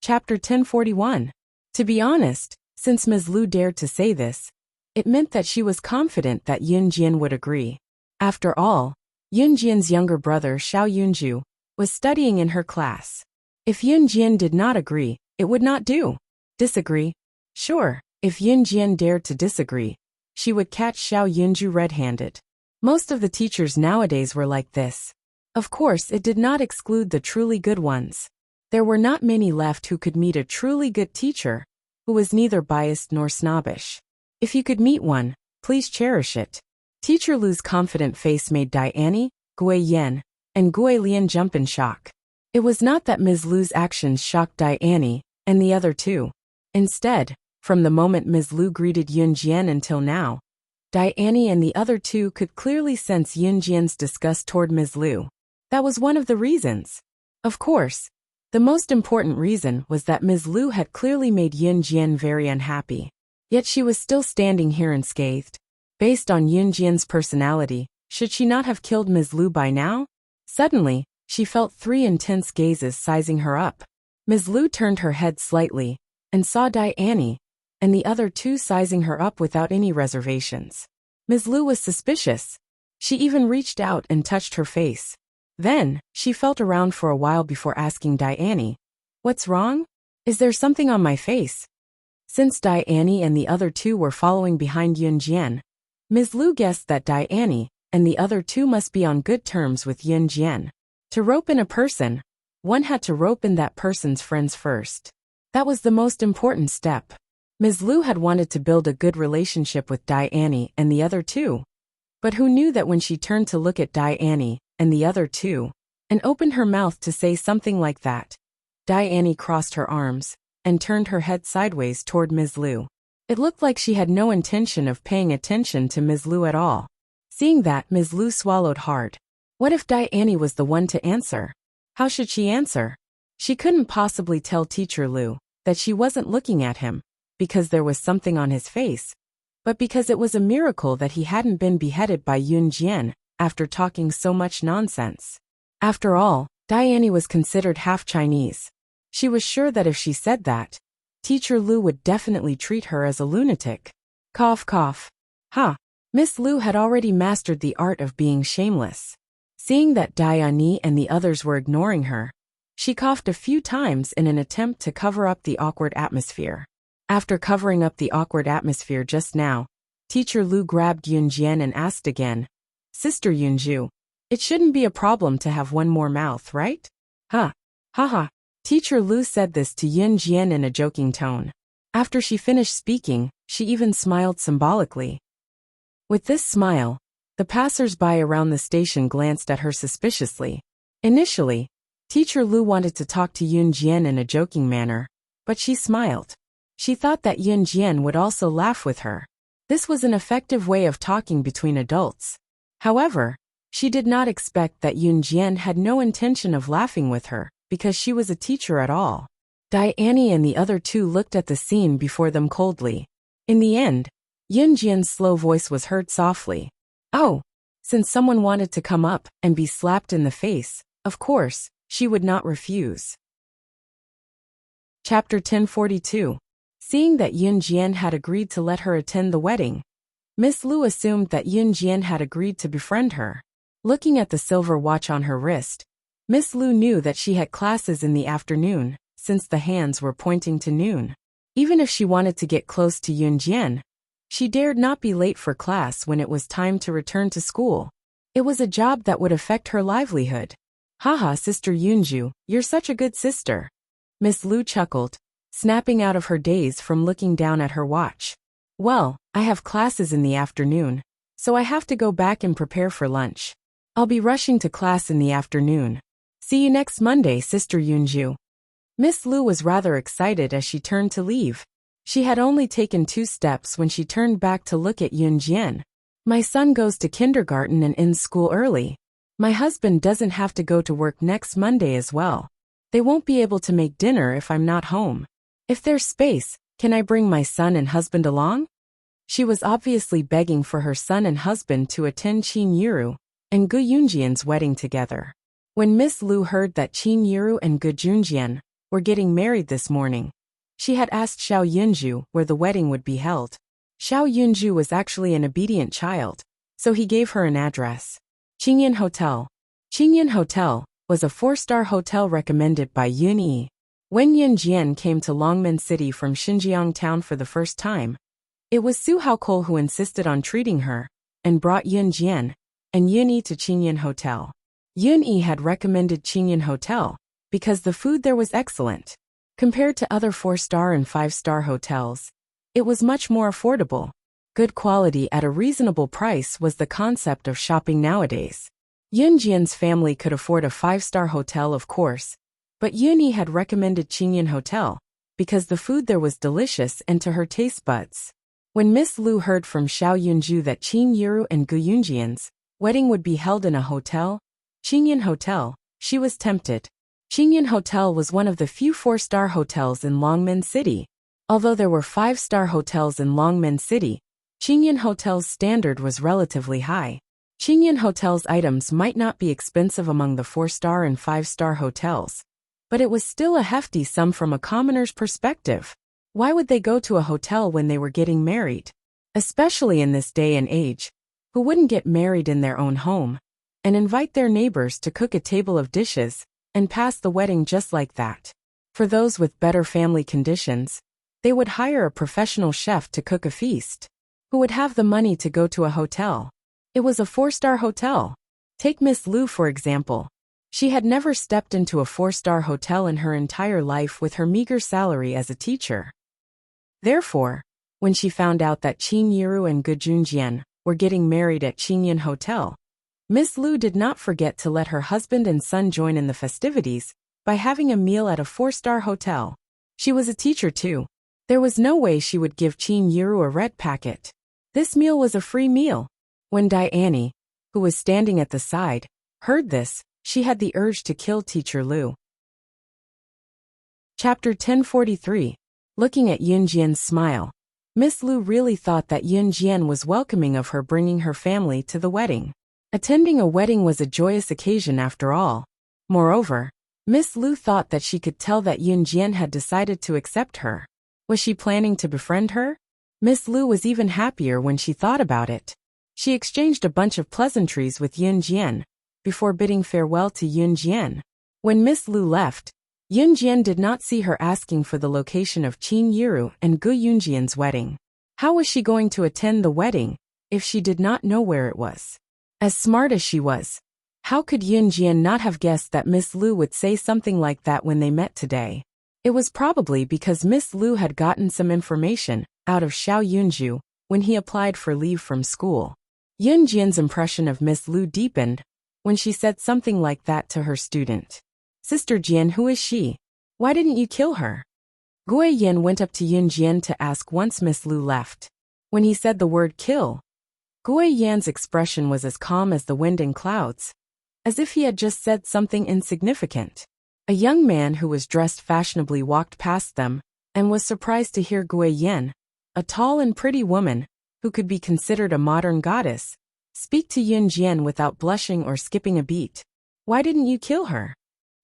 Chapter 1041. To be honest, since Ms. Lu dared to say this, it meant that she was confident that Yunjian would agree. After all, Yunjian's younger brother Xiao Yunju was studying in her class. If Yunjian did not agree, it would not do. Disagree? Sure, if Yunjian dared to disagree, she would catch Xiao Yunju red-handed. Most of the teachers nowadays were like this. Of course, it did not exclude the truly good ones. There were not many left who could meet a truly good teacher, who was neither biased nor snobbish. If you could meet one, please cherish it. Teacher Lu's confident face made Diane, Gui Yen, and Gui Lian jump in shock. It was not that Ms. Lu's actions shocked Diane and the other two. Instead, from the moment Ms. Lu greeted Yunjian until now, Diane and the other two could clearly sense Yunjian's disgust toward Ms. Lu. That was one of the reasons. Of course, the most important reason was that Ms. Lu had clearly made Yunjian very unhappy. Yet she was still standing here unscathed. Based on Yunjian's personality, should she not have killed Ms. Lu by now? Suddenly, she felt 3 intense gazes sizing her up. Ms. Lu turned her head slightly and saw Diane and the other two sizing her up without any reservations. Ms. Lu was suspicious. She even reached out and touched her face. Then, she felt around for a while before asking Diane, "What's wrong? Is there something on my face?" Since Diane and the other two were following behind Yunjian, Ms. Lu guessed that Diane and the other two must be on good terms with Yunjian. To rope in a person, one had to rope in that person's friends first. That was the most important step. Ms. Lu had wanted to build a good relationship with Diane and the other two. But who knew that when she turned to look at Diane and the other two, and opened her mouth to say something like that, Diane crossed her arms and turned her head sideways toward Ms. Lu. It looked like she had no intention of paying attention to Ms. Lu at all. Seeing that, Ms. Lu swallowed hard. What if Diane was the one to answer? How should she answer? She couldn't possibly tell Teacher Lu that she wasn't looking at him because there was something on his face, but because it was a miracle that he hadn't been beheaded by Yunjian after talking so much nonsense. After all, Diane was considered half Chinese. She was sure that if she said that, Teacher Lu would definitely treat her as a lunatic. Cough cough. Ha! Miss Lu had already mastered the art of being shameless. Seeing that Diane and the others were ignoring her, she coughed a few times in an attempt to cover up the awkward atmosphere. After covering up the awkward atmosphere just now, Teacher Lu grabbed Yunjian and asked again, "Sister Yunju, it shouldn't be a problem to have one more mouth, right?" "Huh. Haha." Teacher Lu said this to Yunjian in a joking tone. After she finished speaking, she even smiled symbolically. With this smile, the passers-by around the station glanced at her suspiciously. Initially, Teacher Lu wanted to talk to Yunjian in a joking manner, but she smiled. She thought that Yunjian would also laugh with her. This was an effective way of talking between adults. However, she did not expect that Yunjian had no intention of laughing with her, because she was a teacher at all. Diane and the other two looked at the scene before them coldly. In the end, Yunjian's slow voice was heard softly. "Oh, since someone wanted to come up and be slapped in the face, of course, she would not refuse." Chapter 1042. Seeing that Yunjian had agreed to let her attend the wedding, Miss Lu assumed that Yunjian had agreed to befriend her. Looking at the silver watch on her wrist, Miss Lu knew that she had classes in the afternoon, since the hands were pointing to noon. Even if she wanted to get close to Yunjian, she dared not be late for class when it was time to return to school. It was a job that would affect her livelihood. "Haha, Sister Yunju, you're such a good sister." Miss Lu chuckled, snapping out of her daze from looking down at her watch. "Well, I have classes in the afternoon, so I have to go back and prepare for lunch. I'll be rushing to class in the afternoon. See you next Monday, Sister Yunju." Miss Lu was rather excited as she turned to leave. She had only taken 2 steps when she turned back to look at Yunjian. "My son goes to kindergarten and ends school early. My husband doesn't have to go to work next Monday as well. They won't be able to make dinner if I'm not home. If there's space, can I bring my son and husband along?" She was obviously begging for her son and husband to attend Qin Yiru and Gu Yunjian's wedding together. When Miss Lu heard that Qin Yiru and Gu Junjian were getting married this morning. She had asked Xiao Yunju where the wedding would be held. Xiao Yunju was actually an obedient child, so he gave her an address. Qingyan Hotel. Qingyan Hotel was a 4-star hotel recommended by Yun Yi. When Yun Jian came to Longmen City from Xinjiang town for the first time, it was Su Haokol who insisted on treating her, and brought Yun Jian and Yun Yi to Qingyan Hotel. Yun Yi had recommended Qingyan Hotel because the food there was excellent. Compared to other 4-star and 5-star hotels, it was much more affordable. Good quality at a reasonable price was the concept of shopping nowadays. Yun Jian's family could afford a 5-star hotel, of course, but Yun Yi had recommended Qingyan Hotel because the food there was delicious and to her taste buds. When Miss Lu heard from Xiao Yunju that Qin Yiru and Gu Yunjian's wedding would be held in a hotel, Qingyan Hotel, she was tempted. Qingyan Hotel was one of the few 4-star hotels in Longmen City. Although there were 5-star hotels in Longmen City, Qingyan Hotel's standard was relatively high. Qingyan Hotel's items might not be expensive among the 4-star and 5-star hotels, but it was still a hefty sum from a commoner's perspective. Why would they go to a hotel when they were getting married? Especially in this day and age, who wouldn't get married in their own home and invite their neighbors to cook a table of dishes and pass the wedding just like that? For those with better family conditions, they would hire a professional chef to cook a feast. Who would have the money to go to a hotel? It was a 4-star hotel. Take Miss Lu for example. She had never stepped into a 4-star hotel in her entire life with her meager salary as a teacher. Therefore, when she found out that Qin Yiru and Gu Junjian were getting married at Qingyan Hotel, Miss Lu did not forget to let her husband and son join in the festivities by having a meal at a 4-star hotel. She was a teacher too. There was no way she would give Qin Yiru a red packet. This meal was a free meal. When Diane, who was standing at the side, heard this, she had the urge to kill Teacher Lu. Chapter 1043. Looking at Yun Jian's smile, Miss Lu really thought that Yun Jian was welcoming of her bringing her family to the wedding. Attending a wedding was a joyous occasion after all. Moreover, Miss Lu thought that she could tell that Yun Jian had decided to accept her. Was she planning to befriend her? Miss Lu was even happier when she thought about it. She exchanged a bunch of pleasantries with Yun Jian before bidding farewell to Yun Jian. When Miss Lu left, Yun Jian did not see her asking for the location of Qin Yiru and Gu Yunjian's wedding. How was she going to attend the wedding if she did not know where it was? As smart as she was, how could Yun Jian not have guessed that Miss Lu would say something like that when they met today? It was probably because Miss Lu had gotten some information out of Xiao Yunju when he applied for leave from school. Yun Jian's impression of Miss Lu deepened when she said something like that to her student. Sister Jian, who is she? Why didn't you kill her? Gui Yin went up to Yun Jian to ask once Miss Lu left. When he said the word kill, Gui Yan's expression was as calm as the wind and clouds, as if he had just said something insignificant. A young man who was dressed fashionably walked past them and was surprised to hear Gui Yin, a tall and pretty woman, who could be considered a modern goddess, speak to Yun Jian without blushing or skipping a beat. Why didn't you kill her?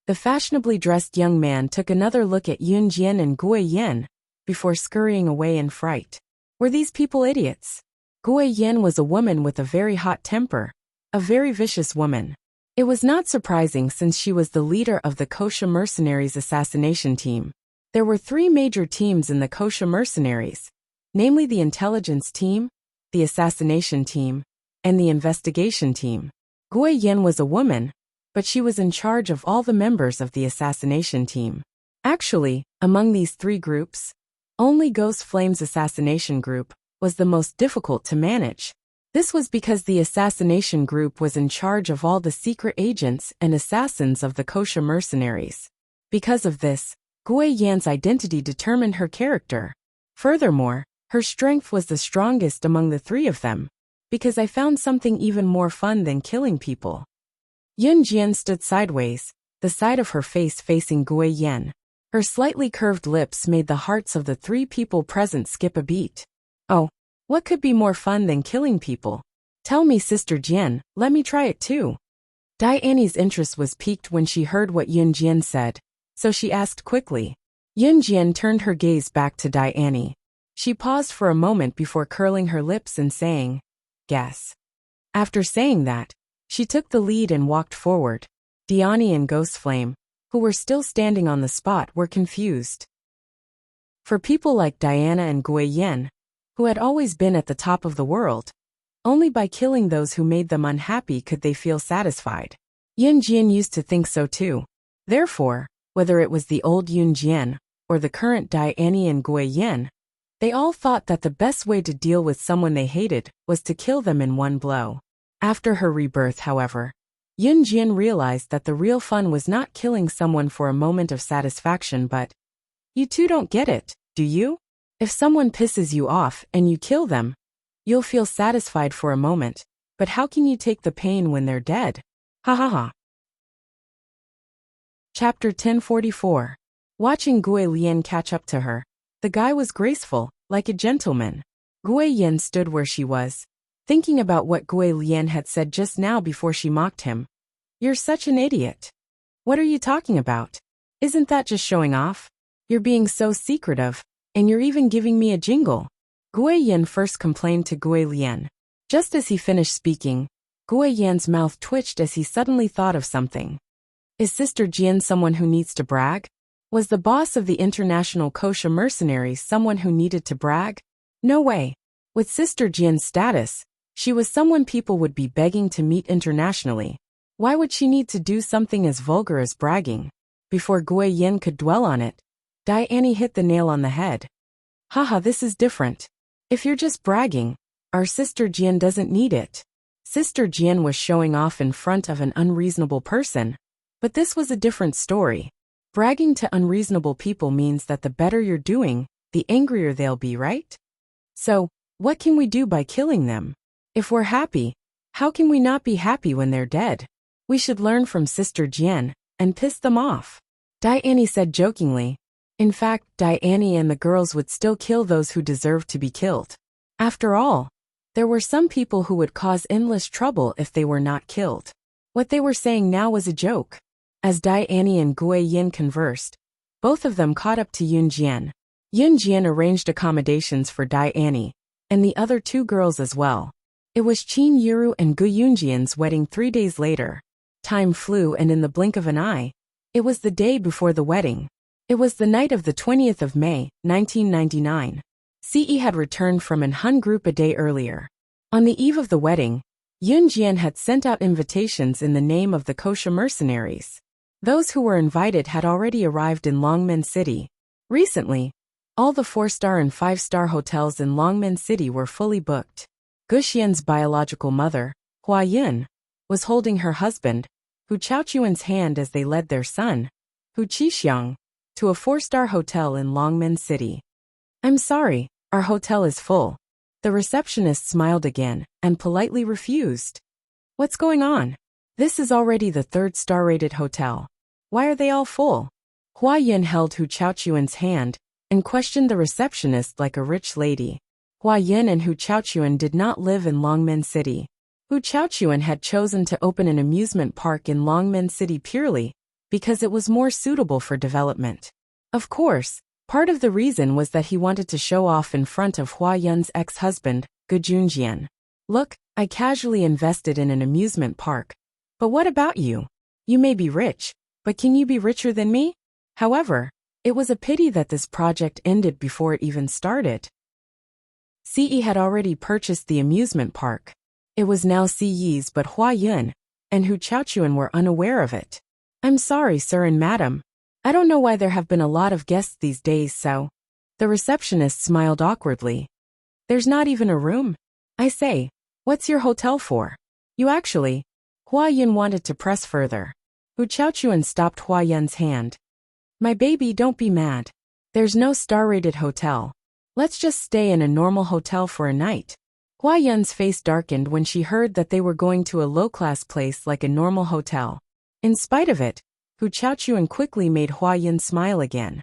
The fashionably dressed young man took another look at Yun Jian and Gui Yin before scurrying away in fright. Were these people idiots? Gui Yin was a woman with a very hot temper, a very vicious woman. It was not surprising since she was the leader of the Kosha mercenaries assassination team. There were 3 major teams in the Kosha mercenaries, namely the intelligence team, the assassination team, and the investigation team. Gui Yin was a woman, but she was in charge of all the members of the assassination team. Actually, among these 3 groups, only Ghost Flame's assassination group was the most difficult to manage. This was because the assassination group was in charge of all the secret agents and assassins of the Kosha mercenaries. Because of this, Gui Yan's identity determined her character. Furthermore, her strength was the strongest among the 3 of them, because I found something even more fun than killing people. Yun Jian stood sideways, the side of her face facing Gui Yan. Her slightly curved lips made the hearts of the 3 people present skip a beat. Oh, what could be more fun than killing people? Tell me, Sister Jian, let me try it too. Diane's interest was piqued when she heard what Yun Jian said. so she asked quickly. Yunjian turned her gaze back to Diane. She paused for a moment before curling her lips and saying, "Guess." After saying that, she took the lead and walked forward. Diane and Ghostflame, who were still standing on the spot, were confused. For people like Diana and Guiyen, who had always been at the top of the world, only by killing those who made them unhappy could they feel satisfied. Yunjian used to think so too. Therefore, whether it was the old Yunjian or the current Diane and Guiyen, they all thought that the best way to deal with someone they hated was to kill them in one blow. After her rebirth, however, Yunjian realized that the real fun was not killing someone for a moment of satisfaction but, you two don't get it, do you? If someone pisses you off and you kill them, you'll feel satisfied for a moment, but how can you take the pain when they're dead? Ha ha ha. Chapter 1044. Watching Gui Lian catch up to her. The guy was graceful, like a gentleman. Gui Yen stood where she was, thinking about what Gui Lian had said just now before she mocked him. You're such an idiot. What are you talking about? Isn't that just showing off? You're being so secretive, and you're even giving me a jingle. Gui Yen first complained to Gui Lian. Just as he finished speaking, Gui Yan's mouth twitched as he suddenly thought of something. Is Sister Jian someone who needs to brag? Was the boss of the international kosher mercenaries someone who needed to brag? No way. With Sister Jian's status, she was someone people would be begging to meet internationally. Why would she need to do something as vulgar as bragging? Before Gui Yen could dwell on it, Diane hit the nail on the head. Haha, this is different. If you're just bragging, our Sister Jian doesn't need it. Sister Jian was showing off in front of an unreasonable person, but this was a different story. Bragging to unreasonable people means that the better you're doing, the angrier they'll be, right? So, what can we do by killing them? If we're happy, how can we not be happy when they're dead? We should learn from Sister Jian and piss them off. Diane said jokingly. In fact, Diane and the girls would still kill those who deserved to be killed. After all, there were some people who would cause endless trouble if they were not killed. What they were saying now was a joke. As Diane and Gui Yin conversed, both of them caught up to Yunjian. Yunjian arranged accommodations for Diane and the other two girls as well. It was Qin Yuru and Gu Yunjian's wedding 3 days later. Time flew, and in the blink of an eye, it was the day before the wedding. It was the night of the 20th of May, 1999. CE had returned from an Hun group a day earlier. On the eve of the wedding, Yunjian had sent out invitations in the name of the kosher mercenaries. Those who were invited had already arrived in Longmen City. Recently, all the 4-star and 5-star hotels in Longmen City were fully booked. Guxian's biological mother, Hua Yun, was holding her husband, Hu Chaochuan's hand as they led their son, Hu Qixiang, to a 4-star hotel in Longmen City. I'm sorry, our hotel is full. The receptionist smiled again and politely refused. What's going on? This is already the 3rd-star rated hotel. Why are they all full? Hua Yun held Hu Chaochuan's hand and questioned the receptionist like a rich lady. Hua Yun and Hu Chaochuan did not live in Longmen City. Hu Chaochuan had chosen to open an amusement park in Longmen City purely because it was more suitable for development. Of course, part of the reason was that he wanted to show off in front of Hua Yun's ex-husband, Gu Junjian. Look, I casually invested in an amusement park. But what about you? You may be rich, but can you be richer than me? However, it was a pity that this project ended before it even started. CE had already purchased the amusement park. It was now CE's, but Hua Yun and Hu Chaochuan were unaware of it. I'm sorry, sir and madam. I don't know why there have been a lot of guests these days, so. The receptionist smiled awkwardly. There's not even a room? I say, what's your hotel for? You actually. Hua Yun wanted to press further. Hu Chaochuan stopped Hua Yun's hand. My baby, don't be mad. There's no star-rated hotel. Let's just stay in a normal hotel for a night. Hua Yun's face darkened when she heard that they were going to a low-class place like a normal hotel. In spite of it, Hu Chaochuan quickly made Hua Yun smile again.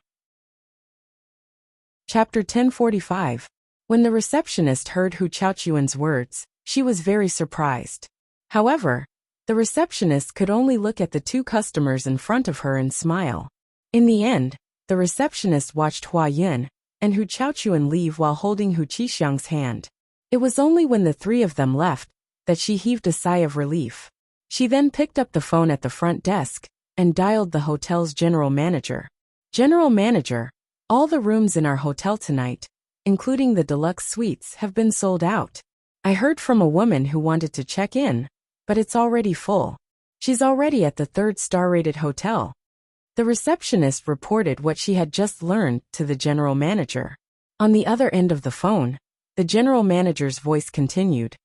Chapter 1045. When the receptionist heard Hu Chaochuan's words, she was very surprised. However, the receptionist could only look at the two customers in front of her and smile. In the end, the receptionist watched Hua Yun and Hu Chaochuan leave while holding Hu Qixing's hand. It was only when the three of them left that she heaved a sigh of relief. She then picked up the phone at the front desk and dialed the hotel's general manager. General manager, all the rooms in our hotel tonight, including the deluxe suites, have been sold out. I heard from a woman who wanted to check in, but it's already full. She's already at the 3-star-rated hotel. The receptionist reported what she had just learned to the general manager. On the other end of the phone, the general manager's voice continued.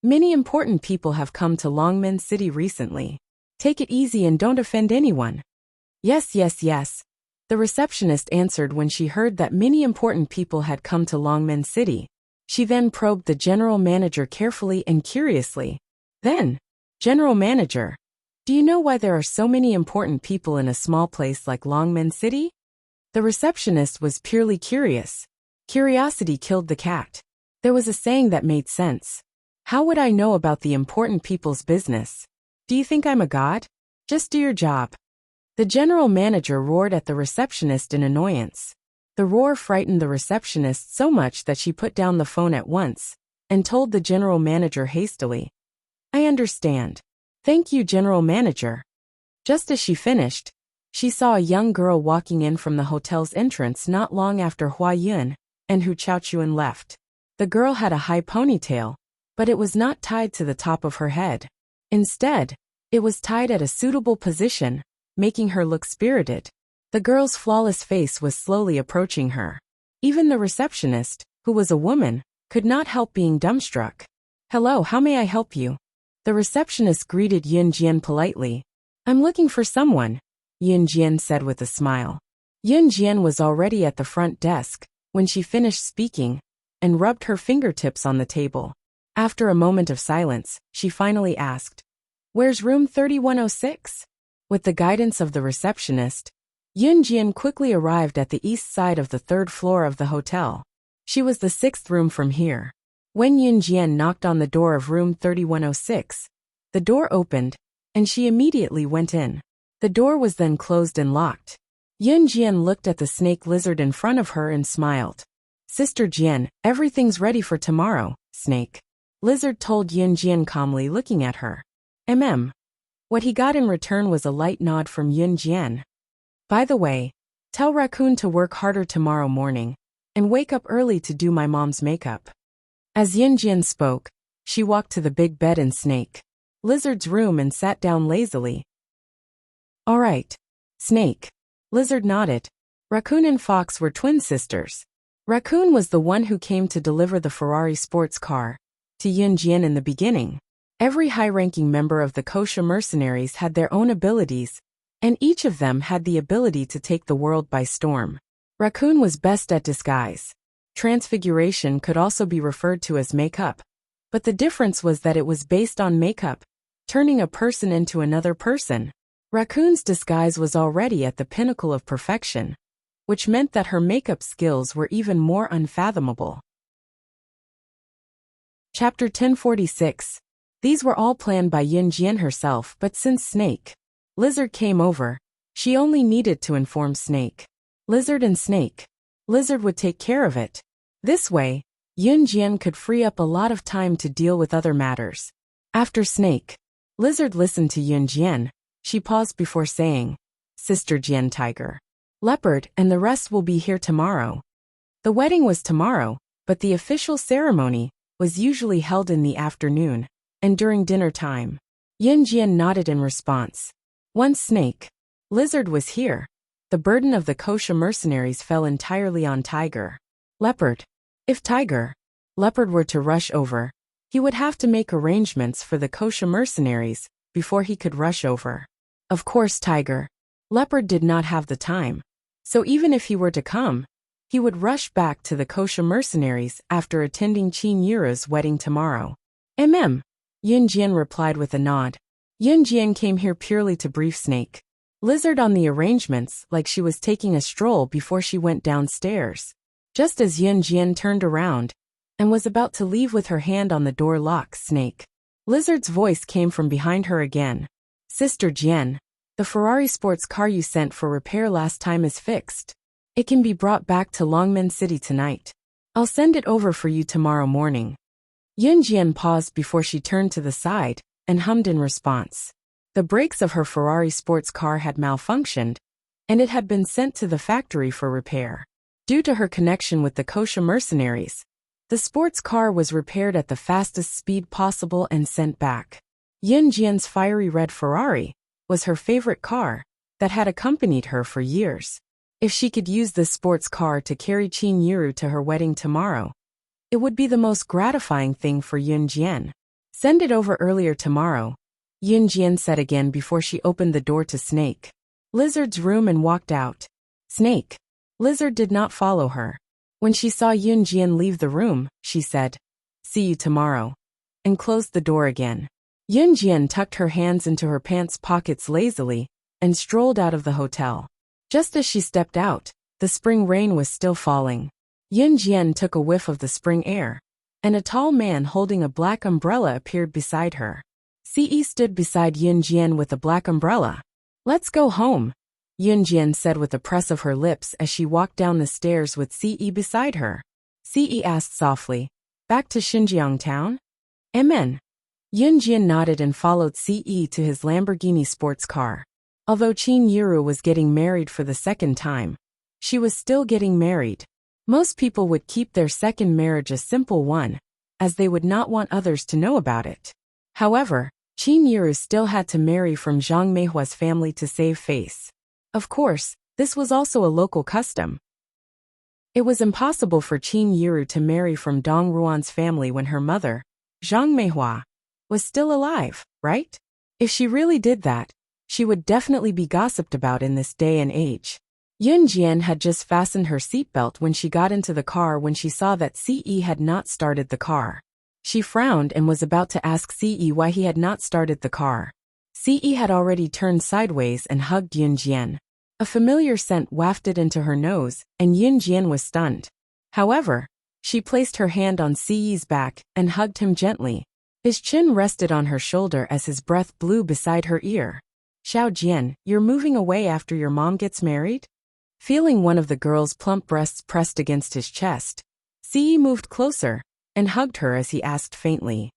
Many important people have come to Longmen City recently. Take it easy and don't offend anyone. Yes, yes, yes. The receptionist answered when she heard that many important people had come to Longmen City. She then probed the general manager carefully and curiously. Then, General Manager, do you know why there are so many important people in a small place like Longmen City? The receptionist was purely curious. Curiosity killed the cat. There was a saying that made sense. How would I know about the important people's business? Do you think I'm a god? Just do your job. The general manager roared at the receptionist in annoyance. The roar frightened the receptionist so much that she put down the phone at once and told the general manager hastily, I understand. Thank you, general manager. Just as she finished, she saw a young girl walking in from the hotel's entrance not long after Hua Yun and Hu Chaochuan left. The girl had a high ponytail, but it was not tied to the top of her head. Instead, it was tied at a suitable position, making her look spirited. The girl's flawless face was slowly approaching her. Even the receptionist, who was a woman, could not help being dumbstruck. Hello, how may I help you? The receptionist greeted Yun Jian politely. I'm looking for someone, Yun Jian said with a smile. Yun Jian was already at the front desk when she finished speaking and rubbed her fingertips on the table. After a moment of silence, she finally asked, Where's room 3106? With the guidance of the receptionist, Yun Jian quickly arrived at the east side of the 3rd floor of the hotel. She was the 6th room from here. When Yun Jian knocked on the door of room 3106, the door opened, and she immediately went in. The door was then closed and locked. Yun Jian looked at the snake lizard in front of her and smiled. Sister Jian, everything's ready for tomorrow, snake. Lizard told Yun Jian calmly, looking at her. What he got in return was a light nod from Yun Jian. By the way, tell Raccoon to work harder tomorrow morning and wake up early to do my mom's makeup. As Yun Jian spoke, she walked to the big bed in Snake Lizard's room and sat down lazily. All right, Snake. Lizard nodded. Raccoon and Fox were twin sisters. Raccoon was the one who came to deliver the Ferrari sports car to Yun Jian in the beginning. Every high-ranking member of the Kosha mercenaries had their own abilities, and each of them had the ability to take the world by storm. Raccoon was best at disguise. Transfiguration could also be referred to as makeup, but the difference was that it was based on makeup, turning a person into another person. Raccoon's disguise was already at the pinnacle of perfection, which meant that her makeup skills were even more unfathomable. Chapter 1046. These were all planned by Yun Jian herself, but since Snake Lizard came over, she only needed to inform Snake Lizard and Snake Lizard would take care of it. This way, Yun Jian could free up a lot of time to deal with other matters. After Snake Lizard listened to Yun Jian, she paused before saying, Sister Jian Tiger, Leopard and the rest will be here tomorrow. The wedding was tomorrow, but the official ceremony was usually held in the afternoon and during dinner time. Yun Jian nodded in response. Once Snake Lizard was here, the burden of the Kosha mercenaries fell entirely on Tiger Leopard. If Tiger Leopard were to rush over, he would have to make arrangements for the Kosha mercenaries before he could rush over. Of course, Tiger Leopard did not have the time, so even if he were to come, he would rush back to the Kosha mercenaries after attending Qin Yura's wedding tomorrow. Yun Jian replied with a nod. Yun Jian came here purely to brief Snake Lizard on the arrangements, like she was taking a stroll before she went downstairs. Just as Yun Jian turned around and was about to leave with her hand on the door lock, Snake Lizard's voice came from behind her again. Sister Jian, The Ferrari sports car you sent for repair last time is fixed. It can be brought back to Longmen City tonight. I'll send it over for you tomorrow morning. Yunjian paused before she turned to the side and hummed in response. The brakes of her Ferrari sports car had malfunctioned, and it had been sent to the factory for repair. Due to her connection with the Kosha mercenaries, the sports car was repaired at the fastest speed possible and sent back. Yunjian's fiery red Ferrari was her favorite car that had accompanied her for years. If she could use this sports car to carry Qin Yiru to her wedding tomorrow, it would be the most gratifying thing for Yunjian. Send it over earlier tomorrow, Yunjian said again before she opened the door to Snake Lizard's room and walked out. Snake Lizard did not follow her. When she saw Yunjian leave the room, she said, "See you tomorrow," and closed the door again. Yunjian tucked her hands into her pants pockets lazily and strolled out of the hotel. Just as she stepped out, the spring rain was still falling. Yunjian took a whiff of the spring air, and a tall man holding a black umbrella appeared beside her. Ce stood beside Yunjian with a black umbrella. "Let's go home," Yunjian said with a press of her lips as she walked down the stairs with Ce beside her. Ce asked softly, "Back to Xinjiang town?" "Amen." Yunjian nodded and followed Ce to his Lamborghini sports car. Although Qin Yiru was getting married for the second time, she was still getting married. Most people would keep their second marriage a simple one, as they would not want others to know about it. However, Qin Yiru still had to marry from Zhang Meihua's family to save face. Of course, this was also a local custom. It was impossible for Qin Yiru to marry from Dong Ruan's family when her mother, Zhang Meihua, was still alive, right? If she really did that, she would definitely be gossiped about in this day and age. Yunjian had just fastened her seatbelt when she got into the car when she saw that Ce had not started the car. She frowned and was about to ask Ce why he had not started the car. Ce had already turned sideways and hugged Yunjian. A familiar scent wafted into her nose, and Yunjian was stunned. However, she placed her hand on Ce's back and hugged him gently. His chin rested on her shoulder as his breath blew beside her ear. "Xiao Jian, you're moving away after your mom gets married?" Feeling one of the girl's plump breasts pressed against his chest, Ce moved closer and hugged her as he asked faintly.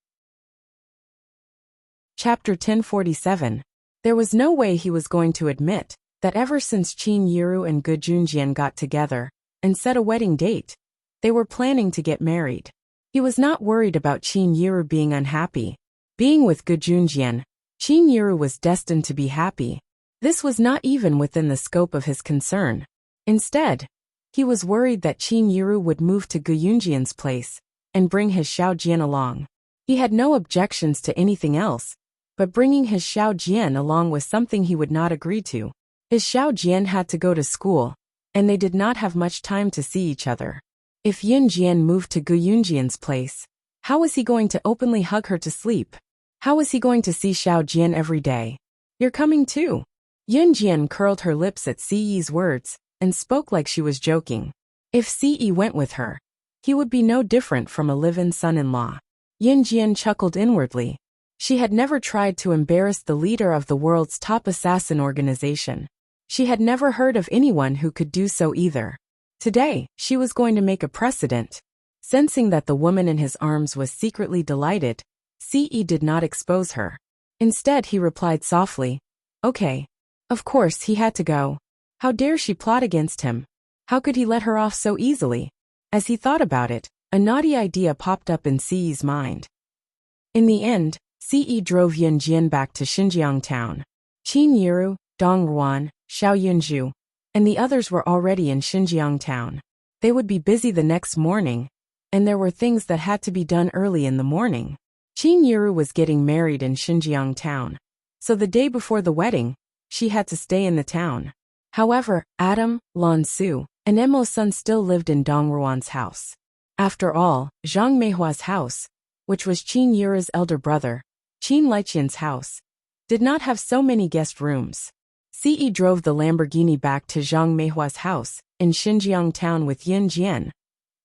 Chapter 1047. There was no way he was going to admit that ever since Qin Yiru and Gu Junjian got together and set a wedding date, they were planning to get married. He was not worried about Qin Yiru being unhappy. Being with Gu Junjian, Qin Yiru was destined to be happy. This was not even within the scope of his concern. Instead, he was worried that Qin Yiru would move to Gu Yunjian's place and bring his Xiao Jian along. He had no objections to anything else, but bringing his Xiao Jian along was something he would not agree to. His Xiao Jian had to go to school, and they did not have much time to see each other. If Yunjian moved to Gu Yunjian's place, how was he going to openly hug her to sleep? How was he going to see Xiao Jian every day? "You're coming too." Yunjian curled her lips at Ce's words and spoke like she was joking. If Ce went with her, he would be no different from a live-in son-in-law. Yunjian chuckled inwardly. She had never tried to embarrass the leader of the world's top assassin organization. She had never heard of anyone who could do so either. Today, she was going to make a precedent. Sensing that the woman in his arms was secretly delighted, Ce did not expose her. Instead, he replied softly, "Okay." Of course, he had to go. How dare she plot against him? How could he let her off so easily? As he thought about it, a naughty idea popped up in Ce's mind. In the end, Ce drove Yunjian back to Xinjiang town. Qin Yiru, Dong Ruan, Xiao Yunju, and the others were already in Xinjiang town. They would be busy the next morning, and there were things that had to be done early in the morning. Qin Yiru was getting married in Xinjiang town, so the day before the wedding, she had to stay in the town. However, Adam, Lan Su, and Emo's son still lived in Dong Ruan's house. After all, Zhang Meihua's house, which was Qin Yiru's elder brother, Qin Liqian's house, did not have so many guest rooms. Ce drove the Lamborghini back to Zhang Meihua's house in Xinjiang town with Yunjian,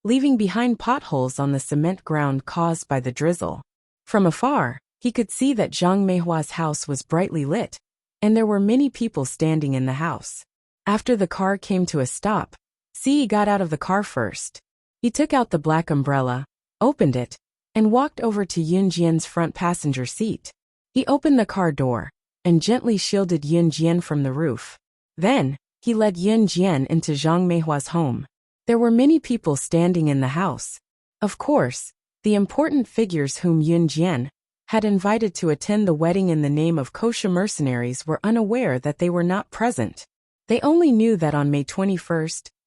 leaving behind potholes on the cement ground caused by the drizzle. From afar, he could see that Zhang Meihua's house was brightly lit, and there were many people standing in the house. After the car came to a stop, Ce got out of the car first. He took out the black umbrella, opened it, and walked over to Yunjian's front passenger seat. He opened the car door and gently shielded Yunjian from the roof. Then, he led Yunjian into Zhang Meihua's home. There were many people standing in the house. Of course, the important figures whom Yunjian had invited to attend the wedding in the name of kosher mercenaries were unaware that they were not present. They only knew that on May 21,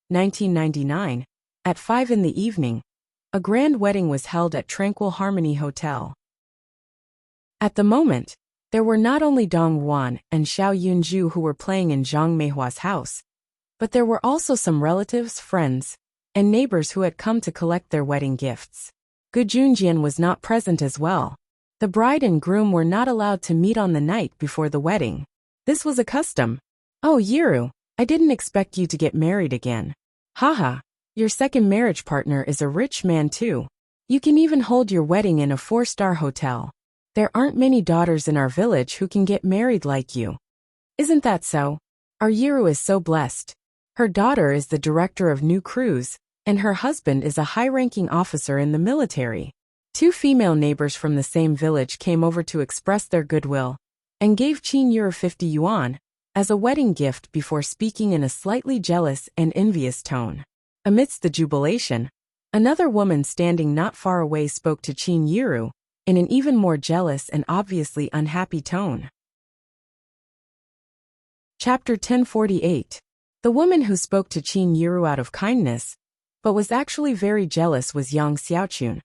1999, at 5 in the evening, a grand wedding was held at Tranquil Harmony Hotel. At the moment, there were not only Dong Wan and Xiao Yunju who were playing in Zhang Meihua's house, but there were also some relatives, friends, and neighbors who had come to collect their wedding gifts. Gu Junjian was not present as well. The bride and groom were not allowed to meet on the night before the wedding. This was a custom. Oh, Yiru, I didn't expect you to get married again. Haha, your second marriage partner is a rich man too. You can even hold your wedding in a 4-star hotel. There aren't many daughters in our village who can get married like you. Isn't that so? Our Yiru is so blessed. Her daughter is the director of New Cruise, and her husband is a high-ranking officer in the military. 2 female neighbors from the same village came over to express their goodwill and gave Qin Yiru 50 yuan as a wedding gift before speaking in a slightly jealous and envious tone. Amidst the jubilation, another woman standing not far away spoke to Qin Yiru in an even more jealous and obviously unhappy tone. Chapter 1048. The woman who spoke to Qin Yiru out of kindness, but was actually very jealous, was Yang Xiaochun,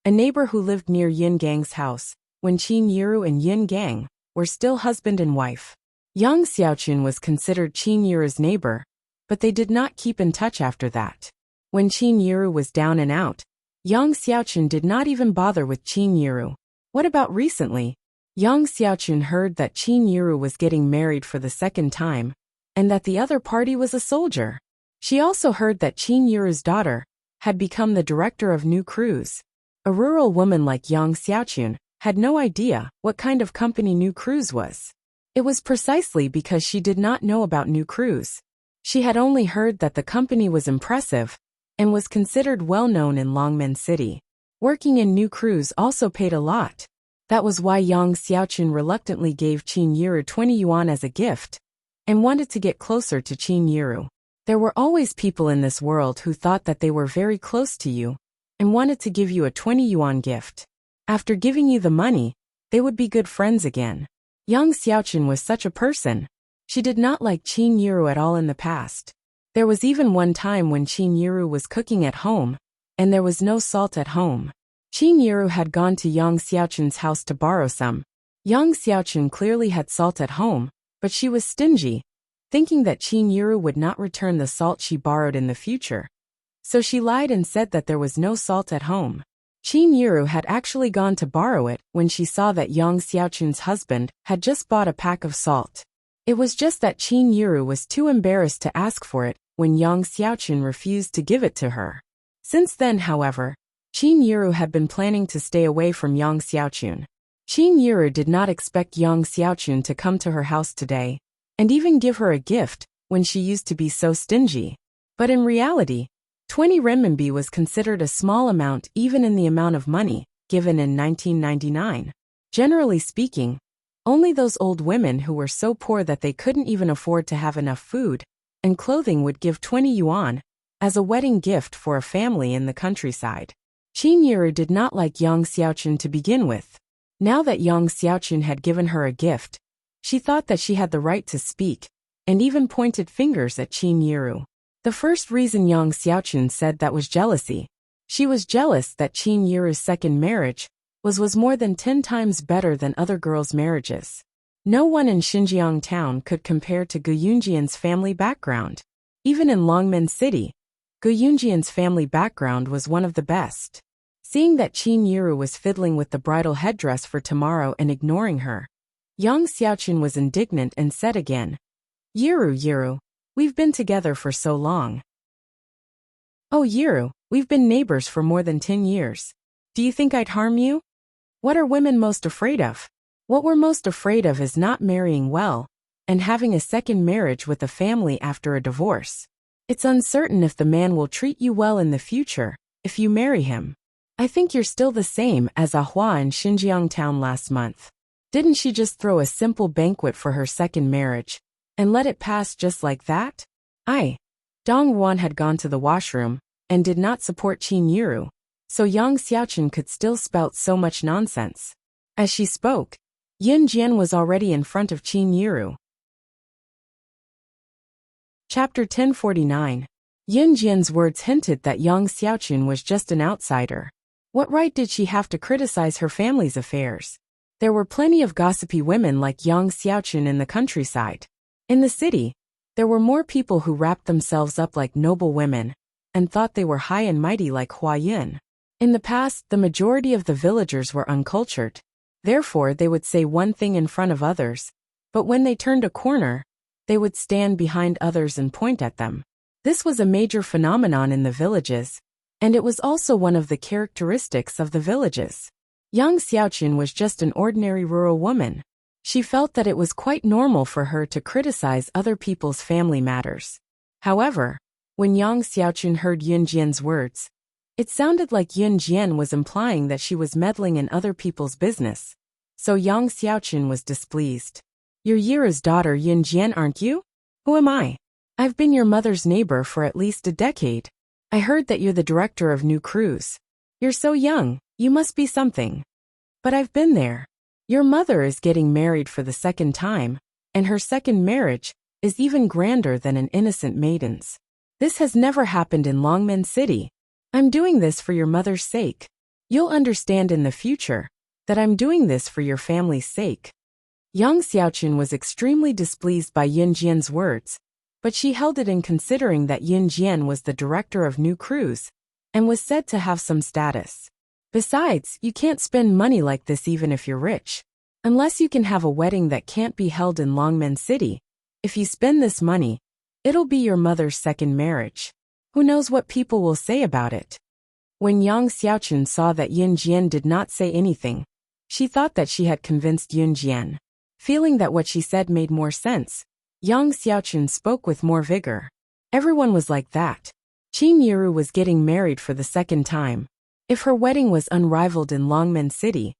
a neighbor who lived near Yin Gang's house when Qin Yiru and Yin Gang were still husband and wife. Yang Xiaochun was considered Qin Yiru's neighbor, but they did not keep in touch after that. When Qin Yiru was down and out, Yang Xiaochun did not even bother with Qin Yiru. What about recently? Yang Xiaochun heard that Qin Yiru was getting married for the second time, and that the other party was a soldier. She also heard that Qin Yiru's daughter had become the director of New Cruise. A rural woman like Yang Xiaochun had no idea what kind of company New Cruise was. It was precisely because she did not know about New Cruise. She had only heard that the company was impressive and was considered well-known in Longmen City. Working in New Cruise also paid a lot. That was why Yang Xiaochun reluctantly gave Qin Yiru 20 yuan as a gift and wanted to get closer to Qin Yiru. There were always people in this world who thought that they were very close to you and wanted to give you a 20 yuan gift. After giving you the money, they would be good friends again. Yang Xiaochun was such a person. She did not like Qin Yiru at all in the past. There was even one time when Qin Yiru was cooking at home, and there was no salt at home. Qin Yiru had gone to Yang Xiaochun's house to borrow some. Yang Xiaochun clearly had salt at home, but she was stingy, thinking that Qin Yiru would not return the salt she borrowed in the future. So she lied and said that there was no salt at home. Qin Yiru had actually gone to borrow it when she saw that Yang Xiaochun's husband had just bought a pack of salt. It was just that Qin Yiru was too embarrassed to ask for it when Yang Xiaochun refused to give it to her. Since then, however, Qin Yiru had been planning to stay away from Yang Xiaochun. Qin Yiru did not expect Yang Xiaochun to come to her house today, and even give her a gift when she used to be so stingy. But in reality, 20 renminbi was considered a small amount even in the amount of money given in 1999. Generally speaking, only those old women who were so poor that they couldn't even afford to have enough food and clothing would give 20 yuan as a wedding gift for a family in the countryside. Qin Yiru did not like Yang Xiaochun to begin with. Now that Yang Xiaochun had given her a gift, she thought that she had the right to speak, and even pointed fingers at Qin Yiru. The first reason Yang Xiaochun said that was jealousy. She was jealous that Qin Yiru's second marriage was more than 10 times better than other girls' marriages. No one in Xinjiang town could compare to Gu Yunjian's family background. Even in Longmen City, Gu Yunjian's family background was one of the best. Seeing that Qin Yiru was fiddling with the bridal headdress for tomorrow and ignoring her, Yang Xiaochun was indignant and said again, Yiru, we've been together for so long. Oh Yiru, we've been neighbors for more than 10 years. Do you think I'd harm you? What are women most afraid of? What we're most afraid of is not marrying well, and having a second marriage with a family after a divorce. It's uncertain if the man will treat you well in the future, if you marry him. I think you're still the same as Ahua in Xinjiang town last month. Didn't she just throw a simple banquet for her second marriage, and let it pass just like that? Dong Ruan had gone to the washroom, and did not support Qin Yiru, so Yang Xiaoqun could still spout so much nonsense. As she spoke, Yin Jian was already in front of Qin Yiru. Chapter 1049. Yin Jian's words hinted that Yang Xiaoqun was just an outsider. What right did she have to criticize her family's affairs? There were plenty of gossipy women like Yang Xiaoqun in the countryside. In the city, there were more people who wrapped themselves up like noble women, and thought they were high and mighty like Hua Yin. In the past, the majority of the villagers were uncultured. Therefore, they would say one thing in front of others, but when they turned a corner, they would stand behind others and point at them. This was a major phenomenon in the villages, and it was also one of the characteristics of the villages. Yang Xiaoqun was just an ordinary rural woman. She felt that it was quite normal for her to criticize other people's family matters. However, when Yang Xiaoqun heard Yun Jian's words, it sounded like Yun Jian was implying that she was meddling in other people's business. So Yang Xiaoqun was displeased. You're Yiru's daughter Yun Jian, aren't you? Who am I? I've been your mother's neighbor for at least a decade. I heard that you're the director of new crews. You're so young, you must be something. But I've been there. Your mother is getting married for the second time, and her second marriage is even grander than an innocent maiden's. This has never happened in Longmen City. I'm doing this for your mother's sake. You'll understand in the future that I'm doing this for your family's sake. Yang Xiaoqun was extremely displeased by Yun Jian's words, but she held it in considering that Yun Jian was the director of new crews, and was said to have some status. Besides, you can't spend money like this even if you're rich. Unless you can have a wedding that can't be held in Longmen City. If you spend this money, it'll be your mother's second marriage. Who knows what people will say about it? When Yang Xiaoqun saw that Yun Jian did not say anything, she thought that she had convinced Yun Jian. Feeling that what she said made more sense, Yang Xiaoqun spoke with more vigor. Everyone was like that. Qin Yiru was getting married for the second time. If her wedding was unrivaled in Longmen City,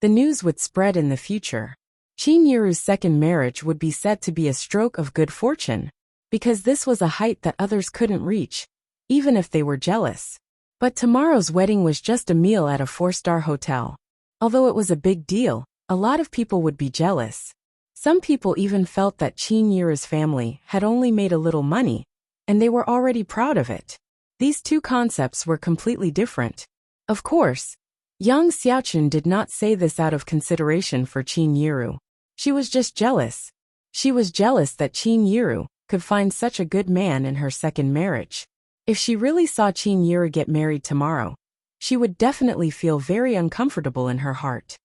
the news would spread in the future. Qin Yiru's second marriage would be said to be a stroke of good fortune, because this was a height that others couldn't reach, even if they were jealous. But tomorrow's wedding was just a meal at a 4-star hotel. Although it was a big deal, a lot of people would be jealous. Some people even felt that Qin Yiru's family had only made a little money, and they were already proud of it. These two concepts were completely different. Of course, Yang Xiaoqun did not say this out of consideration for Qin Yiru. She was just jealous. She was jealous that Qin Yiru could find such a good man in her second marriage. If she really saw Qin Yiru get married tomorrow, she would definitely feel very uncomfortable in her heart.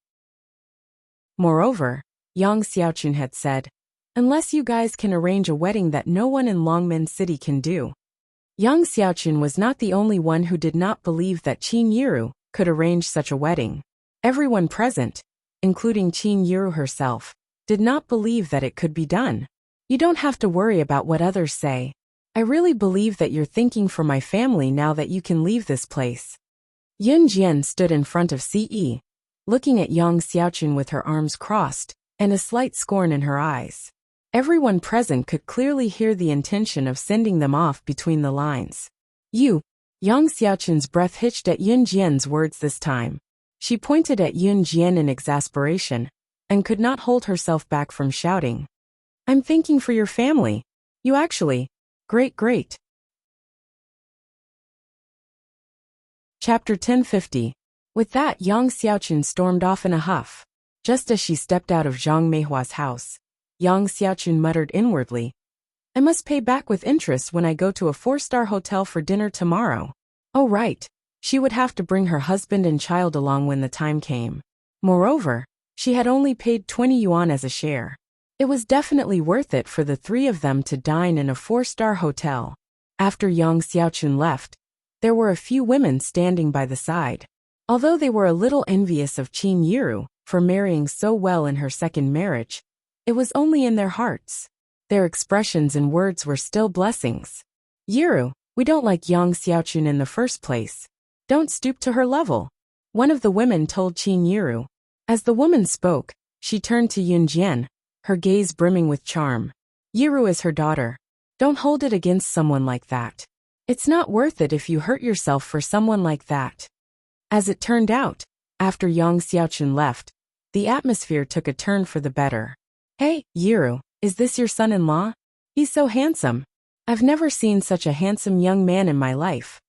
Moreover, Yang Xiaoqun had said, unless you guys can arrange a wedding that no one in Longmen City can do. Yang Xiaoqun was not the only one who did not believe that Qin Yiru could arrange such a wedding. Everyone present, including Qin Yiru herself, did not believe that it could be done. You don't have to worry about what others say. I really believe that you're thinking for my family now that you can leave this place. Yun Jian stood in front of Ce, looking at Yang Xiaoqun with her arms crossed, and a slight scorn in her eyes. Everyone present could clearly hear the intention of sending them off between the lines. You! Yang Xiaoqun's breath hitched at Yun Jian's words this time. She pointed at Yun Jian in exasperation, and could not hold herself back from shouting. I'm thinking for your family. You actually. Great. Chapter 1050. With that, Yang Xiaoqun stormed off in a huff. Just as she stepped out of Zhang Meihua's house, Yang Xiaoqun muttered inwardly, I must pay back with interest when I go to a 4-star hotel for dinner tomorrow. Oh right, she would have to bring her husband and child along when the time came. Moreover, she had only paid 20 yuan as a share. It was definitely worth it for the three of them to dine in a 4-star hotel. After Yang Xiaoqun left, there were a few women standing by the side. Although they were a little envious of Qin Yiru for marrying so well in her second marriage, it was only in their hearts. Their expressions and words were still blessings. Yiru, we don't like Yang Xiaochun in the first place. Don't stoop to her level. One of the women told Qin Yiru. As the woman spoke, she turned to Yunjian, her gaze brimming with charm. Yiru is her daughter. Don't hold it against someone like that. It's not worth it if you hurt yourself for someone like that. As it turned out, after Yang Xiaochun left, the atmosphere took a turn for the better. Hey, Yiru, is this your son-in-law? He's so handsome. I've never seen such a handsome young man in my life.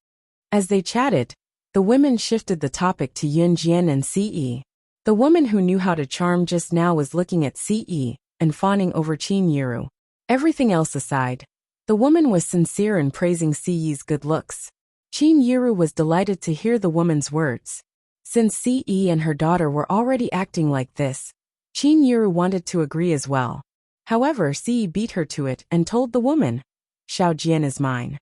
As they chatted, the women shifted the topic to Yunjian and Ce. The woman who knew how to charm just now was looking at Ce and fawning over Qin Yiru. Everything else aside, the woman was sincere in praising Ce's good looks. Qin Yiru was delighted to hear the woman's words. Since Ce and her daughter were already acting like this, Qin Yiru wanted to agree as well. However, Ce beat her to it and told the woman, Xiao Jian is mine.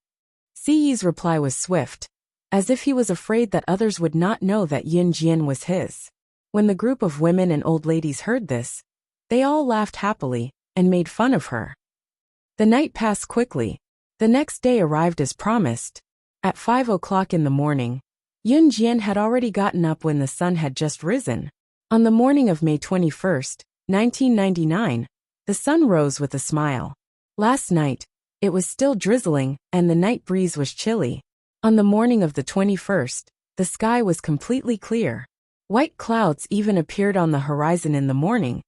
Ce's reply was swift, as if he was afraid that others would not know that Yunjian was his. When the group of women and old ladies heard this, they all laughed happily and made fun of her. The night passed quickly. The next day arrived as promised. At 5 o'clock in the morning, Yunjian had already gotten up when the sun had just risen. On the morning of May 21st, 1999, the sun rose with a smile. Last night, it was still drizzling and the night breeze was chilly. On the morning of the 21st, the sky was completely clear. White clouds even appeared on the horizon in the morning,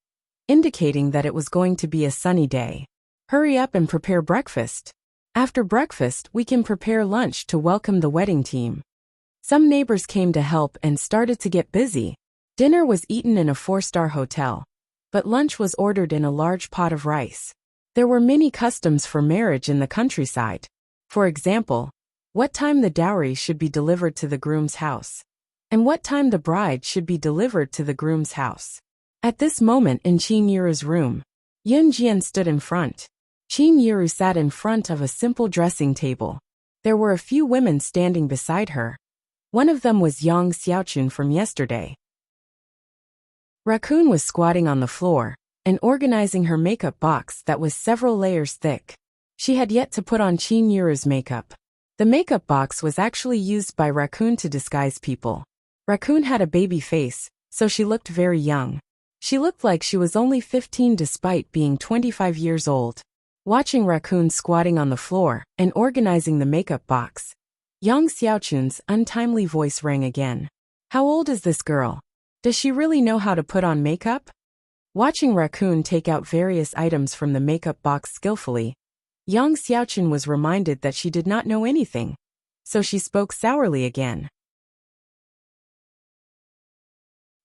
indicating that it was going to be a sunny day. Hurry up and prepare breakfast. After breakfast, we can prepare lunch to welcome the wedding team. Some neighbors came to help and started to get busy. Dinner was eaten in a 4-star hotel, but lunch was ordered in a large pot of rice. There were many customs for marriage in the countryside. For example, what time the dowry should be delivered to the groom's house, and what time the bride should be delivered to the groom's house. At this moment in Qin Yiru's room, Yunjian stood in front. Qin Yiru sat in front of a simple dressing table. There were a few women standing beside her. One of them was Yang Xiaochun from yesterday. Raccoon was squatting on the floor and organizing her makeup box that was several layers thick. She had yet to put on Qin Yiru's makeup. The makeup box was actually used by Raccoon to disguise people. Raccoon had a baby face, so she looked very young. She looked like she was only 15 despite being 25 years old. Watching Raccoon squatting on the floor and organizing the makeup box, Yang Xiaochun's untimely voice rang again. How old is this girl? Does she really know how to put on makeup? Watching Raccoon take out various items from the makeup box skillfully, Yang Xiaochun was reminded that she did not know anything, so she spoke sourly again.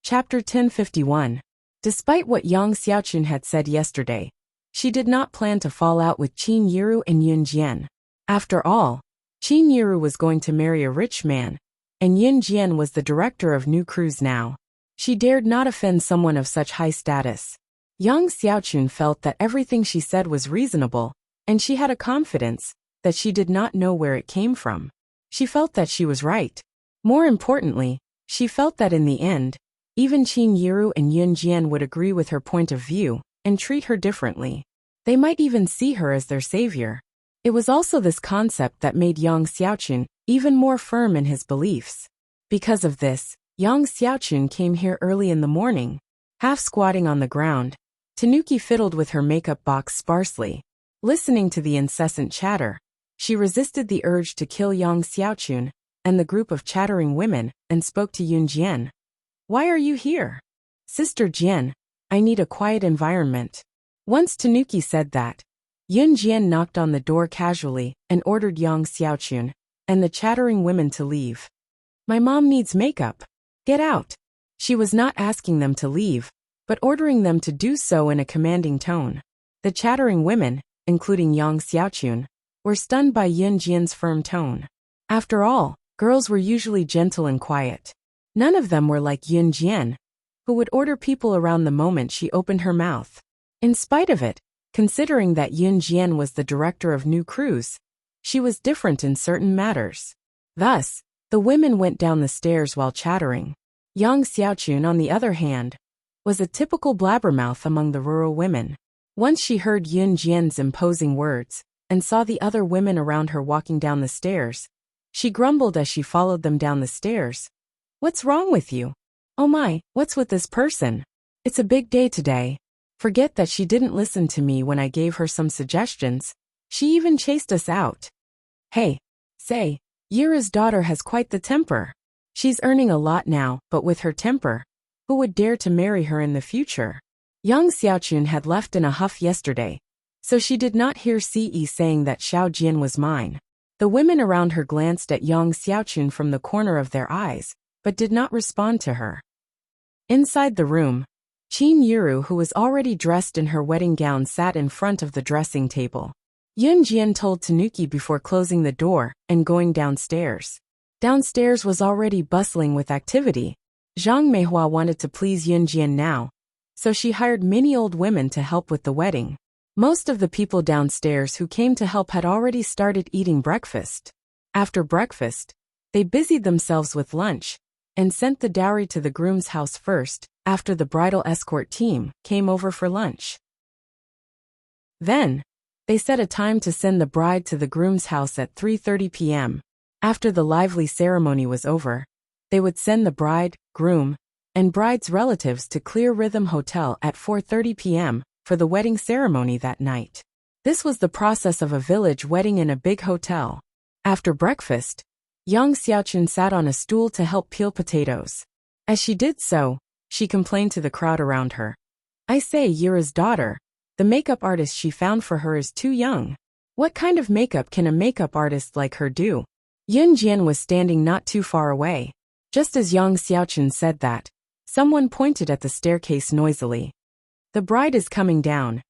Chapter 1051. Despite what Yang Xiaochun had said yesterday, she did not plan to fall out with Qin Yiru and Yunjian. After all, Qin Yiru was going to marry a rich man, and Yunjian was the director of new crews now. She dared not offend someone of such high status. Yang Xiaochun felt that everything she said was reasonable, and she had a confidence that she did not know where it came from. She felt that she was right. More importantly, she felt that in the end, even Qin Yiru and Yunjian would agree with her point of view and treat her differently. They might even see her as their savior. It was also this concept that made Yang Xiaochun even more firm in his beliefs. Because of this, Yang Xiaochun came here early in the morning. Half squatting on the ground, Tanuki fiddled with her makeup box sparsely. Listening to the incessant chatter, she resisted the urge to kill Yang Xiaochun and the group of chattering women and spoke to Yunjian. Why are you here? Sister Jian, I need a quiet environment. Once Tanuki said that, Yunjian knocked on the door casually and ordered Yang Xiaochun and the chattering women to leave. My mom needs makeup. Get out. She was not asking them to leave, but ordering them to do so in a commanding tone. The chattering women, including Yang Xiaochun, were stunned by Yunjian's firm tone. After all, girls were usually gentle and quiet. None of them were like Yunjian, who would order people around the moment she opened her mouth. In spite of it, considering that Yunjian was the director of new crews, she was different in certain matters. Thus, the women went down the stairs while chattering. Yang Xiaochun, on the other hand, was a typical blabbermouth among the rural women. Once she heard Yun Jian's imposing words, and saw the other women around her walking down the stairs, she grumbled as she followed them down the stairs. What's wrong with you? Oh my, what's with this person? It's a big day today. Forget that she didn't listen to me when I gave her some suggestions. She even chased us out. Hey, say, Yura's daughter has quite the temper. She's earning a lot now, but with her temper, who would dare to marry her in the future? Yang Xiaochun had left in a huff yesterday, so she did not hear Ce saying that Xiao Jian was mine. The women around her glanced at Yang Xiaochun from the corner of their eyes, but did not respond to her. Inside the room, Qin Yuru, who was already dressed in her wedding gown, sat in front of the dressing table. Yun Jian told Tanuki before closing the door and going downstairs. Downstairs was already bustling with activity. Zhang Meihua wanted to please Yun Jian now, so she hired many old women to help with the wedding. Most of the people downstairs who came to help had already started eating breakfast. After breakfast, they busied themselves with lunch and sent the dowry to the groom's house first, after the bridal escort team came over for lunch. Then, they set a time to send the bride to the groom's house at 3:30 p.m. After the lively ceremony was over, they would send the bride, groom, and bride's relatives to Clear Rhythm Hotel at 4:30 p.m. for the wedding ceremony that night. This was the process of a village wedding in a big hotel. After breakfast, Yang Xiaochun sat on a stool to help peel potatoes. As she did so, she complained to the crowd around her. I say, Yura's daughter, the makeup artist she found for her is too young. What kind of makeup can a makeup artist like her do? Yun Jian was standing not too far away. Just as Yang Xiaochun said that, someone pointed at the staircase noisily. The bride is coming down.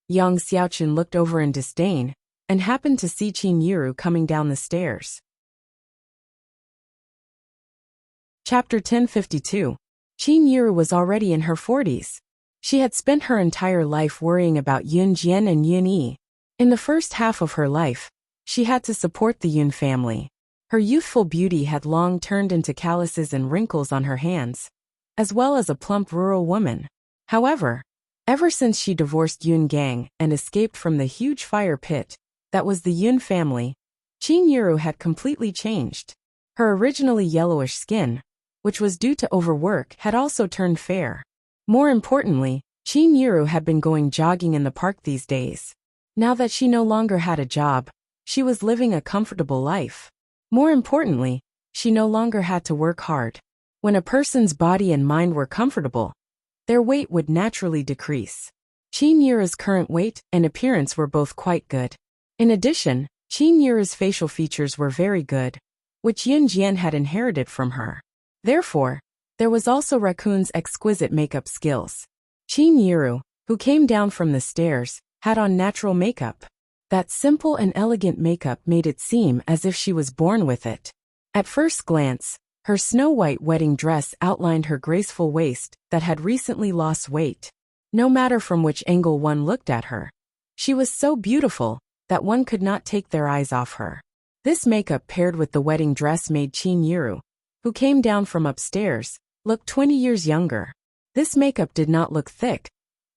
Yang Xiaochun looked over in disdain, and happened to see Qin Yuru coming down the stairs. Chapter 1052. Qin Yuru was already in her 40s. She had spent her entire life worrying about Yun Jian and Yun Yi. In the first half of her life, she had to support the Yun family. Her youthful beauty had long turned into calluses and wrinkles on her hands, as well as a plump rural woman. However, ever since she divorced Yun Gang and escaped from the huge fire pit that was the Yun family, Qin Yuru had completely changed. Her originally yellowish skin, which was due to overwork, had also turned fair. More importantly, Qin Yuru had been going jogging in the park these days. Now that she no longer had a job, she was living a comfortable life. More importantly, she no longer had to work hard. When a person's body and mind were comfortable, their weight would naturally decrease. Qin Yuru's current weight and appearance were both quite good. In addition, Qin Yuru's facial features were very good, which Yun Jian had inherited from her. Therefore, there was also Raccoon's exquisite makeup skills. Qin Yuru, who came down from the stairs, had on natural makeup. That simple and elegant makeup made it seem as if she was born with it. At first glance, her snow-white wedding dress outlined her graceful waist that had recently lost weight. No matter from which angle one looked at her, she was so beautiful that one could not take their eyes off her. This makeup paired with the wedding dress made Qin Yuru, who came down from upstairs, look 20 years younger. This makeup did not look thick,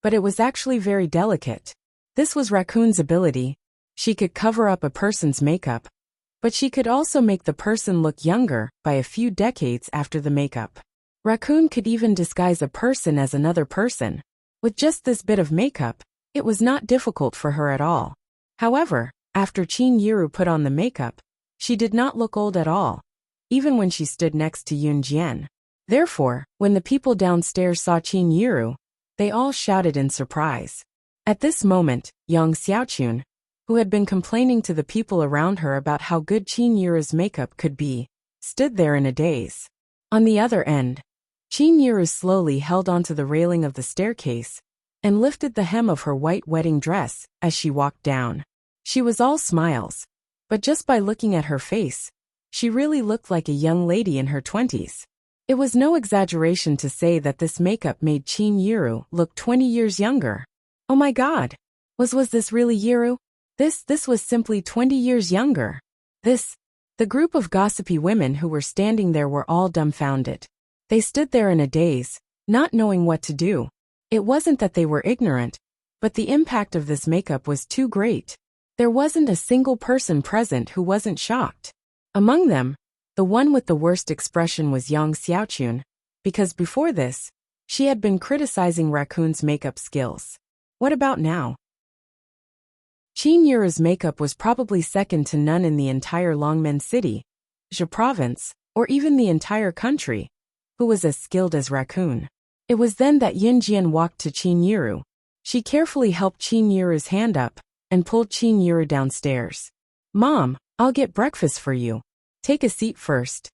but it was actually very delicate. This was Raccoon's ability. She could cover up a person's makeup, but she could also make the person look younger by a few decades after the makeup. Raccoon could even disguise a person as another person. With just this bit of makeup, it was not difficult for her at all. However, after Qin Yuru put on the makeup, she did not look old at all, even when she stood next to Yun Jian. Therefore, when the people downstairs saw Qin Yuru, they all shouted in surprise. At this moment, Yang Xiaochun, who had been complaining to the people around her about how good Qin Yuru's makeup could be, stood there in a daze. On the other end, Qin Yuru slowly held onto the railing of the staircase and lifted the hem of her white wedding dress as she walked down. She was all smiles, but just by looking at her face, she really looked like a young lady in her 20s. It was no exaggeration to say that this makeup made Qin Yuru look 20 years younger. Oh my god! Was this really Yuru? This was simply 20 years younger. The group of gossipy women who were standing there were all dumbfounded. They stood there in a daze, not knowing what to do. It wasn't that they were ignorant, But the impact of this makeup was too great. There wasn't a single person present who wasn't shocked. Among them, the one with the worst expression was Yang Xiaochun, because before this, she had been criticizing Raccoon's makeup skills. What about now? Qin Yuru's makeup was probably second to none in the entire Longmen City, Zhe province, or even the entire country, who was as skilled as Raccoon. It was then that Yunjian walked to Qin Yuru. She carefully helped Qin Yuru's hand up and pulled Qin Yuru downstairs. "Mom, I'll get breakfast for you. Take a seat first."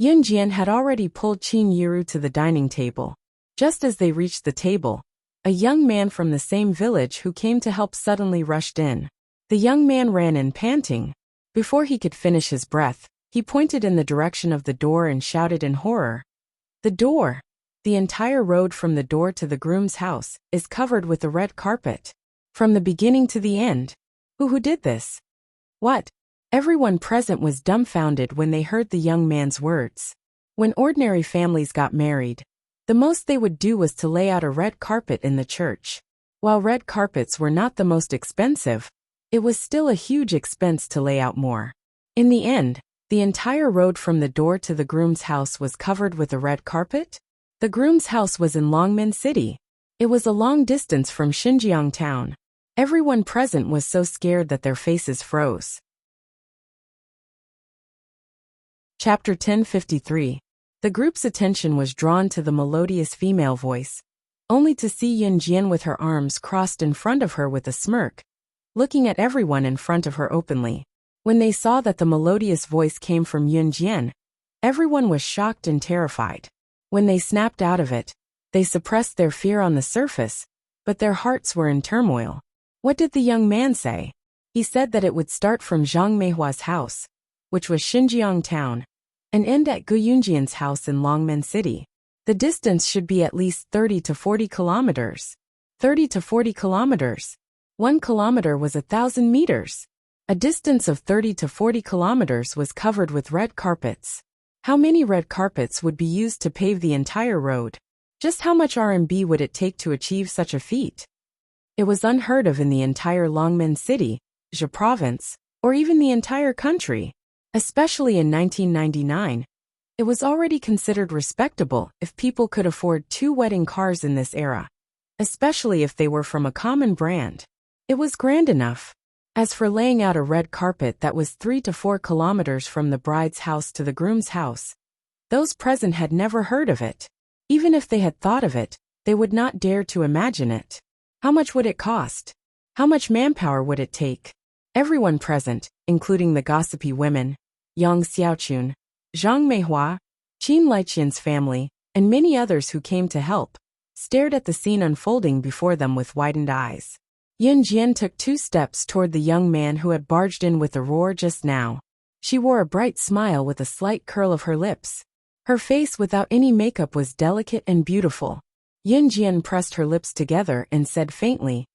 Yunjian had already pulled Qin Yuru to the dining table. Just as they reached the table, a young man from the same village who came to help suddenly rushed in. The young man ran in panting. Before he could finish his breath, he pointed in the direction of the door and shouted in horror. "The door! The entire road from the door to the groom's house is covered with a red carpet. From the beginning to the end. Who did this? What?" Everyone present was dumbfounded when they heard the young man's words. When ordinary families got married, the most they would do was to lay out a red carpet in the church. While red carpets were not the most expensive, it was still a huge expense to lay out more. In the end, the entire road from the door to the groom's house was covered with a red carpet. The groom's house was in Longmen City. It was a long distance from Xinjiang town. Everyone present was so scared that their faces froze. Chapter 1053. The group's attention was drawn to the melodious female voice, only to see Yunjian with her arms crossed in front of her with a smirk, looking at everyone in front of her openly. When they saw that the melodious voice came from Yunjian, everyone was shocked and terrified. When they snapped out of it, they suppressed their fear on the surface, but their hearts were in turmoil. What did the young man say? He said that it would start from Zhang Meihua's house, which was Xinjiang town, and end at Gu Yunjian's house in Longmen City. The distance should be at least 30 to 40 kilometers. 30 to 40 kilometers. 1 kilometer was 1,000 meters. A distance of 30 to 40 kilometers was covered with red carpets. How many red carpets would be used to pave the entire road? Just how much RMB would it take to achieve such a feat? It was unheard of in the entire Longmen City, Zhe province, or even the entire country. Especially in 1999, it was already considered respectable if people could afford 2 wedding cars in this era, especially if they were from a common brand. It was grand enough. As for laying out a red carpet that was 3 to 4 kilometers from the bride's house to the groom's house, those present had never heard of it. Even if they had thought of it, they would not dare to imagine it. How much would it cost? How much manpower would it take? Everyone present, including the gossipy women, Yang Xiaochun, Zhang Meihua, Qin Liqian's family, and many others who came to help, stared at the scene unfolding before them with widened eyes. Yunjian took 2 steps toward the young man who had barged in with a roar just now. She wore a bright smile with a slight curl of her lips. Her face without any makeup was delicate and beautiful. Yunjian pressed her lips together and said faintly,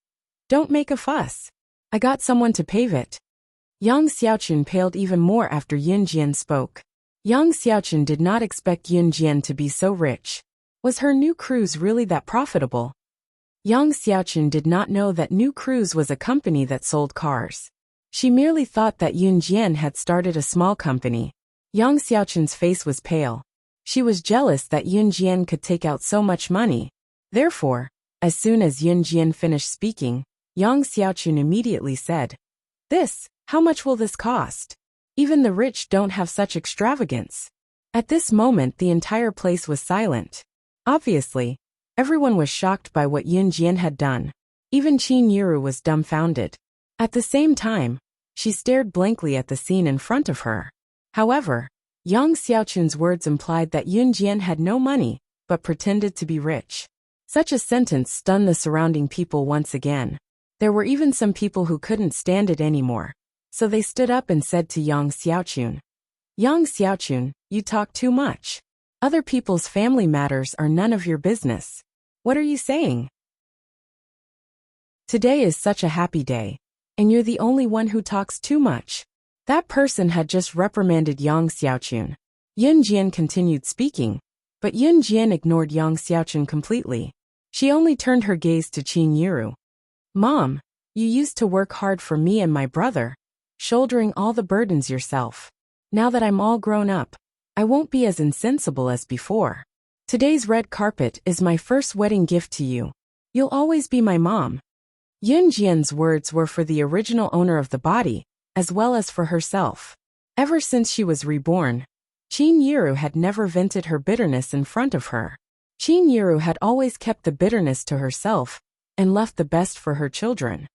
"Don't make a fuss. I got someone to pave it." Yang Xiaochun paled even more after Yunjian spoke. Yang Xiaochun did not expect Yunjian to be so rich. Was her new cruise really that profitable? Yang Xiaochun did not know that New Cruise was a company that sold cars. She merely thought that Yunjian had started a small company. Yang Xiaochun's face was pale. She was jealous that Yunjian could take out so much money. Therefore, as soon as Yunjian finished speaking, Yang Xiaochun immediately said, How much will this cost? Even the rich don't have such extravagance." At this moment the entire place was silent. Obviously, everyone was shocked by what Yunjian had done. Even Qin Yuru was dumbfounded. At the same time, she stared blankly at the scene in front of her. However, Yang Xiaochun's words implied that Yunjian had no money, but pretended to be rich. Such a sentence stunned the surrounding people once again. There were even some people who couldn't stand it anymore. So they stood up and said to Yang Xiaochun, "Yang Xiaochun, you talk too much. Other people's family matters are none of your business. What are you saying? Today is such a happy day, and you're the only one who talks too much." That person had just reprimanded Yang Xiaochun. Yunjian continued speaking, but Yunjian ignored Yang Xiaochun completely. She only turned her gaze to Qin Yuru. Mom, you used to work hard for me and my brother, shouldering all the burdens yourself. Now that I'm all grown up, I won't be as insensible as before. Today's red carpet is my first wedding gift to you. You'll always be my mom. Yunjian's words were for the original owner of the body, as well as for herself. Ever since she was reborn, Qin Yiru had never vented her bitterness in front of her. Qin Yiru had always kept the bitterness to herself and left the best for her children.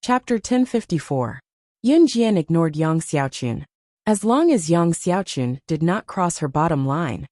Chapter 1054. Yunjian ignored Yang Xiaochun. As long as Yang Xiaochun did not cross her bottom line,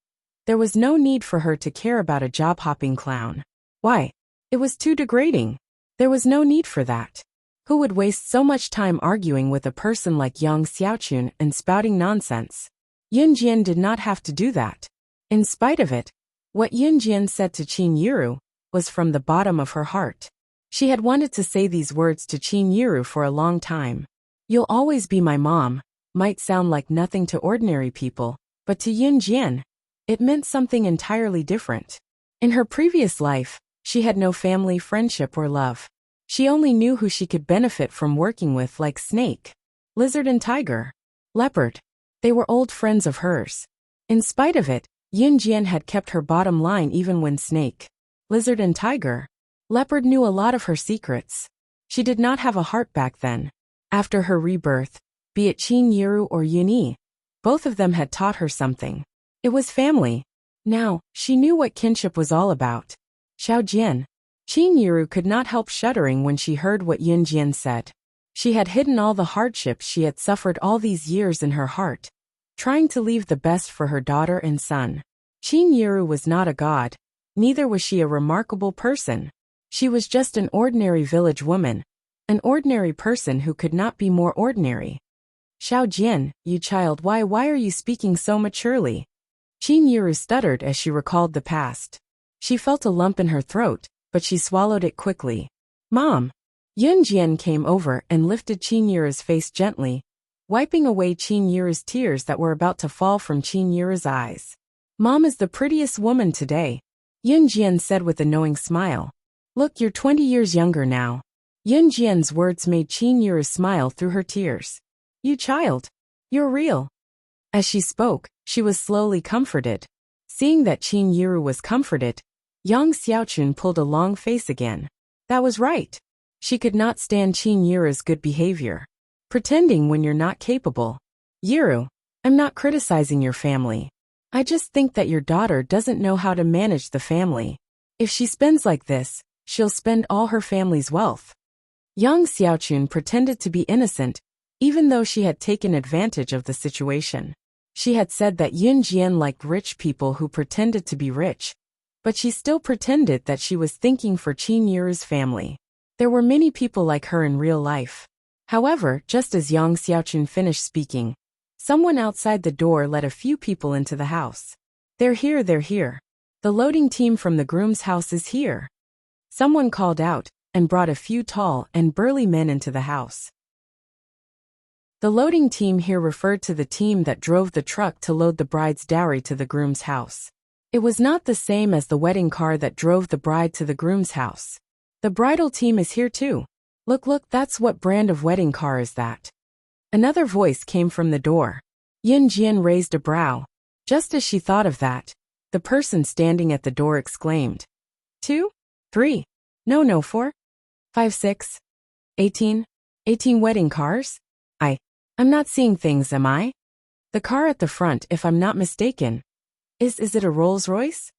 there was no need for her to care about a job-hopping clown. Why? It was too degrading. There was no need for that. Who would waste so much time arguing with a person like Yang Xiaochun and spouting nonsense? Yunjian did not have to do that. In spite of it, what Yunjian said to Qin Yiru was from the bottom of her heart. She had wanted to say these words to Qin Yiru for a long time. You'll always be my mom might sound like nothing to ordinary people, but to Yunjian, it meant something entirely different. In her previous life, she had no family, friendship, or love. She only knew who she could benefit from working with, like snake, lizard and tiger, leopard. They were old friends of hers. In spite of it, Yunjian had kept her bottom line even when snake, lizard and tiger, leopard knew a lot of her secrets. She did not have a heart back then. After her rebirth, be it Qin Yiru or Yunyi, both of them had taught her something. It was family. Now, she knew what kinship was all about. Xiaojian. Qin Yiru could not help shuddering when she heard what Yunjian said. She had hidden all the hardships she had suffered all these years in her heart, trying to leave the best for her daughter and son. Qin Yiru was not a god, neither was she a remarkable person. She was just an ordinary village woman, an ordinary person who could not be more ordinary. Xiaojian, you child, why are you speaking so maturely? Qin Yiru stuttered as she recalled the past. She felt a lump in her throat, but she swallowed it quickly. Mom! Yunjian came over and lifted Qin Yiru's face gently, wiping away Qin Yiru's tears that were about to fall from Qin Yiru's eyes. Mom is the prettiest woman today, Yunjian said with a knowing smile. Look, you're 20 years younger now. Yunjian's words made Qin Yiru smile through her tears. You child. You're real. As she spoke, she was slowly comforted. Seeing that Qin Yiru was comforted, Yang Xiaochun pulled a long face again. That was right. She could not stand Qin Yiru's good behavior. Pretending when you're not capable. Yiru, I'm not criticizing your family. I just think that your daughter doesn't know how to manage the family. If she spends like this, she'll spend all her family's wealth. Yang Xiaochun pretended to be innocent, even though she had taken advantage of the situation. She had said that Yunjian liked rich people who pretended to be rich, but she still pretended that she was thinking for Qin Yiru's family. There were many people like her in real life. However, just as Yang Xiaochun finished speaking, someone outside the door let a few people into the house. They're here. The loading team from the groom's house is here. Someone called out and brought a few tall and burly men into the house. The loading team here referred to the team that drove the truck to load the bride's dowry to the groom's house. It was not the same as the wedding car that drove the bride to the groom's house. The bridal team is here too. Look, that's what brand of wedding car is that? Another voice came from the door. Yunjian raised a brow. Just as she thought of that, the person standing at the door exclaimed. 2, 3, no 4, 5, 6, 18 wedding cars? I'm not seeing things, am I? The car at the front, if I'm not mistaken. Is it a Rolls-Royce?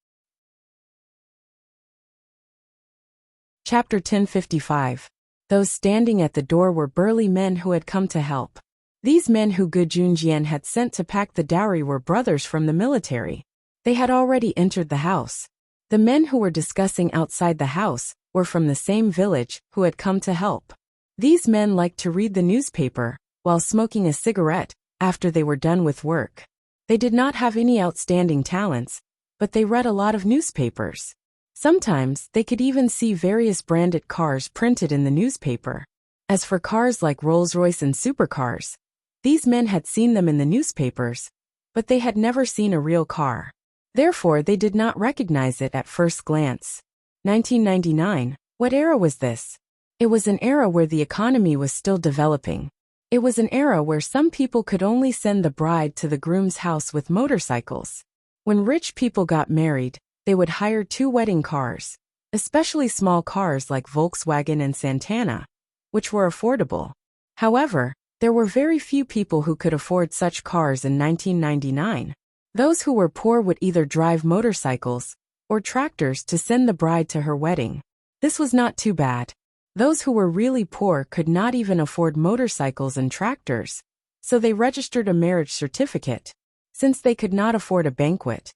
Chapter 1055. Those standing at the door were burly men who had come to help. These men who Gu Junjian had sent to pack the dowry were brothers from the military. They had already entered the house. The men who were discussing outside the house were from the same village who had come to help. These men liked to read the newspaper while smoking a cigarette after they were done with work. They did not have any outstanding talents, but they read a lot of newspapers. Sometimes they could even see various branded cars printed in the newspaper. As for cars like Rolls-Royce and supercars, these men had seen them in the newspapers, but they had never seen a real car. Therefore, they did not recognize it at first glance. 1999. What era was this? It was an era where the economy was still developing. It was an era where some people could only send the bride to the groom's house with motorcycles. When rich people got married, they would hire 2 wedding cars, especially small cars like Volkswagen and Santana, which were affordable. However, there were very few people who could afford such cars in 1999. Those who were poor would either drive motorcycles or tractors to send the bride to her wedding. This was not too bad. Those who were really poor could not even afford motorcycles and tractors, so they registered a marriage certificate. Since they could not afford a banquet,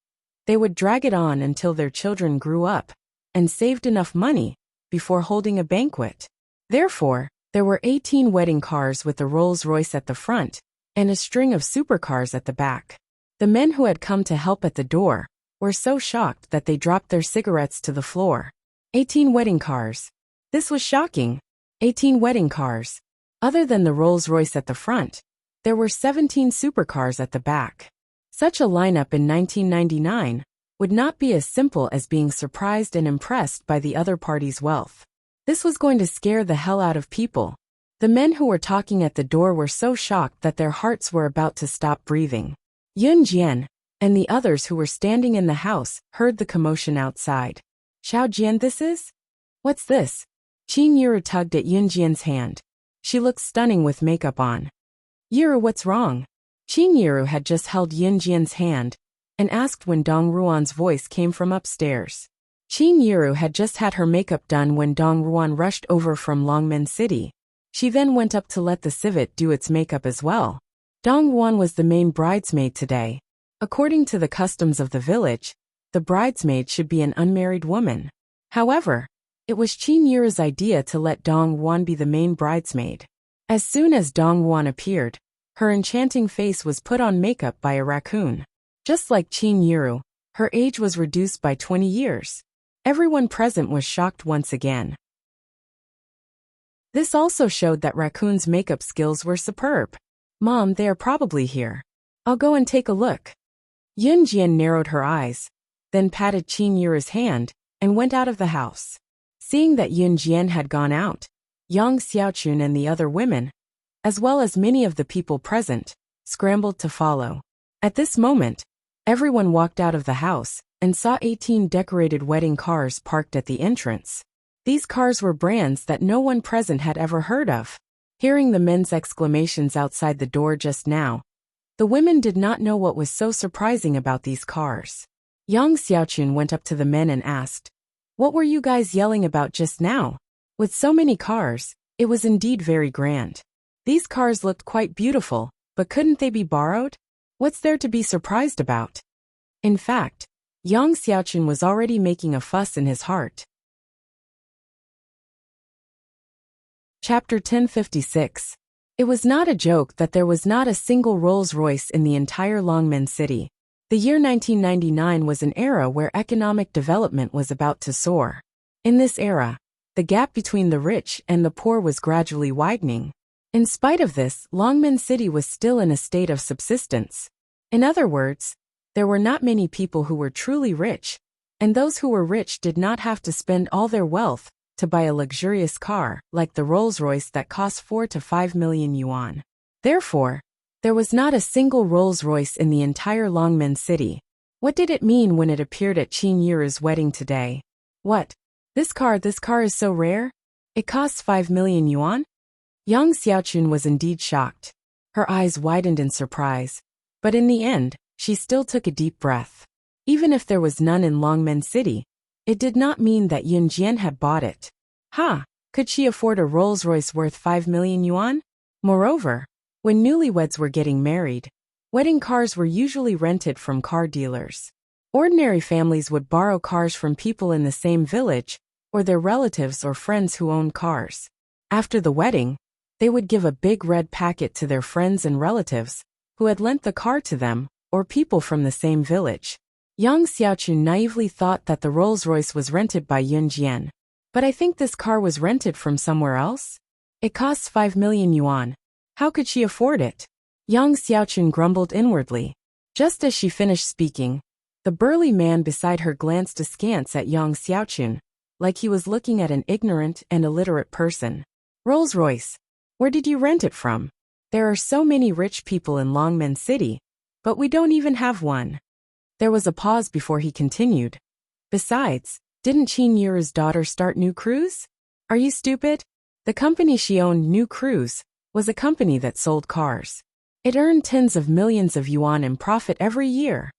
they would drag it on until their children grew up and saved enough money before holding a banquet. Therefore, there were 18 wedding cars with a Rolls-Royce at the front and a string of supercars at the back. The men who had come to help at the door were so shocked that they dropped their cigarettes to the floor. 18 wedding cars. This was shocking. 18 wedding cars. Other than the Rolls-Royce at the front, there were 17 supercars at the back. Such a lineup in 1999 would not be as simple as being surprised and impressed by the other party's wealth. This was going to scare the hell out of people. The men who were talking at the door were so shocked that their hearts were about to stop breathing. Yun Jian and the others who were standing in the house heard the commotion outside. Xiao Jian, this is? What's this? Qin Yiru tugged at Yun Jian's hand. She looked stunning with makeup on. Yiru, what's wrong? Qin Yiru had just held Yun Jian's hand and asked when Dong Ruan's voice came from upstairs. Qin Yiru had just had her makeup done when Dong Ruan rushed over from Longmen City. She then went up to let the civet do its makeup as well. Dong Ruan was the main bridesmaid today. According to the customs of the village, the bridesmaid should be an unmarried woman. However, it was Qin Yiru's idea to let Dong Ruan be the main bridesmaid. As soon as Dong Ruan appeared, her enchanting face was put on makeup by a raccoon. Just like Qin Yiru, her age was reduced by 20 years. Everyone present was shocked once again. This also showed that raccoon's makeup skills were superb. Mom, they are probably here. I'll go and take a look. Yun Jian narrowed her eyes, then patted Qin Yiru's hand and went out of the house. Seeing that Yun Jian had gone out, Yang Xiaochun and the other women, as well as many of the people present, scrambled to follow. At this moment, everyone walked out of the house and saw 18 decorated wedding cars parked at the entrance. These cars were brands that no one present had ever heard of. Hearing the men's exclamations outside the door just now, the women did not know what was so surprising about these cars. Yang Xiaochun went up to the men and asked, "What were you guys yelling about just now?" With so many cars, it was indeed very grand. These cars looked quite beautiful, but couldn't they be borrowed? What's there to be surprised about? In fact, Yang Xiaochun was already making a fuss in his heart. Chapter 1056. It was not a joke that there was not a single Rolls-Royce in the entire Longmen City. The year 1999 was an era where economic development was about to soar. In this era, the gap between the rich and the poor was gradually widening. In spite of this, Longmen City was still in a state of subsistence. In other words, there were not many people who were truly rich, and those who were rich did not have to spend all their wealth to buy a luxurious car like the Rolls-Royce that cost 4 to 5 million yuan. Therefore, there was not a single Rolls-Royce in the entire Longmen City. What did it mean when it appeared at Qin Yiru's wedding today? What? This car is so rare? It costs 5 million yuan? Yang Xiaochun was indeed shocked. Her eyes widened in surprise, but in the end, she still took a deep breath. Even if there was none in Longmen City, it did not mean that Yun Jian had bought it. Could she afford a Rolls-Royce worth 5 million yuan? Moreover, when newlyweds were getting married, wedding cars were usually rented from car dealers. Ordinary families would borrow cars from people in the same village, or their relatives or friends who owned cars. After the wedding, they would give a big red packet to their friends and relatives who had lent the car to them, or people from the same village. Yang Xiaochun naively thought that the Rolls-Royce was rented by Yun Jian. But I think this car was rented from somewhere else? It costs 5 million yuan. How could she afford it? Yang Xiaochun grumbled inwardly. Just as she finished speaking, the burly man beside her glanced askance at Yang Xiaochun, like he was looking at an ignorant and illiterate person. Rolls-Royce. Where did you rent it from? There are so many rich people in Longmen City, but we don't even have one. There was a pause before he continued. Besides, didn't Qin Yuru's daughter start New Cruise? Are you stupid? The company she owned, New Cruise, was a company that sold cars. It earned tens of millions of yuan in profit every year.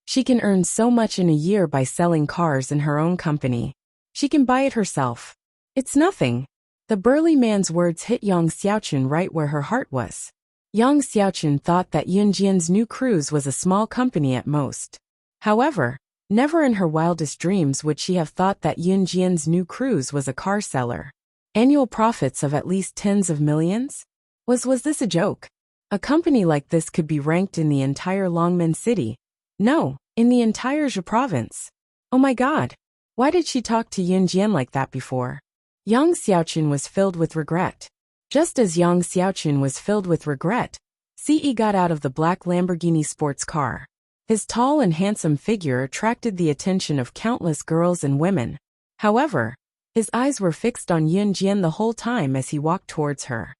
She can earn so much in a year by selling cars in her own company. She can buy it herself. It's nothing. The burly man's words hit Yang Xiaochun right where her heart was. Yang Xiaochun thought that Yunjian's New Cruise was a small company at most. However, never in her wildest dreams would she have thought that Yunjian's New Cruise was a car seller. Annual profits of at least tens of millions? Was this a joke? A company like this could be ranked in the entire Longmen City. No, in the entire Zhe province. Oh my god. Why did she talk to Yunjian like that before? Yang Xiaochun was filled with regret. Just as Yang Xiaochun was filled with regret, Ce got out of the black Lamborghini sports car. His tall and handsome figure attracted the attention of countless girls and women. However, his eyes were fixed on Yunjian the whole time as he walked towards her.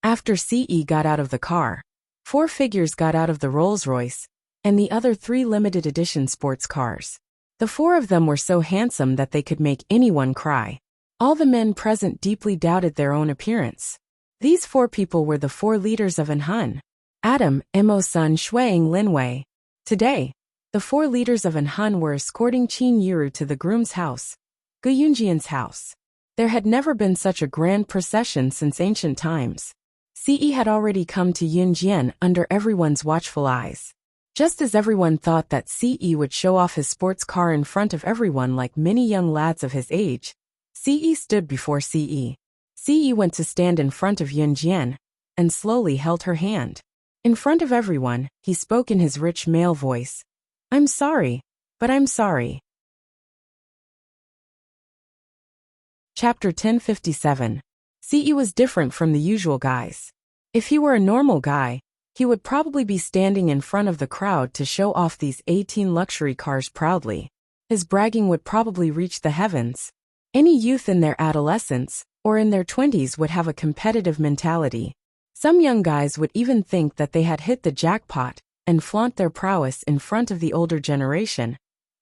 After Ce got out of the car, 4 figures got out of the Rolls-Royce, and the other 3 limited edition sports cars. The 4 of them were so handsome that they could make anyone cry. All the men present deeply doubted their own appearance. These 4 people were the 4 leaders of Anhun. Adam, Imo-sun, Shuang Linwei. Today, the 4 leaders of Anhun were escorting Qin Yuru to the groom's house, Gu Yunjian's house. There had never been such a grand procession since ancient times. Ce had already come to Yunjian under everyone's watchful eyes. Just as everyone thought that Ce would show off his sports car in front of everyone like many young lads of his age, Ce stood before Ce. Ce went to stand in front of Yunjian and slowly held her hand. In front of everyone, he spoke in his rich male voice. I'm sorry, but I'm sorry. Chapter 1057. Ce was different from the usual guys. If he were a normal guy, he would probably be standing in front of the crowd to show off these 18 luxury cars proudly. His bragging would probably reach the heavens. Any youth in their adolescence or in their 20s would have a competitive mentality. Some young guys would even think that they had hit the jackpot and flaunt their prowess in front of the older generation,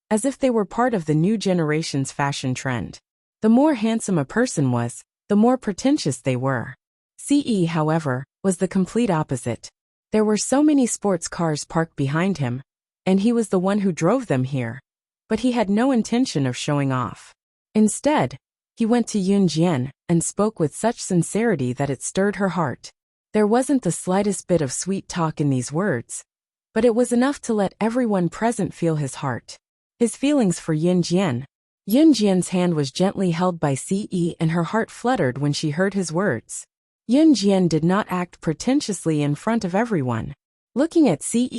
as if they were part of the new generation's fashion trend. The more handsome a person was, the more pretentious they were. Ce, however, was the complete opposite. There were so many sports cars parked behind him, and he was the one who drove them here. But he had no intention of showing off. Instead, he went to Yunjian and spoke with such sincerity that it stirred her heart. There wasn't the slightest bit of sweet talk in these words, but it was enough to let everyone present feel his heart. His feelings for Yunjian. Yunjian's hand was gently held by Ce and her heart fluttered when she heard his words. Yunjian did not act pretentiously in front of everyone. Looking at Ce,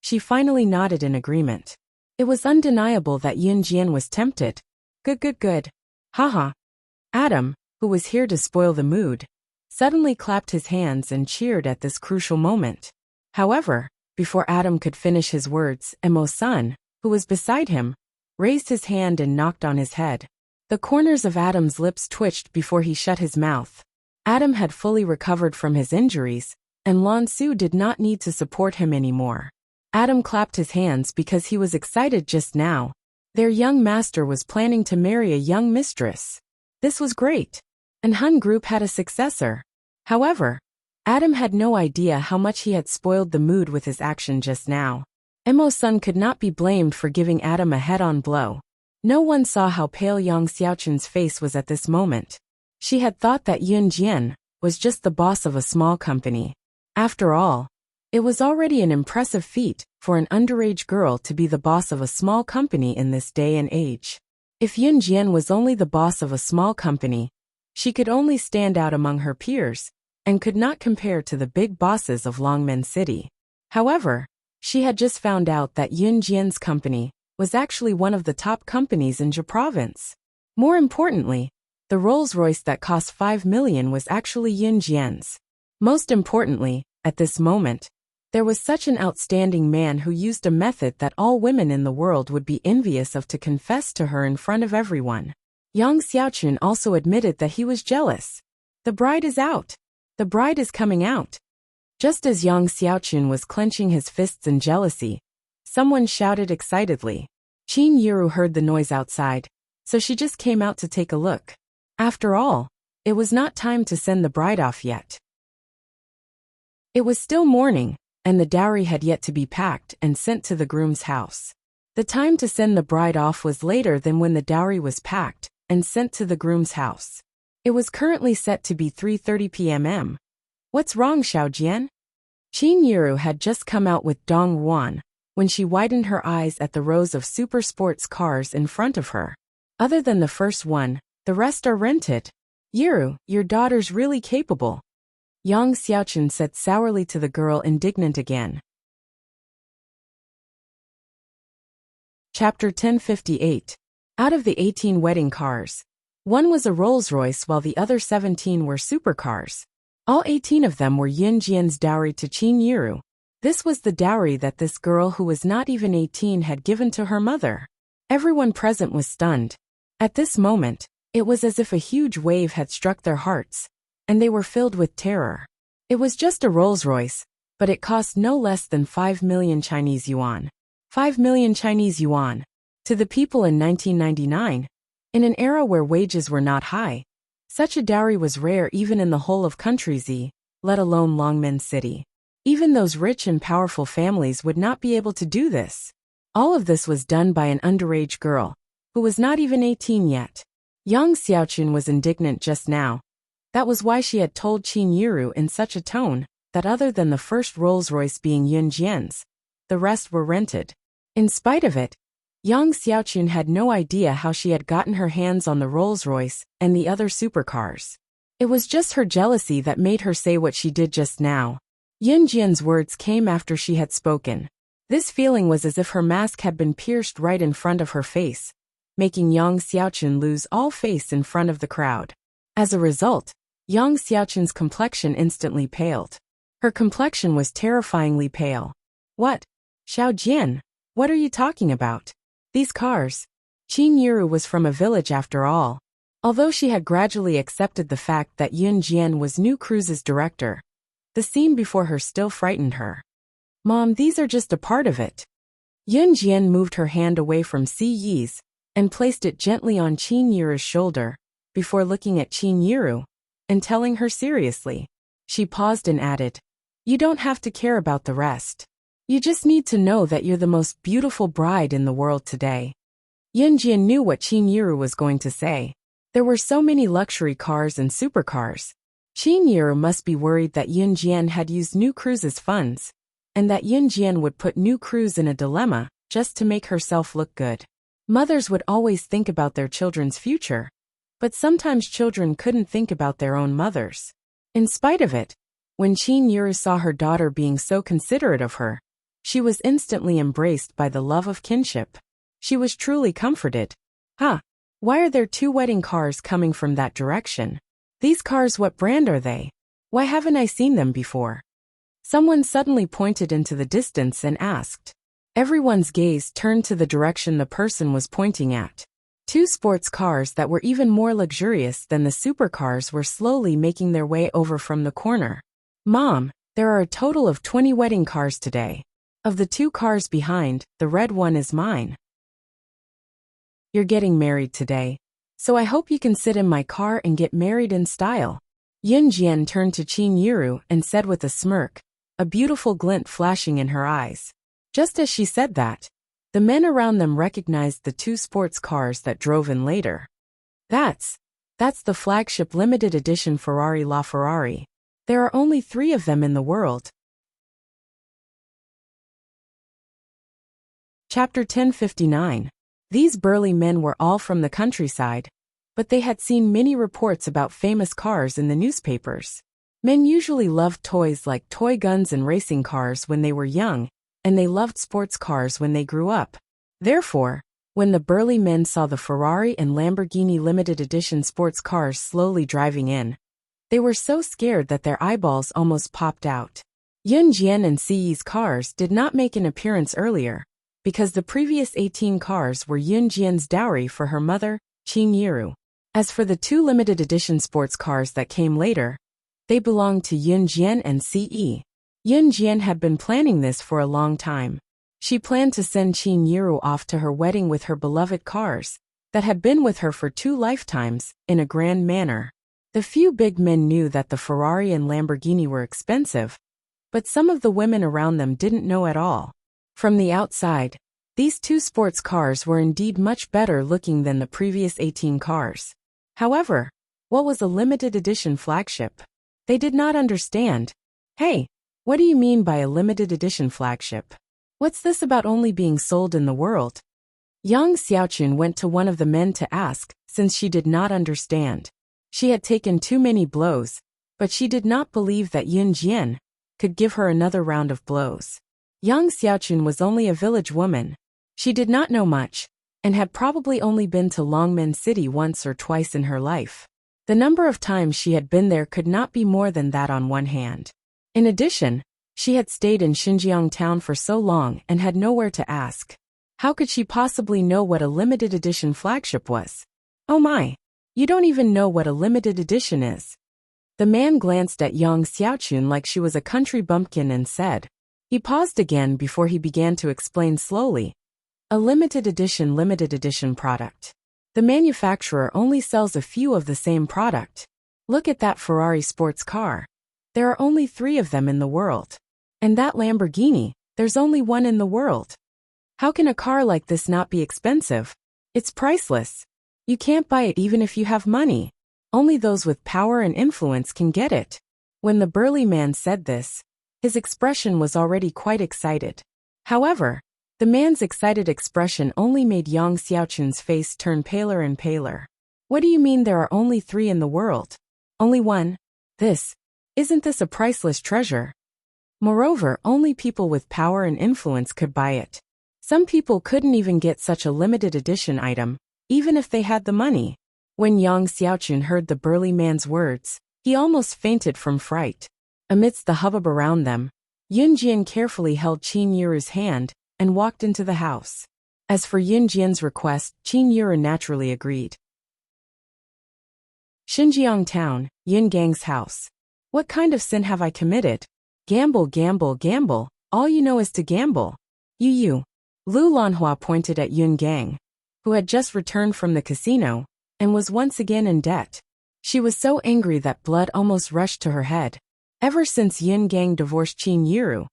she finally nodded in agreement. It was undeniable that Yunjian was tempted. Good. Haha. Adam, who was here to spoil the mood, suddenly clapped his hands and cheered at this crucial moment. However, before Adam could finish his words, Imo-san, who was beside him, raised his hand and knocked on his head. The corners of Adam's lips twitched before he shut his mouth. Adam had fully recovered from his injuries, and Lan Su did not need to support him anymore. Adam clapped his hands because he was excited just now. Their young master was planning to marry a young mistress. This was great. Anhun Group had a successor. However, Adam had no idea how much he had spoiled the mood with his action just now. Imo-sun could not be blamed for giving Adam a head-on blow. No one saw how pale Yang Xiaochun's face was at this moment. She had thought that Yunjian was just the boss of a small company. After all, it was already an impressive feat for an underage girl to be the boss of a small company in this day and age. If Yunjian was only the boss of a small company, she could only stand out among her peers and could not compare to the big bosses of Longmen City. However, she had just found out that Yunjian's company was actually one of the top companies in Zhe province. More importantly, the Rolls-Royce that cost 5 million was actually Yunjian's. Most importantly, at this moment, There was such an outstanding man who used a method that all women in the world would be envious of to confess to her in front of everyone. Yang Xiaochun also admitted that he was jealous. The bride is out. The bride is coming out. Just as Yang Xiaochun was clenching his fists in jealousy, someone shouted excitedly. Qin Yiru heard the noise outside, so she just came out to take a look. After all, it was not time to send the bride off yet. It was still morning, and the dowry had yet to be packed and sent to the groom's house. The time to send the bride off was later than when the dowry was packed and sent to the groom's house. It was currently set to be 3:30 p.m. What's wrong, Xiaojian? Qin Yiru had just come out with Dong Ruan when she widened her eyes at the rows of super sports cars in front of her. Other than the first one, the rest are rented. Yiru, your daughter's really capable. Yang Xiaochun said sourly to the girl, indignant again. Chapter 1058. Out of the 18 wedding cars, one was a Rolls-Royce while the other 17 were supercars. All 18 of them were Yun Jian's dowry to Qin Yiru. This was the dowry that this girl who was not even 18 had given to her mother. Everyone present was stunned. At this moment, it was as if a huge wave had struck their hearts, and they were filled with terror. It was just a Rolls-Royce, but it cost no less than 5 million Chinese yuan. 5 million Chinese yuan. To the people in 1999, in an era where wages were not high, such a dowry was rare even in the whole of country Z, let alone Longmen City. Even those rich and powerful families would not be able to do this. All of this was done by an underage girl, who was not even 18 yet. Yang Xiaochun was indignant just now. That was why she had told Qin Yiru in such a tone that other than the first Rolls-Royce being Yun Jian's, the rest were rented. In spite of it, Yang Xiaochun had no idea how she had gotten her hands on the Rolls-Royce and the other supercars. It was just her jealousy that made her say what she did just now. Yun Jian's words came after she had spoken. This feeling was as if her mask had been pierced right in front of her face, making Yang Xiaochun lose all face in front of the crowd. As a result, Yang Xiaochun's complexion instantly paled. Her complexion was terrifyingly pale. What? Xiaojian, what are you talking about? These cars. Qin Yiru was from a village after all. Although she had gradually accepted the fact that Yun Jian was New Cruise's director, the scene before her still frightened her. Mom, these are just a part of it. Yun Jian moved her hand away from Si Yi's and placed it gently on Qin Yiru's shoulder, before looking at Qin Yiru and telling her seriously. She paused and added, "You don't have to care about the rest. You just need to know that you're the most beautiful bride in the world today." Yun Jian knew what Qin Yiru was going to say. There were so many luxury cars and supercars. Qin Yiru must be worried that Yun Jian had used New Cruise's funds, and that Yun Jian would put New Cruise in a dilemma just to make herself look good. Mothers would always think about their children's future, but sometimes children couldn't think about their own mothers. In spite of it, when Qin Yiru saw her daughter being so considerate of her, she was instantly embraced by the love of kinship. She was truly comforted. Why are there 2 wedding cars coming from that direction? These cars, what brand are they? Why haven't I seen them before? Someone suddenly pointed into the distance and asked. Everyone's gaze turned to the direction the person was pointing at. 2 sports cars that were even more luxurious than the supercars were slowly making their way over from the corner. Mom, there are a total of 20 wedding cars today. Of the 2 cars behind, the red one is mine. You're getting married today, so I hope you can sit in my car and get married in style. Yun Jian turned to Qin Yiru and said with a smirk, a beautiful glint flashing in her eyes. Just as she said that, the men around them recognized the 2 sports cars that drove in later. That's the flagship limited edition Ferrari LaFerrari. There are only 3 of them in the world. Chapter 1059. These burly men were all from the countryside, but they had seen many reports about famous cars in the newspapers. Men usually loved toys like toy guns and racing cars when they were young, and they loved sports cars when they grew up. Therefore, when the burly men saw the Ferrari and Lamborghini limited edition sports cars slowly driving in, they were so scared that their eyeballs almost popped out. Yun Jian and Siyi's cars did not make an appearance earlier, because the previous 18 cars were Yun Jian's dowry for her mother, Qin Yiru. As for the 2 limited edition sports cars that came later, they belonged to Yun Jian and Siyi. Yun Jian had been planning this for a long time. She planned to send Qin Yiru off to her wedding with her beloved cars, that had been with her for 2 lifetimes, in a grand manner. The few big men knew that the Ferrari and Lamborghini were expensive, but some of the women around them didn't know at all. From the outside, these 2 sports cars were indeed much better looking than the previous 18 cars. However, what was a limited edition flagship? They did not understand. Hey, what do you mean by a limited edition flagship? What's this about only being sold in the world? Yang Xiaochun went to one of the men to ask, since she did not understand. She had taken too many blows, but she did not believe that Yun Jian could give her another round of blows. Yang Xiaochun was only a village woman. She did not know much, and had probably only been to Longmen City once or twice in her life. The number of times she had been there could not be more than that on one hand. In addition, she had stayed in Xinjiang town for so long and had nowhere to ask. How could she possibly know what a limited edition flagship was? Oh my! You don't even know what a limited edition is. The man glanced at Yang Xiaochun like she was a country bumpkin and said. He paused again before he began to explain slowly. A limited edition product. The manufacturer only sells a few of the same product. Look at that Ferrari sports car. There are only 3 of them in the world. And that Lamborghini, there's only 1 in the world. How can a car like this not be expensive? It's priceless. You can't buy it even if you have money. Only those with power and influence can get it. When the burly man said this, his expression was already quite excited. However, the man's excited expression only made Yang Xiaochun's face turn paler and paler. What do you mean there are only 3 in the world? Only 1? Isn't this a priceless treasure? Moreover, only people with power and influence could buy it. Some people couldn't even get such a limited edition item, even if they had the money. When Yang Xiaochun heard the burly man's words, he almost fainted from fright. Amidst the hubbub around them, Yun Jian carefully held Qin Yiru's hand and walked into the house. As for Yun Jian's request, Qin Yiru naturally agreed. Xinjiang town, Yun Gang's house. What kind of sin have I committed? Gamble, gamble, gamble. All you know is to gamble. You. Lu Lanhua pointed at Yun Gang, who had just returned from the casino and was once again in debt. She was so angry that blood almost rushed to her head. Ever since Yun Gang divorced Qin Yiru,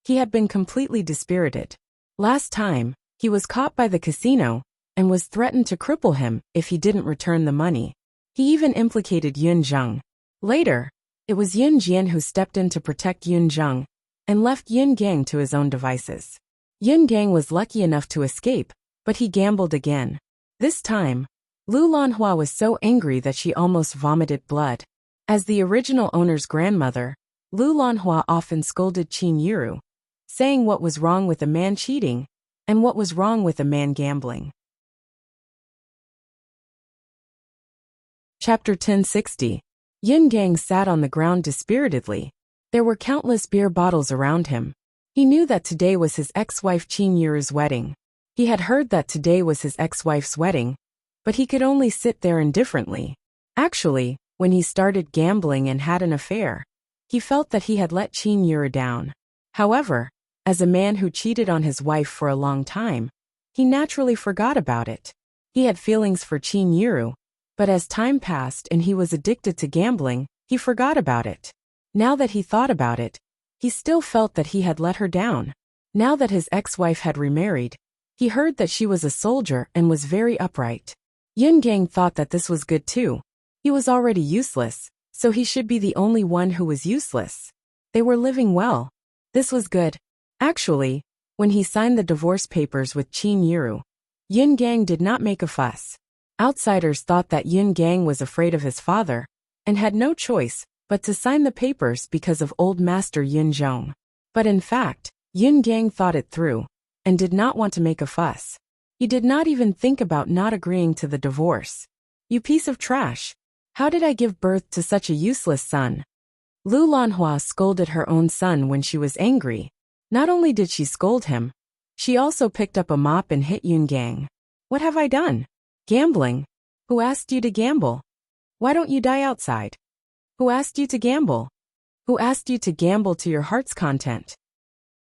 he had been completely dispirited. Last time, he was caught by the casino and was threatened to cripple him if he didn't return the money. He even implicated Yun Zheng. Later, it was Yun Jian who stepped in to protect Yun Zheng and left Yun Gang to his own devices. Yun Gang was lucky enough to escape, but he gambled again. This time, Lu Lanhua was so angry that she almost vomited blood. As the original owner's grandmother, Lu Lanhua often scolded Qin Yiru, saying what was wrong with a man cheating and what was wrong with a man gambling. Chapter 1060. Yun Gang sat on the ground dispiritedly. There were countless beer bottles around him. He knew that today was his ex-wife Qin Yiru's wedding. He had heard that today was his ex-wife's wedding, but he could only sit there indifferently. Actually, when he started gambling and had an affair, he felt that he had let Qin Yiru down. However, as a man who cheated on his wife for a long time, he naturally forgot about it. He had feelings for Qin Yiru, but as time passed and he was addicted to gambling, he forgot about it. Now that he thought about it, he still felt that he had let her down. Now that his ex-wife had remarried, he heard that she was a soldier and was very upright. Yun Gang thought that this was good too. He was already useless, so he should be the only one who was useless. They were living well. This was good. Actually, when he signed the divorce papers with Qin Yiru, Yun Gang did not make a fuss. Outsiders thought that Yun Gang was afraid of his father and had no choice but to sign the papers because of old master Yun Zhong. But in fact, Yun Gang thought it through and did not want to make a fuss. He did not even think about not agreeing to the divorce. You piece of trash. How did I give birth to such a useless son? Lu Lanhua scolded her own son when she was angry. Not only did she scold him, she also picked up a mop and hit Yungang. What have I done? Gambling. Who asked you to gamble? Why don't you die outside? Who asked you to gamble? Who asked you to gamble to your heart's content?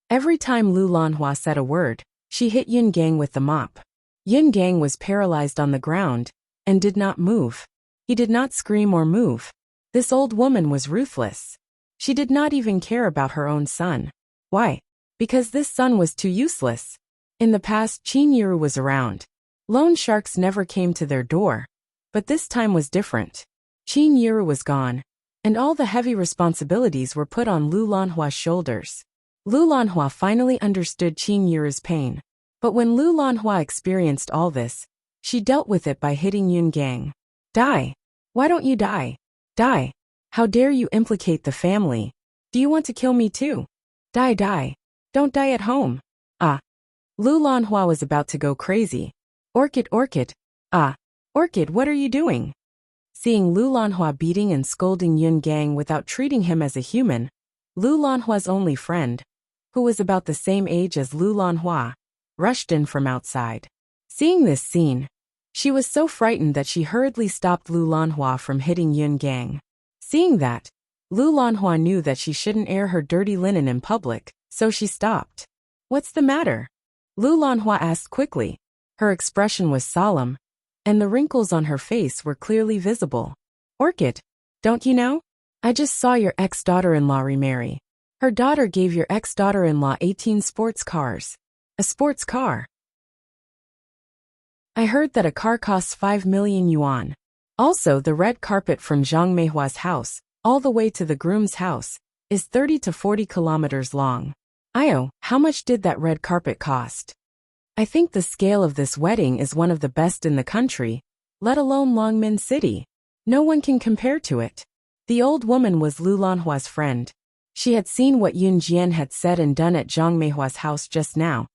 Every time Lu Lanhua said a word, she hit Yungang with the mop. Yungang was paralyzed on the ground and did not move. He did not scream or move. This old woman was ruthless. She did not even care about her own son. Why? Because this son was too useless. In the past, Qin Yiru was around. Loan sharks never came to their door. But this time was different. Qin Yiru was gone, and all the heavy responsibilities were put on Lu Lanhua's shoulders. Lu Lanhua finally understood Qin Yiru's pain. But when Lu Lanhua experienced all this, she dealt with it by hitting Yungang. Die. Why don't you die? Die. How dare you implicate the family? Do you want to kill me too? Die, die. Don't die at home. Ah. Lu Lanhua was about to go crazy. Orchid, Orchid. Ah. Orchid, what are you doing? Seeing Lu Lanhua beating and scolding Yungang without treating him as a human, Lu Lanhua's only friend, who was about the same age as Lu Lanhua, rushed in from outside. Seeing this scene, she was so frightened that she hurriedly stopped Lu Lanhua from hitting Yungang. Seeing that, Lu Lanhua knew that she shouldn't air her dirty linen in public, so she stopped. What's the matter? Lu Lanhua asked quickly. Her expression was solemn, and the wrinkles on her face were clearly visible. Orchid, don't you know? I just saw your ex-daughter-in-law remarry. Her daughter gave your ex-daughter-in-law 18 sports cars. A sports car. I heard that a car costs 5 million yuan. Also, the red carpet from Zhang Meihua's house, all the way to the groom's house, is 30 to 40 kilometers long. Io, how much did that red carpet cost? I think the scale of this wedding is one of the best in the country, let alone Longmin City. No one can compare to it. The old woman was Lu Lanhua's friend. She had seen what Yun Jian had said and done at Zhang Meihua's house just now,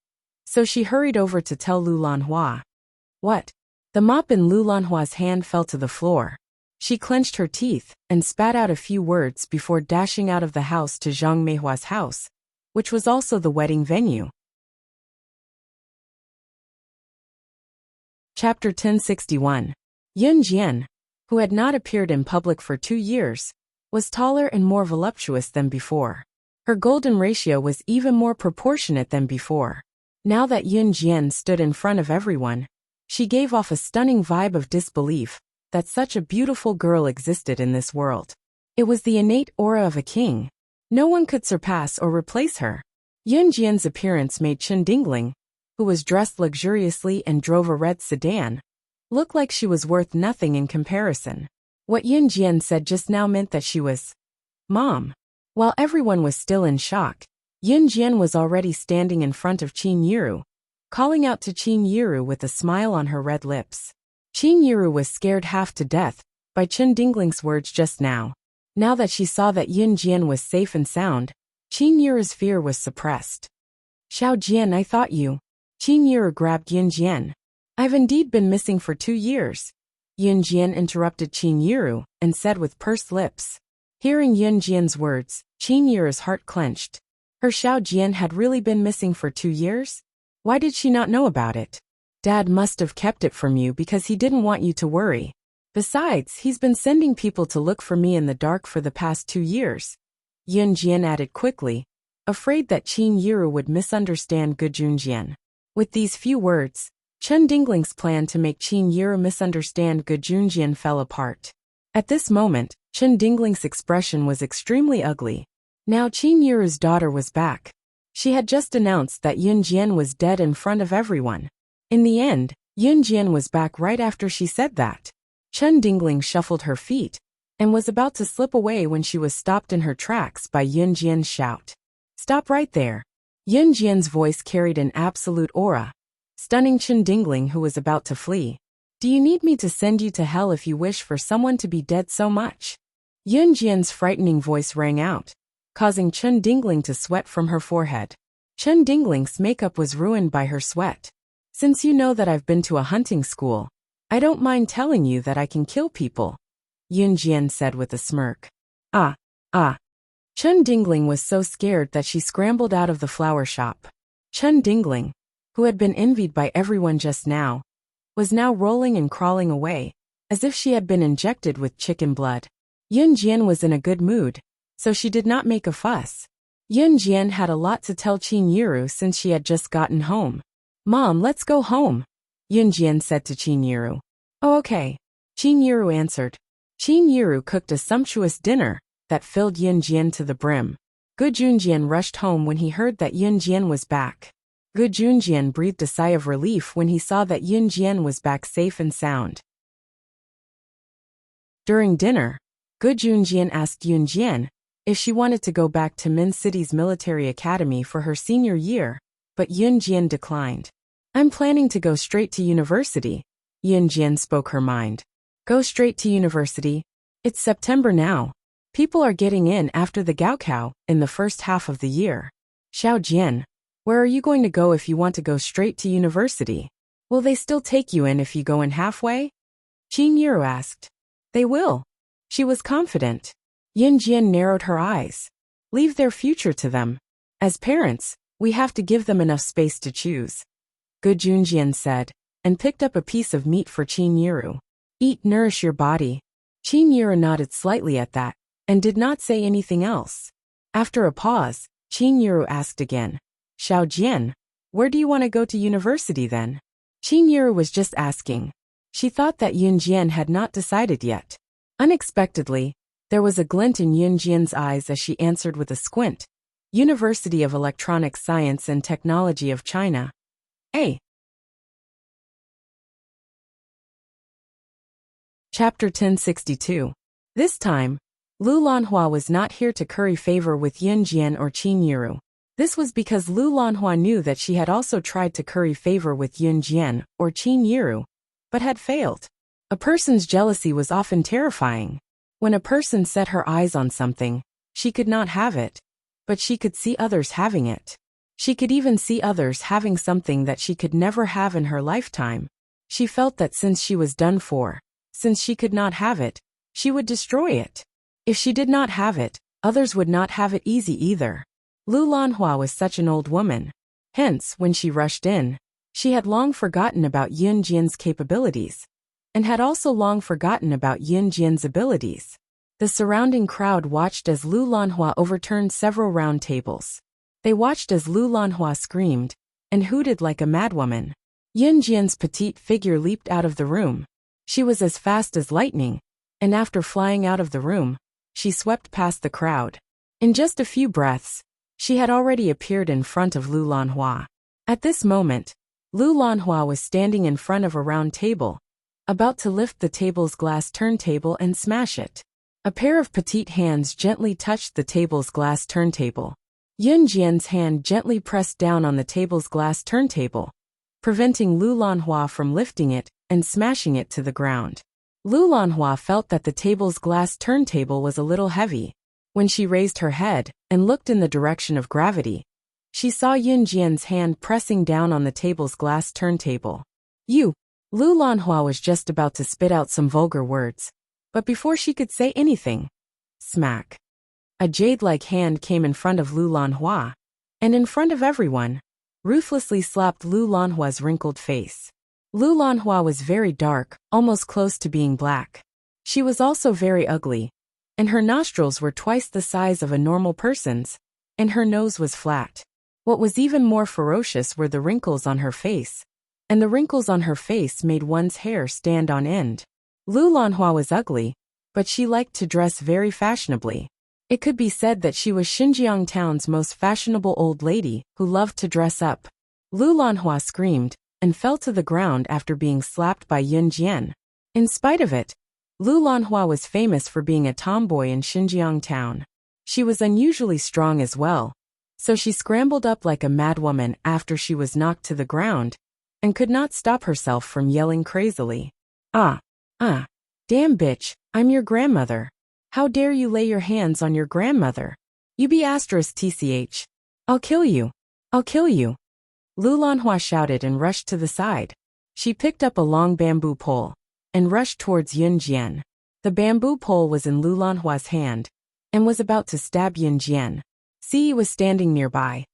so she hurried over to tell Lu Lanhua. What? The mop in Lu Lanhua's hand fell to the floor. She clenched her teeth and spat out a few words before dashing out of the house to Zhang Meihua's house, which was also the wedding venue. Chapter 1061. Yun Jian, who had not appeared in public for 2 years, was taller and more voluptuous than before. Her golden ratio was even more proportionate than before. Now that Yun Jian stood in front of everyone, she gave off a stunning vibe of disbelief that such a beautiful girl existed in this world. It was the innate aura of a king. No one could surpass or replace her. Yun Jian's appearance made Chen Dingling, who was dressed luxuriously and drove a red sedan, look like she was worth nothing in comparison. What Yun Jian said just now meant that she was Mom. While everyone was still in shock, Yun Jian was already standing in front of Qin Yiru, calling out to Qin Yiru with a smile on her red lips. Qin Yiru was scared half to death by Chen Dingling's words just now. Now that she saw that Yun Jian was safe and sound, Qin Yiru's fear was suppressed. Xiao Jian, I thought you. Qin Yiru grabbed Yun Jian. I've indeed been missing for 2 years. Yun Jian interrupted Qin Yiru and said with pursed lips. Hearing Yun Jian's words, Qin Yiru's heart clenched. Her Xiao Jian had really been missing for 2 years? Why did she not know about it? Dad must have kept it from you because he didn't want you to worry. Besides, he's been sending people to look for me in the dark for the past 2 years. Yun Jian added quickly, afraid that Qin Yiru would misunderstand good Yun Jian. With these few words, Chen Dingling's plan to make Qin Yiru misunderstand good Yun Jian fell apart. At this moment, Chen Dingling's expression was extremely ugly. Now Qin Yiru's daughter was back. She had just announced that Yun Jian was dead in front of everyone. In the end, Yun Jian was back right after she said that. Chen Dingling shuffled her feet and was about to slip away when she was stopped in her tracks by Yun Jian's shout. Stop right there. Yun Jian's voice carried an absolute aura, stunning Chen Dingling, who was about to flee. Do you need me to send you to hell if you wish for someone to be dead so much? Yun Jian's frightening voice rang out, causing Chen Dingling to sweat from her forehead. Chen Dingling's makeup was ruined by her sweat. Since you know that I've been to a hunting school, I don't mind telling you that I can kill people, Yun Jian said with a smirk. Ah, Chun Dingling was so scared that she scrambled out of the flower shop. Chun Dingling, who had been envied by everyone just now, was now rolling and crawling away, as if she had been injected with chicken blood. Yun Jian was in a good mood, so she did not make a fuss. Yun Jian had a lot to tell Qin Yiru since she had just gotten home. "Mom, let's go home," Yun Jian said to Qin Yiru. "Oh, okay," Qin Yiru answered. Qin Yiru cooked a sumptuous dinner that filled Yun Jian to the brim. Gu Junjian rushed home when he heard that Yun Jian was back. Gu Junjian breathed a sigh of relief when he saw that Yun Jian was back safe and sound. During dinner, Gu Junjian asked Yun Jian if she wanted to go back to Min City's military academy for her senior year, but Yun Jian declined. "I'm planning to go straight to university," Yun Jian spoke her mind. "Go straight to university? It's September now. People are getting in after the Gaokao in the first half of the year. Xiao Jian, where are you going to go if you want to go straight to university? Will they still take you in if you go in halfway?" Qin Yiru asked. "They will." She was confident. Yun Jian narrowed her eyes. "Leave their future to them. As parents, we have to give them enough space to choose," Gu Junjian said, and picked up a piece of meat for Qin Yiru. "Eat, nourish your body." Qin Yiru nodded slightly at that, and did not say anything else. After a pause, Qin Yiru asked again, "Xiao Jian, where do you want to go to university then?" Qin Yiru was just asking. She thought that Yun Jian had not decided yet. Unexpectedly, there was a glint in Yun Jian's eyes as she answered with a squint. "University of Electronic Science and Technology of China. A." Chapter 1062. This time, Lu Lanhua was not here to curry favor with Yun Jian or Qin Yiru. This was because Lu Lanhua knew that she had also tried to curry favor with Yun Jian or Qin Yiru, but had failed. A person's jealousy was often terrifying. When a person set her eyes on something, she could not have it, but she could see others having it. She could even see others having something that she could never have in her lifetime. She felt that since she was done for, since she could not have it, she would destroy it. If she did not have it, others would not have it easy either. Lu Lanhua was such an old woman. Hence, when she rushed in, she had long forgotten about Yun Jian's capabilities, and had also long forgotten about Yun Jian's abilities. The surrounding crowd watched as Lu Lanhua overturned several round tables. They watched as Lu Lanhua screamed and hooted like a madwoman. Yun Jian's petite figure leaped out of the room. She was as fast as lightning, and after flying out of the room, she swept past the crowd. In just a few breaths, she had already appeared in front of Lu Lanhua. At this moment, Lu Lanhua was standing in front of a round table, about to lift the table's glass turntable and smash it. A pair of petite hands gently touched the table's glass turntable. Yun Jian's hand gently pressed down on the table's glass turntable, preventing Lu Lanhua from lifting it and smashing it to the ground. Lu Lanhua felt that the table's glass turntable was a little heavy. When she raised her head and looked in the direction of gravity, she saw Yun Jian's hand pressing down on the table's glass turntable. "You!" Lu Lanhua was just about to spit out some vulgar words, but before she could say anything, smack! A jade-like hand came in front of Lu Lanhua, and in front of everyone, ruthlessly slapped Lu Lanhua's wrinkled face. Lu Lanhua was very dark, almost close to being black. She was also very ugly, and her nostrils were twice the size of a normal person's, and her nose was flat. What was even more ferocious were the wrinkles on her face, and the wrinkles on her face made one's hair stand on end. Lu Lanhua was ugly, but she liked to dress very fashionably. It could be said that she was Xinjiang town's most fashionable old lady who loved to dress up. Lu Lanhua screamed and fell to the ground after being slapped by Yun Jian. In spite of it, Lu Lanhua was famous for being a tomboy in Xinjiang town. She was unusually strong as well, so she scrambled up like a madwoman after she was knocked to the ground, and could not stop herself from yelling crazily. Damn bitch, I'm your grandmother. How dare you lay your hands on your grandmother? You be *tch. I'll kill you. I'll kill you. Lu Lanhua shouted and rushed to the side. She picked up a long bamboo pole and rushed towards Yun Jian. The bamboo pole was in Lu Lanhua's hand, and was about to stab Yunjian. Yi was standing nearby.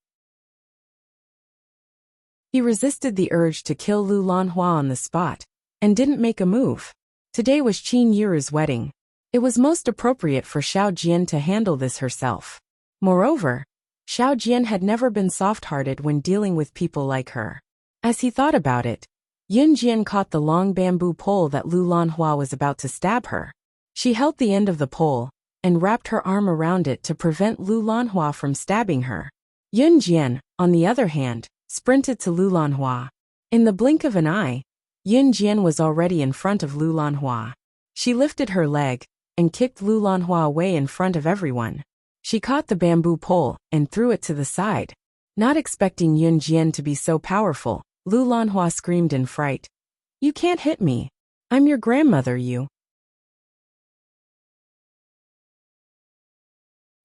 He resisted the urge to kill Lu Lanhua on the spot, and didn't make a move. Today was Qin Yiru's wedding. It was most appropriate for Xiao Jian to handle this herself. Moreover, Xiao Jian had never been soft-hearted when dealing with people like her. As he thought about it, Yunjian caught the long bamboo pole that Lu Lanhua was about to stab her. She held the end of the pole, and wrapped her arm around it to prevent Lu Lanhua from stabbing her. Yunjian, on the other hand, sprinted to Lu Lanhua. In the blink of an eye, Yunjian was already in front of Lu Lanhua. She lifted her leg, and kicked Lu Lanhua away in front of everyone. She caught the bamboo pole, and threw it to the side. Not expecting Yunjian to be so powerful, Lu Lanhua screamed in fright. "You can't hit me. I'm your grandmother, you."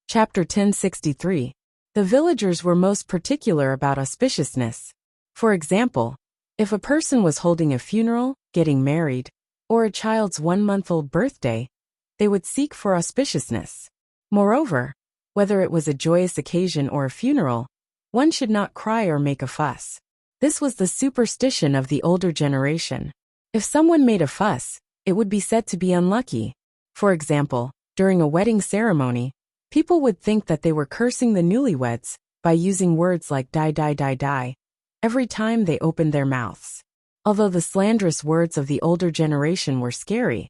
Chapter 1063. The villagers were most particular about auspiciousness. For example, if a person was holding a funeral, getting married, or a child's 1-month-old birthday, they would seek for auspiciousness. Moreover, whether it was a joyous occasion or a funeral, one should not cry or make a fuss. This was the superstition of the older generation. If someone made a fuss, it would be said to be unlucky. For example, during a wedding ceremony, people would think that they were cursing the newlyweds by using words like die die die die every time they opened their mouths. Although the slanderous words of the older generation were scary,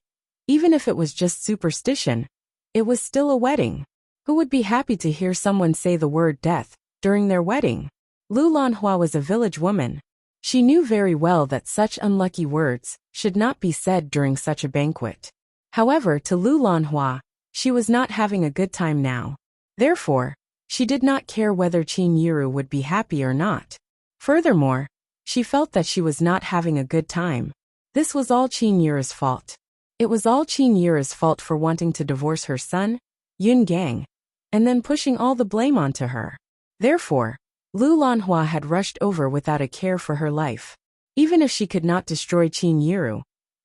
even if it was just superstition, it was still a wedding. Who would be happy to hear someone say the word death during their wedding? Lu Lanhua was a village woman. She knew very well that such unlucky words should not be said during such a banquet. However, to Lu Lanhua, she was not having a good time now. Therefore, she did not care whether Qin Yiru would be happy or not. Furthermore, she felt that she was not having a good time. This was all Qin Yiru's fault. It was all Qin Yiru's fault for wanting to divorce her son, Yun Gang, and then pushing all the blame onto her. Therefore, Lu Lanhua had rushed over without a care for her life. Even if she could not destroy Qin Yiru,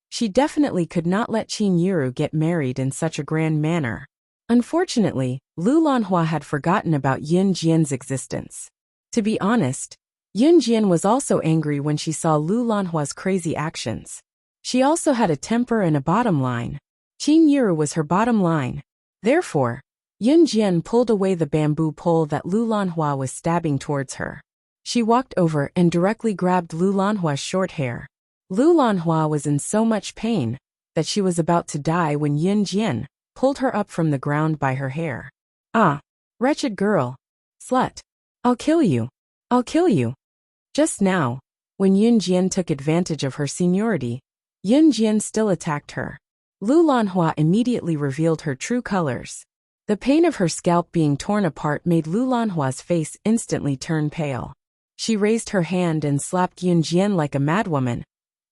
she definitely could not let Qin Yiru get married in such a grand manner. Unfortunately, Lu Lanhua had forgotten about Yun Jian's existence. To be honest, Yun Jian was also angry when she saw Lu Lanhua's crazy actions. She also had a temper and a bottom line. Qin Yiru was her bottom line. Therefore, Yun Jian pulled away the bamboo pole that Lu Lanhua was stabbing towards her. She walked over and directly grabbed Lu Lanhua's short hair. Lu Lanhua was in so much pain that she was about to die when Yun Jian pulled her up from the ground by her hair. "Ah, wretched girl. Slut. I'll kill you. I'll kill you." Just now, when Yun Jian took advantage of her seniority, Yun Jian still attacked her. Lu Lanhua immediately revealed her true colors. The pain of her scalp being torn apart made Lu Lanhua's face instantly turn pale. She raised her hand and slapped Yun Jian like a madwoman,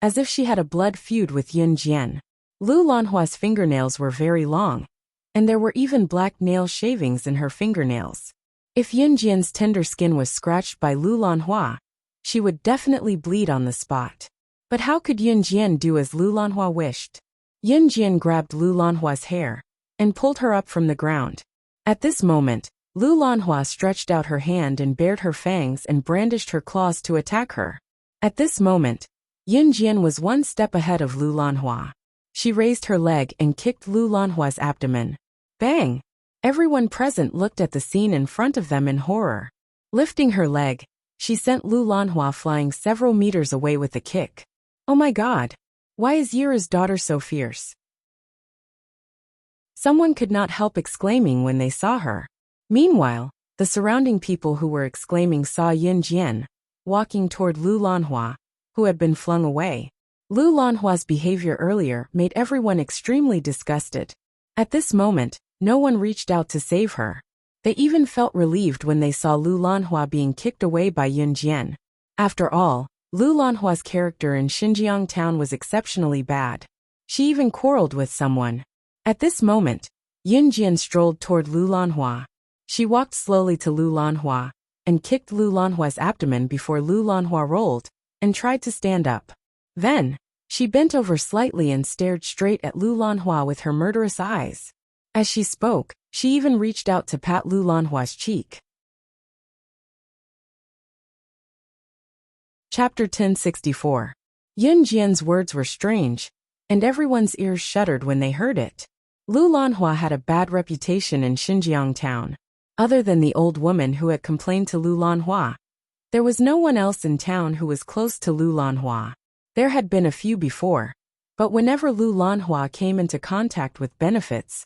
as if she had a blood feud with Yun Jian. Lu Lanhua's fingernails were very long, and there were even black nail shavings in her fingernails. If Yun Jian's tender skin was scratched by Lu Lanhua, she would definitely bleed on the spot. But how could Yun Jian do as Lu Lanhua wished? Yun Jian grabbed Lu Lanhua's hair and pulled her up from the ground. At this moment, Lu Lanhua stretched out her hand and bared her fangs and brandished her claws to attack her. At this moment, Yun Jian was one step ahead of Lu Lanhua. She raised her leg and kicked Lu Lanhua's abdomen. Bang! Everyone present looked at the scene in front of them in horror. Lifting her leg, she sent Lu Lanhua flying several meters away with a kick. Oh my god! Why is Yiru's daughter so fierce? Someone could not help exclaiming when they saw her. Meanwhile, the surrounding people who were exclaiming saw Yun Jian walking toward Lu Lanhua, who had been flung away. Lu Lanhua's behavior earlier made everyone extremely disgusted. At this moment, no one reached out to save her. They even felt relieved when they saw Lu Lanhua being kicked away by Yun Jian. After all, Lu Lanhua's character in Xinjiang town was exceptionally bad. She even quarreled with someone. At this moment, Yun Jian strolled toward Lu Lanhua. She walked slowly to Lu Lanhua and kicked Lu Lanhua's abdomen before Lu Lanhua rolled and tried to stand up. Then, she bent over slightly and stared straight at Lu Lanhua with her murderous eyes. As she spoke, She even reached out to pat Lu Lanhua's cheek. Chapter 1064. Yun Jian's words were strange, and everyone's ears shuddered when they heard it. Lu Lanhua had a bad reputation in Xinjiang town. Other than the old woman who had complained to Lu Lanhua, there was no one else in town who was close to Lu Lanhua. There had been a few before, but whenever Lu Lanhua came into contact with benefits,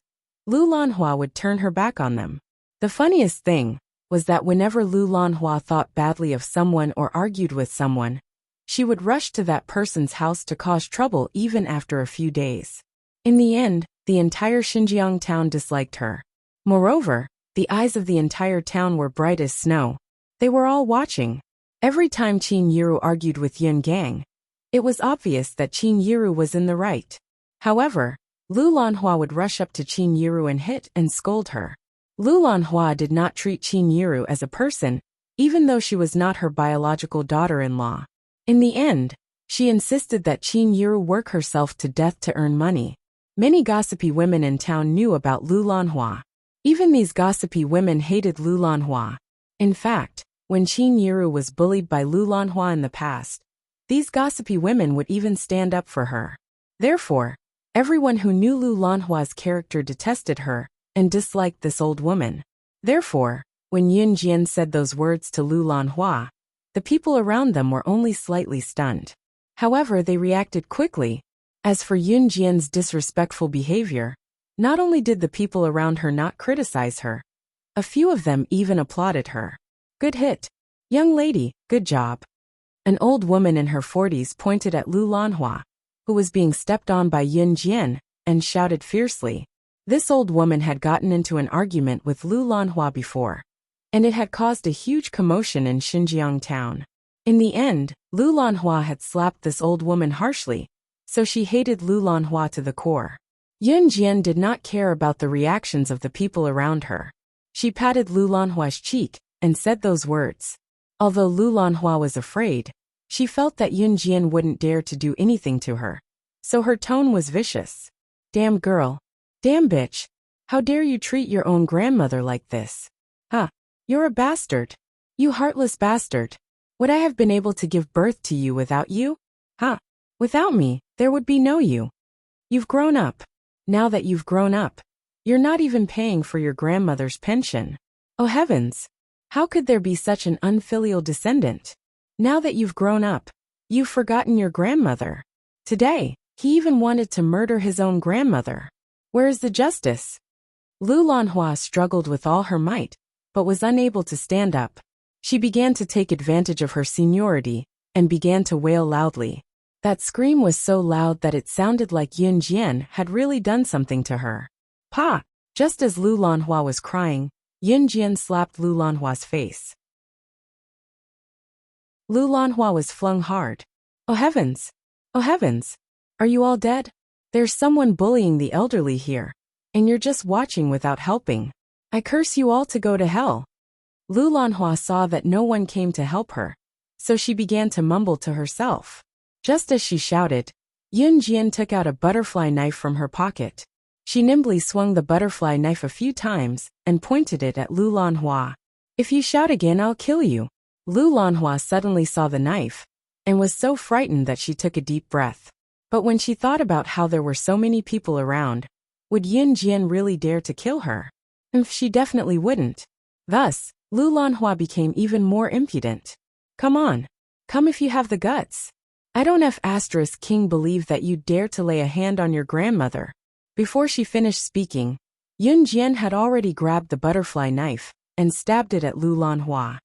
Lu Lanhua would turn her back on them. The funniest thing was that whenever Lu Lanhua thought badly of someone or argued with someone, she would rush to that person's house to cause trouble even after a few days. In the end, the entire Xinjiang town disliked her. Moreover, the eyes of the entire town were bright as snow. They were all watching. Every time Qin Yiru argued with Yun Gang, it was obvious that Qin Yiru was in the right. However, Lu Lanhua would rush up to Qin Yiru and hit and scold her. Lu Lanhua did not treat Qin Yiru as a person, even though she was not her biological daughter-in-law. In the end, she insisted that Qin Yiru work herself to death to earn money. Many gossipy women in town knew about Lu Lanhua. Even these gossipy women hated Lu Lanhua. In fact, when Qin Yiru was bullied by Lu Lanhua in the past, these gossipy women would even stand up for her. Therefore, everyone who knew Lu Lanhua's character detested her and disliked this old woman. Therefore, when Yun Jian said those words to Lu Lanhua, the people around them were only slightly stunned. However, they reacted quickly. As for Yun Jian's disrespectful behavior, not only did the people around her not criticize her, a few of them even applauded her. Good hit. Young lady, good job. An old woman in her 40s pointed at Lu Lanhua, who was being stepped on by Yun Jian, and shouted fiercely. This old woman had gotten into an argument with Lu Lanhua before, and it had caused a huge commotion in Xinjiang town. In the end, Lu Lanhua had slapped this old woman harshly, so she hated Lu Lanhua to the core. Yun Jian did not care about the reactions of the people around her. She patted Lu Lanhua's cheek and said those words. Although Lu Lanhua was afraid, she felt that Yun Jian wouldn't dare to do anything to her, so her tone was vicious. Damn girl. Damn bitch. How dare you treat your own grandmother like this? Huh. You're a bastard. You heartless bastard. Would I have been able to give birth to you without you? Huh. Without me, there would be no you. You've grown up. Now that you've grown up, you're not even paying for your grandmother's pension. Oh heavens. How could there be such an unfilial descendant? Now that you've grown up, you've forgotten your grandmother. Today, he even wanted to murder his own grandmother. Where is the justice? Lu Lanhua struggled with all her might, but was unable to stand up. She began to take advantage of her seniority, and began to wail loudly. That scream was so loud that it sounded like Yun Jian had really done something to her. Pa! Just as Lu Lanhua was crying, Yun Jian slapped Lu Lanhua's face. Lu Lanhua was flung hard. Oh heavens! Oh heavens! Are you all dead? There's someone bullying the elderly here, and you're just watching without helping. I curse you all to go to hell. Lu Lanhua saw that no one came to help her, so she began to mumble to herself. Just as she shouted, Yun Jian took out a butterfly knife from her pocket. She nimbly swung the butterfly knife a few times and pointed it at Lu Lanhua. If you shout again, I'll kill you. Lu Lanhua suddenly saw the knife and was so frightened that she took a deep breath. But when she thought about how there were so many people around, would Yun Jian really dare to kill her? She definitely wouldn't. Thus, Lu Lanhua became even more impudent. Come on. Come if you have the guts. I don't King believe that you dare to lay a hand on your grandmother. Before she finished speaking, Yun Jian had already grabbed the butterfly knife and stabbed it at Lu Lanhua.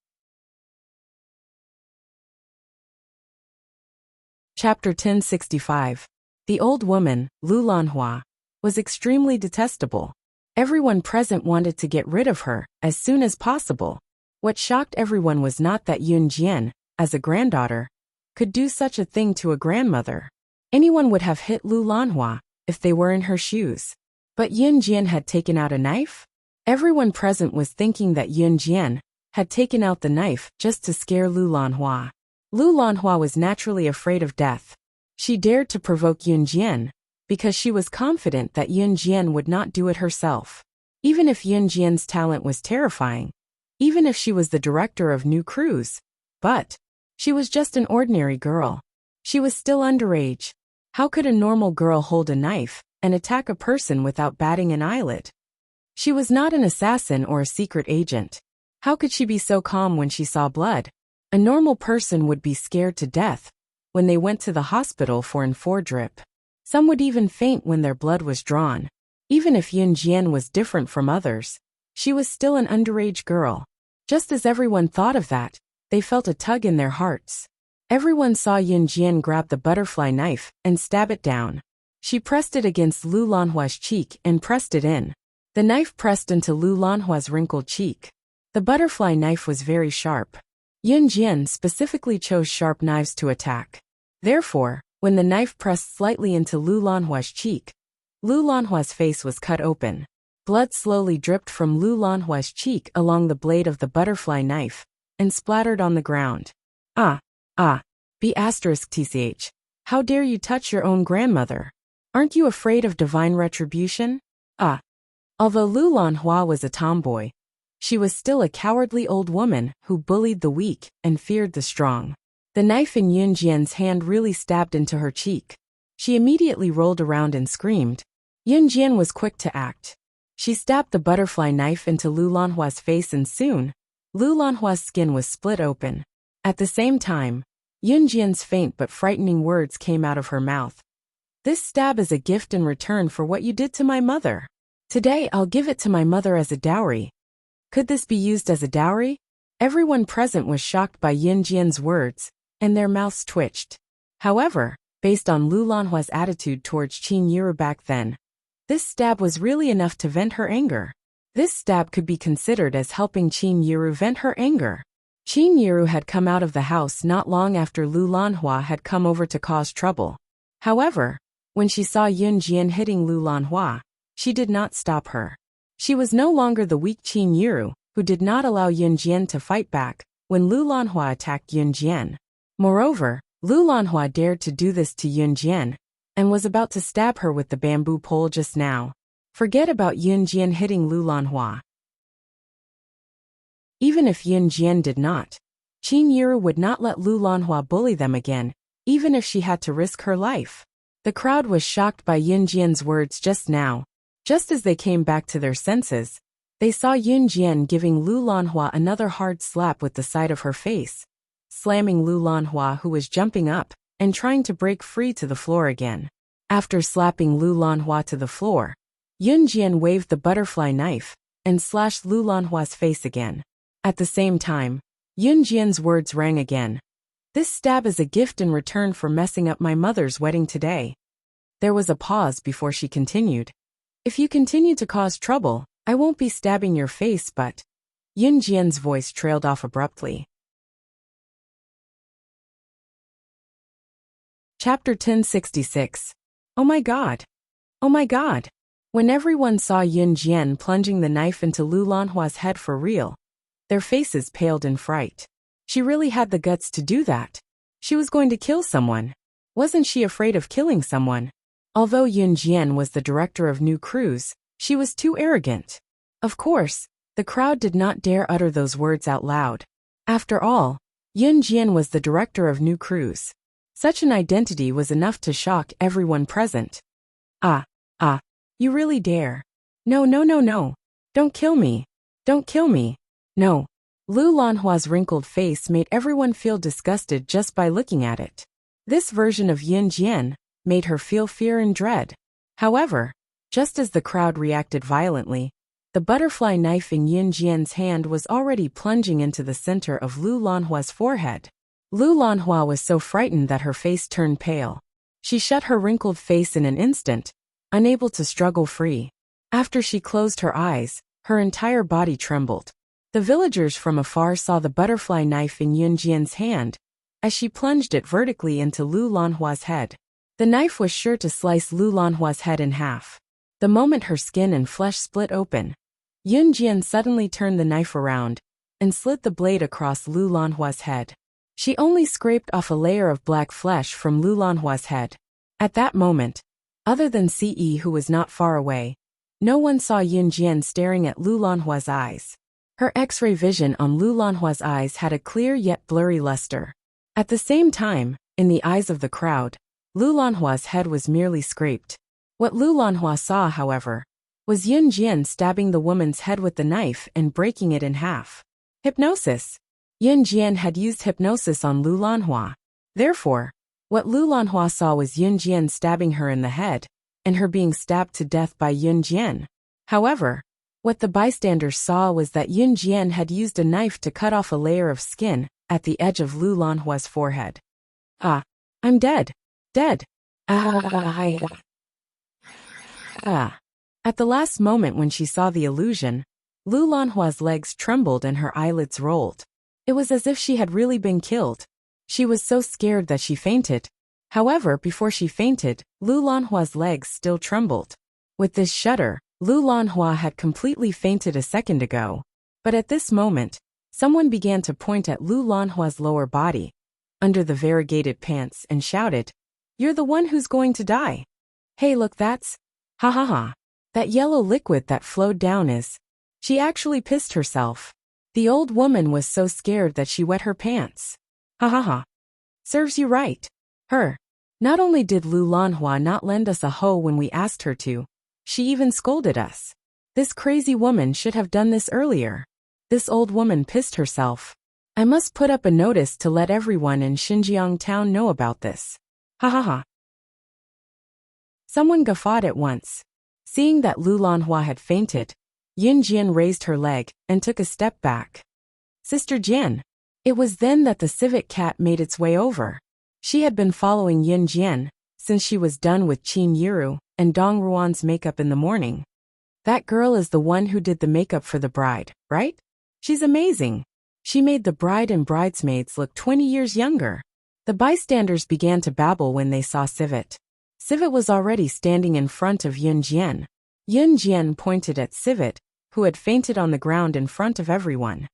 Chapter 1065. The old woman, Lu Lanhua, was extremely detestable. Everyone present wanted to get rid of her as soon as possible. What shocked everyone was not that Yun Jian, as a granddaughter, could do such a thing to a grandmother. Anyone would have hit Lu Lanhua if they were in her shoes. But Yun Jian had taken out a knife? Everyone present was thinking that Yun Jian had taken out the knife just to scare Lu Lanhua. Lu Lanhua was naturally afraid of death. She dared to provoke Yun Jian because she was confident that Yun Jian would not do it herself. Even if Yunjian's talent was terrifying, even if she was the director of new crews, but she was just an ordinary girl. She was still underage. How could a normal girl hold a knife and attack a person without batting an eyelid? She was not an assassin or a secret agent. How could she be so calm when she saw blood? A normal person would be scared to death when they went to the hospital for an drip. Some would even faint when their blood was drawn. Even if Yunjian was different from others, she was still an underage girl. Just as everyone thought of that, they felt a tug in their hearts. Everyone saw Yunjian grab the butterfly knife and stab it down. She pressed it against Lu Lanhua's cheek and pressed it in. The knife pressed into Lu Lanhua's wrinkled cheek. The butterfly knife was very sharp. Yunjian specifically chose sharp knives to attack. Therefore, when the knife pressed slightly into Lu Lanhua's cheek, Lu Lanhua's face was cut open. Blood slowly dripped from Lu Lanhua's cheek along the blade of the butterfly knife and splattered on the ground. B***tch. How dare you touch your own grandmother? Aren't you afraid of divine retribution? Although Lu Lanhua was a tomboy, she was still a cowardly old woman who bullied the weak and feared the strong. The knife in Yunjian's hand really stabbed into her cheek. She immediately rolled around and screamed. Yunjian was quick to act. She stabbed the butterfly knife into Lu Lanhua's face and soon, Lu Lanhua's skin was split open. At the same time, Yunjian's faint but frightening words came out of her mouth. This stab is a gift in return for what you did to my mother. Today I'll give it to my mother as a dowry. Could this be used as a dowry? Everyone present was shocked by Yunjian's words, and their mouths twitched. However, based on Lu Lanhua's attitude towards Qin Yiru back then, this stab was really enough to vent her anger. This stab could be considered as helping Qin Yiru vent her anger. Qin Yiru had come out of the house not long after Lu Lanhua had come over to cause trouble. However, when she saw Yunjian hitting Lu Lanhua, she did not stop her. She was no longer the weak Qin Yiru, who did not allow Yunjian to fight back when Lu Lanhua attacked Yunjian. Moreover, Lu Lanhua dared to do this to Yunjian and was about to stab her with the bamboo pole just now. Forget about Yunjian hitting Lu Lanhua. Even if Yunjian did not, Qin Yiru would not let Lu Lanhua bully them again, even if she had to risk her life. The crowd was shocked by Yunjian's words just now. Just as they came back to their senses, they saw Yunjian giving Lu Lanhua another hard slap with the side of her face, slamming Lu Lanhua, who was jumping up and trying to break free to the floor again. After slapping Lu Lanhua to the floor, Yunjian waved the butterfly knife and slashed Lu Lanhua's face again. At the same time, Yunjian's words rang again. This stab is a gift in return for messing up my mother's wedding today. There was a pause before she continued. If you continue to cause trouble, I won't be stabbing your face, but... Yunjian's voice trailed off abruptly. Chapter 1066. Oh my god. Oh my god. When everyone saw Yunjian plunging the knife into Lu Lanhua's head for real, their faces paled in fright. She really had the guts to do that. She was going to kill someone. Wasn't she afraid of killing someone? Although Yunjian was the director of new crews, she was too arrogant. Of course, the crowd did not dare utter those words out loud. After all, Yunjian was the director of new crews. Such an identity was enough to shock everyone present. You really dare. No. Don't kill me. Don't kill me. No. Lu Lanhua's wrinkled face made everyone feel disgusted just by looking at it. This version of Yunjian made her feel fear and dread. However, just as the crowd reacted violently, the butterfly knife in Yunjian's hand was already plunging into the center of Lu Lanhua's forehead. Lu Lanhua was so frightened that her face turned pale. She shut her wrinkled face in an instant, unable to struggle free. After she closed her eyes, her entire body trembled. The villagers from afar saw the butterfly knife in Yunjian's hand as she plunged it vertically into Lu Lanhua's head. The knife was sure to slice Lu Lanhua's head in half. The moment her skin and flesh split open, Yunjian suddenly turned the knife around and slit the blade across Lu Lanhua's head. She only scraped off a layer of black flesh from Lu Lanhua's head. At that moment, other than Ce, who was not far away, No one saw Yun Jian staring at Lu Lanhua's eyes. Her X-ray vision on Lu Lanhua's eyes had a clear yet blurry luster. At the same time, in the eyes of the crowd, Lu Lanhua's head was merely scraped. What Lu Lanhua saw, however, was Yun Jian stabbing the woman's head with the knife and breaking it in half. Hypnosis. Yun Jian had used hypnosis on Lu Lanhua. Therefore, what Lu Lanhua saw was Yun Jian stabbing her in the head, and her being stabbed to death by Yun Jian. However, what the bystanders saw was that Yun Jian had used a knife to cut off a layer of skin at the edge of Lu Lanhua's forehead. Ah, I'm dead. Dead. Ah. At the last moment when she saw the illusion, Lu Lanhua's legs trembled and her eyelids rolled. It was as if she had really been killed. She was so scared that she fainted. However, before she fainted, Lu Lanhua's legs still trembled. With this shudder, Lu Lanhua had completely fainted a second ago. But at this moment, someone began to point at Lu Lanhua's lower body, under the variegated pants, and shouted, "You're the one who's going to die. Hey, look, that's... Ha ha ha. That yellow liquid that flowed down is..." She actually pissed herself. The old woman was so scared that she wet her pants. Ha ha ha. Serves you right. Her. Not only did Lu Lanhua not lend us a hoe when we asked her to, she even scolded us. This crazy woman should have done this earlier. This old woman pissed herself. I must put up a notice to let everyone in Xinjiang town know about this. Ha ha ha. Someone guffawed at once. Seeing that Lu Lanhua had fainted, Yun Jian raised her leg and took a step back. Sister Jian. It was then that the civet cat made its way over. She had been following Yun Jian since she was done with Qin Yiru and Dong Ruan's makeup in the morning. That girl is the one who did the makeup for the bride, right? She's amazing. She made the bride and bridesmaids look 20 years younger. The bystanders began to babble when they saw Civet. Civet was already standing in front of Yun Jian. Yun Jian pointed at Civet, who had fainted on the ground in front of everyone.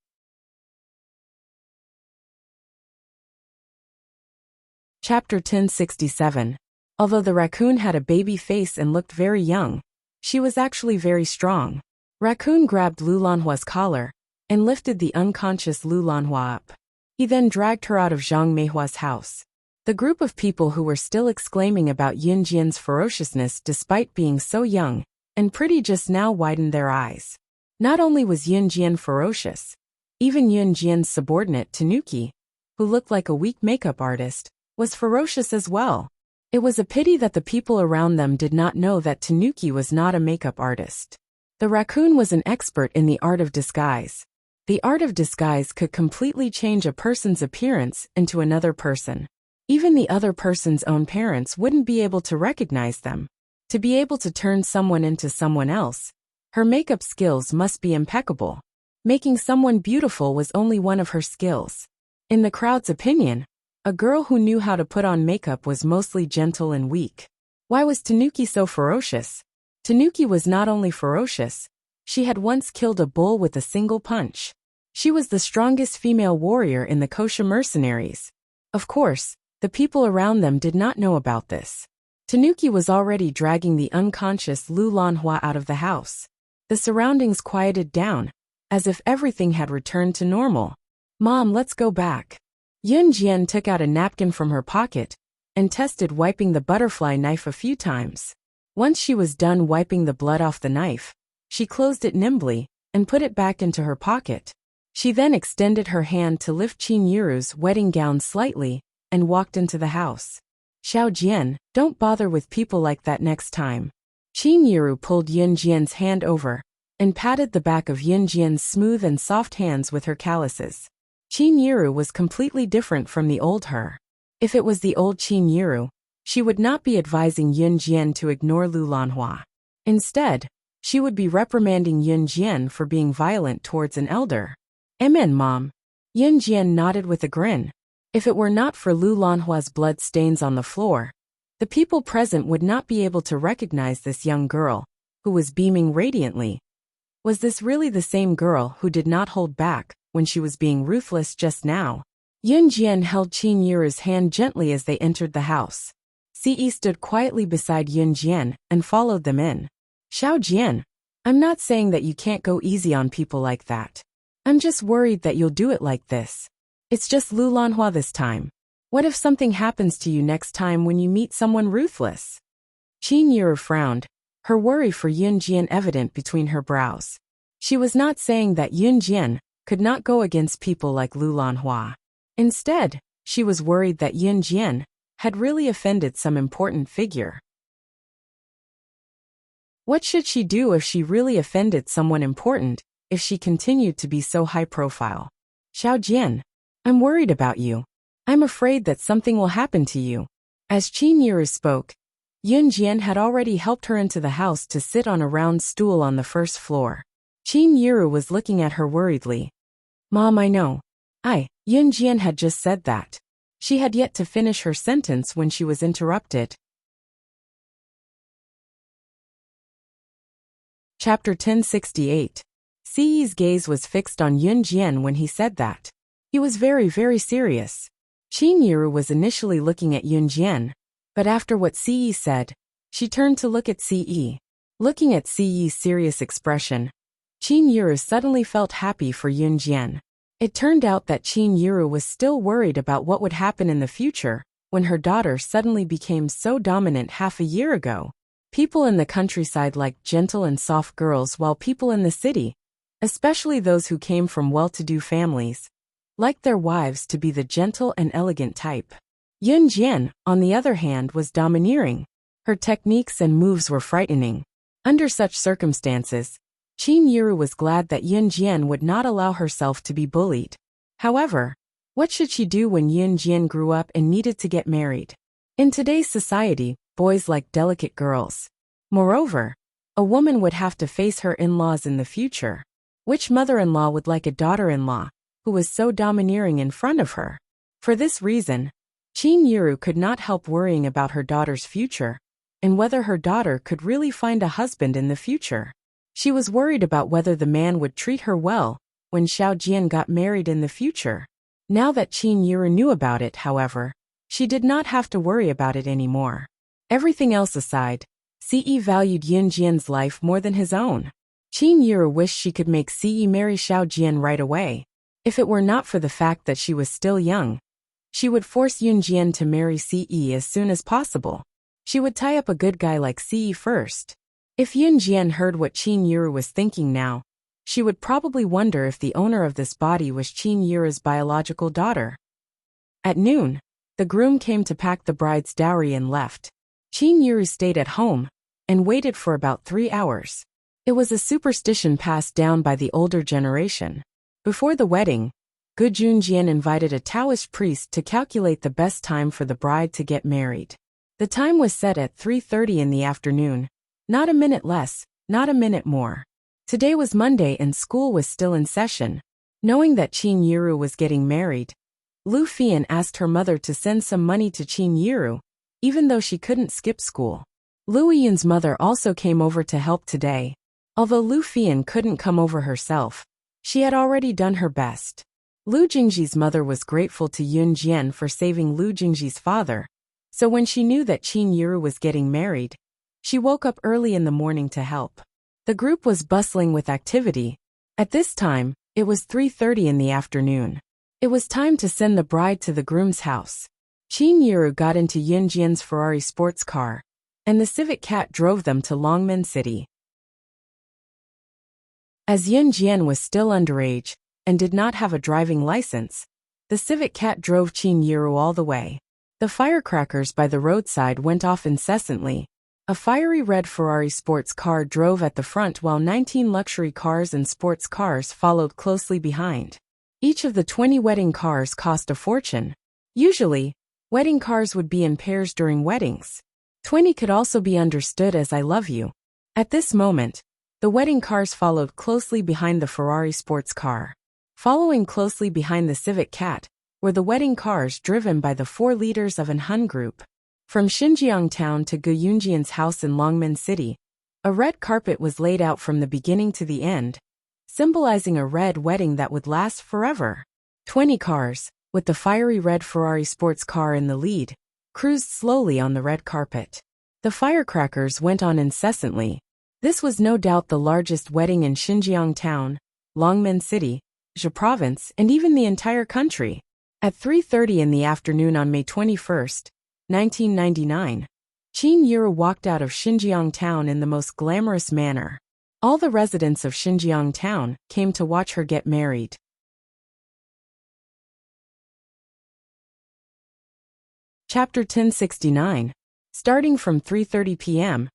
Chapter 1067. Although the raccoon had a baby face and looked very young, she was actually very strong. Raccoon grabbed Lu Lanhua's collar and lifted the unconscious Lu Lanhua up. He then dragged her out of Zhang Meihua's house. The group of people who were still exclaiming about Yun Jian's ferociousness despite being so young and pretty just now widened their eyes. Not only was Yun Jian ferocious, even Yun Jian's subordinate Tanuki, who looked like a weak makeup artist, was ferocious as well. It was a pity that the people around them did not know that Tanuki was not a makeup artist. The raccoon was an expert in the art of disguise. The art of disguise could completely change a person's appearance into another person. Even the other person's own parents wouldn't be able to recognize them. To be able to turn someone into someone else, her makeup skills must be impeccable. Making someone beautiful was only one of her skills. In the crowd's opinion, a girl who knew how to put on makeup was mostly gentle and weak. Why was Tanuki so ferocious? Tanuki was not only ferocious, she had once killed a bull with a single punch. She was the strongest female warrior in the Kosha mercenaries. Of course, the people around them did not know about this. Tanuki was already dragging the unconscious Lu Lanhua out of the house. The surroundings quieted down, as if everything had returned to normal. "Mom, let's go back." Yun Jian took out a napkin from her pocket and tested wiping the butterfly knife a few times. Once she was done wiping the blood off the knife, she closed it nimbly and put it back into her pocket. She then extended her hand to lift Qin Yiru's wedding gown slightly and walked into the house. "Xiao Jian, don't bother with people like that next time." Qin Yiru pulled Yun Jian's hand over and patted the back of Yun Jian's smooth and soft hands with her calluses. Qin Yiru was completely different from the old her. If it was the old Qin Yiru, she would not be advising Yun Jian to ignore Lu Lanhua. Instead, she would be reprimanding Yun Jian for being violent towards an elder. "Amen, Mom." Yun Jian nodded with a grin. If it were not for Lu Lanhua's blood stains on the floor, the people present would not be able to recognize this young girl, who was beaming radiantly. Was this really the same girl who did not hold back when she was being ruthless just now? Yun Jian held Qin Yiru's hand gently as they entered the house. Ce stood quietly beside Yun Jian and followed them in. "Xiao Jian, I'm not saying that you can't go easy on people like that. I'm just worried that you'll do it like this. It's just Lu Lanhua this time. What if something happens to you next time when you meet someone ruthless? Qin Yiru frowned, her worry for Yun Jian evident between her brows. She was not saying that Yun Jian could not go against people like Lu Lanhua. Instead, she was worried that Yun Jian had really offended some important figure. What should she do if she really offended someone important, if she continued to be so high profile? Xiao Jian, I'm worried about you. I'm afraid that something will happen to you. As Qin Yiru spoke, Yun Jian had already helped her into the house to sit on a round stool on the first floor. Qin Yiru was looking at her worriedly. Mom, I know. Yun Jian had just said that. She had yet to finish her sentence when she was interrupted. Chapter 1068. Ci's gaze was fixed on Yun Jian when he said that. He was very, very serious. Qin Yiru was initially looking at Yun Jian, but after what Ci said, she turned to look at Ci. Looking at Ci's serious expression, Qin Yiru suddenly felt happy for Yun Jian. It turned out that Qin Yiru was still worried about what would happen in the future when her daughter suddenly became so dominant half a year ago. People in the countryside liked gentle and soft girls, while people in the city, especially those who came from well-to-do families, liked their wives to be the gentle and elegant type. Yun Jian, on the other hand, was domineering. Her techniques and moves were frightening. Under such circumstances, Qin Yiru was glad that Yun Jian would not allow herself to be bullied. However, what should she do when Yun Jian grew up and needed to get married? In today's society, boys like delicate girls. Moreover, a woman would have to face her in-laws in the future. Which mother-in-law would like a daughter-in-law who was so domineering in front of her? For this reason, Qin Yiru could not help worrying about her daughter's future and whether her daughter could really find a husband in the future. She was worried about whether the man would treat her well when Xiao Jian got married in the future. Now that Qin Yiru knew about it, however, she did not have to worry about it anymore. Everything else aside, Ce valued Yun Jian's life more than his own. Qin Yiru wished she could make Ce marry Xiao Jian right away. If it were not for the fact that she was still young, she would force Yun Jian to marry Ce as soon as possible. She would tie up a good guy like Ce first. If Yun Jian heard what Qin Yiru was thinking now, she would probably wonder if the owner of this body was Qin Yiru's biological daughter. At noon, the groom came to pack the bride's dowry and left. Qin Yiru stayed at home and waited for about 3 hours. It was a superstition passed down by the older generation. Before the wedding, Gu Junjian invited a Taoist priest to calculate the best time for the bride to get married. The time was set at 3:30 in the afternoon. Not a minute less, not a minute more. Today was Monday and school was still in session. Knowing that Qin Yiru was getting married, Lu Fian asked her mother to send some money to Qin Yiru, even though she couldn't skip school. Lu Yin's mother also came over to help today. Although Lu Fian couldn't come over herself, she had already done her best. Lu Jingji's mother was grateful to Yun Jian for saving Lu Jingji's father, so when she knew that Qin Yiru was getting married, she woke up early in the morning to help. The group was bustling with activity. At this time, it was 3:30 in the afternoon. It was time to send the bride to the groom's house. Qin Yiru got into Yun Jian's Ferrari sports car, and the Civic Cat drove them to Longmen City. As Yun Jian was still underage and did not have a driving license, the Civic Cat drove Qin Yiru all the way. The firecrackers by the roadside went off incessantly. A fiery red Ferrari sports car drove at the front while 19 luxury cars and sports cars followed closely behind. Each of the 20 wedding cars cost a fortune. Usually, wedding cars would be in pairs during weddings. 20 could also be understood as I love you. At this moment, the wedding cars followed closely behind the Ferrari sports car. Following closely behind the Civic Cat were the wedding cars driven by the 4 leaders of an Hun group. From Xinjiang town to Gu Yunjian's house in Longmen City, a red carpet was laid out from the beginning to the end, symbolizing a red wedding that would last forever. 20 cars, with the fiery red Ferrari sports car in the lead, cruised slowly on the red carpet. The firecrackers went on incessantly. This was no doubt the largest wedding in Xinjiang town, Longmen City, Zhe province, and even the entire country. At 3:30 in the afternoon on May 21, 1999, Qin Yiru walked out of Xinjiang town in the most glamorous manner. All the residents of Xinjiang town came to watch her get married. Chapter 1069. Starting from 3:30 p.m.,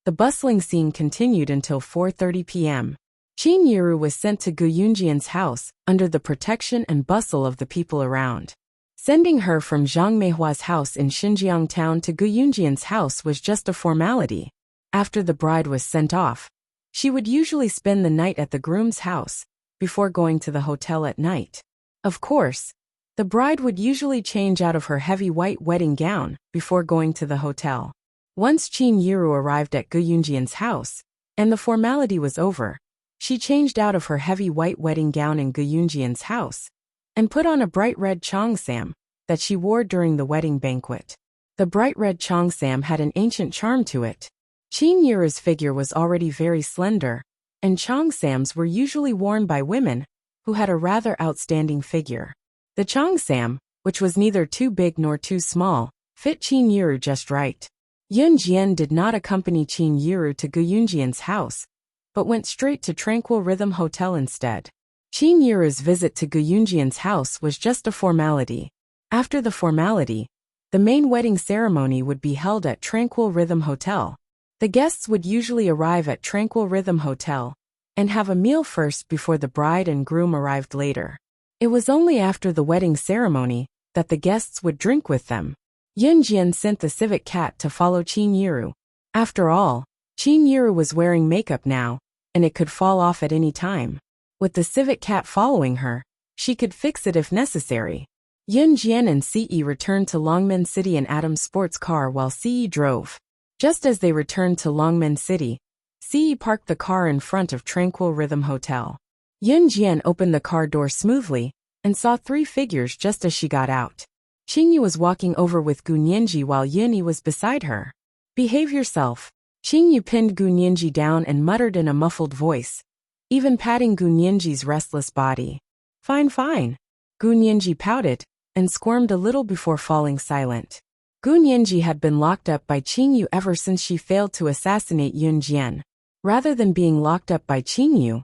the bustling scene continued until 4:30 p.m. Qin Yiru was sent to Gu Yunjian's house under the protection and bustle of the people around. Sending her from Zhang Meihua's house in Xinjiang town to Gu Yunjian's house was just a formality. After the bride was sent off, she would usually spend the night at the groom's house before going to the hotel at night. Of course, the bride would usually change out of her heavy white wedding gown before going to the hotel. Once Qin Yiru arrived at Gu Yunjian's house, and the formality was over, she changed out of her heavy white wedding gown in Gu Yunjian's house, and put on a bright red cheongsam that she wore during the wedding banquet. The bright red cheongsam had an ancient charm to it. Qin Yiru's figure was already very slender, and cheongsams were usually worn by women who had a rather outstanding figure. The cheongsam, which was neither too big nor too small, fit Qin Yiru just right. Yun Jian did not accompany Qin Yiru to Gu Yunjian's house, but went straight to Tranquil Rhythm Hotel instead. Qin Yiru's visit to Gu Yunjian's house was just a formality. After the formality, the main wedding ceremony would be held at Tranquil Rhythm Hotel. The guests would usually arrive at Tranquil Rhythm Hotel and have a meal first before the bride and groom arrived later. It was only after the wedding ceremony that the guests would drink with them. Yun Jian sent the civet cat to follow Qin Yiru. After all, Qin Yiru was wearing makeup now, and it could fall off at any time. With the civet cat following her, she could fix it if necessary. Yun Jian and Ce returned to Longmen City in Adam's sports car while Ce drove. Just as they returned to Longmen City, Ce parked the car in front of Tranquil Rhythm Hotel. Yun Jian opened the car door smoothly and saw three figures just as she got out. Qingyu was walking over with Gu Nianji while Yunyi was beside her. "Behave yourself." Qingyu pinned Gu Nianji down and muttered in a muffled voice, even patting Gu Nianji's restless body. "Fine, fine." Gu Nianji pouted and squirmed a little before falling silent. Gu Nianji had been locked up by Qingyu ever since she failed to assassinate Yun Jian. Rather than being locked up by Qingyu,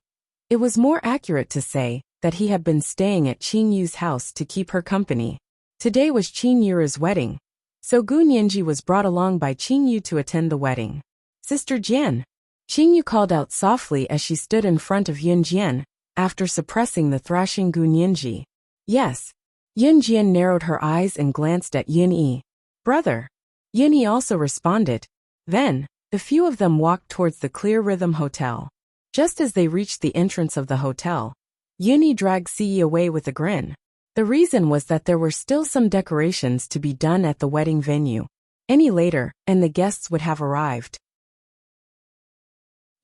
it was more accurate to say that he had been staying at Qingyu's house to keep her company. Today was Qin Yiru's wedding, so Gu Nianji was brought along by Qingyu to attend the wedding. "Sister Jian," Qingyu called out softly as she stood in front of Yun Jian, after suppressing the thrashing Gu Nianji. "Yes." Yun Jian narrowed her eyes and glanced at Yun Yi. "Brother." Yun Yi also responded. Then, the few of them walked towards the Clear Rhythm Hotel. Just as they reached the entrance of the hotel, Yun Yi dragged Ce away with a grin. The reason was that there were still some decorations to be done at the wedding venue. Any later, and the guests would have arrived.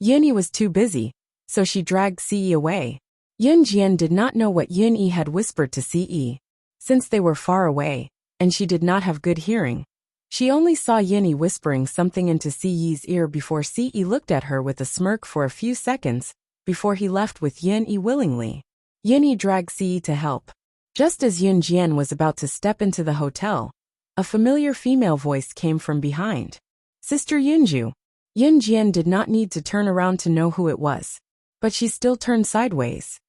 Yun Yi was too busy, so she dragged Ce away. Yun Jian did not know what Yun Yi had whispered to Ce. Since they were far away, and she did not have good hearing, she only saw Yun Yi whispering something into Ce's ear before Ce looked at her with a smirk for a few seconds, before he left with Yun Yi willingly. Yun Yi dragged Ce to help. Just as Yun Jian was about to step into the hotel, a familiar female voice came from behind. "Sister Yunju." Yun Jian did not need to turn around to know who it was, but she still turned sideways.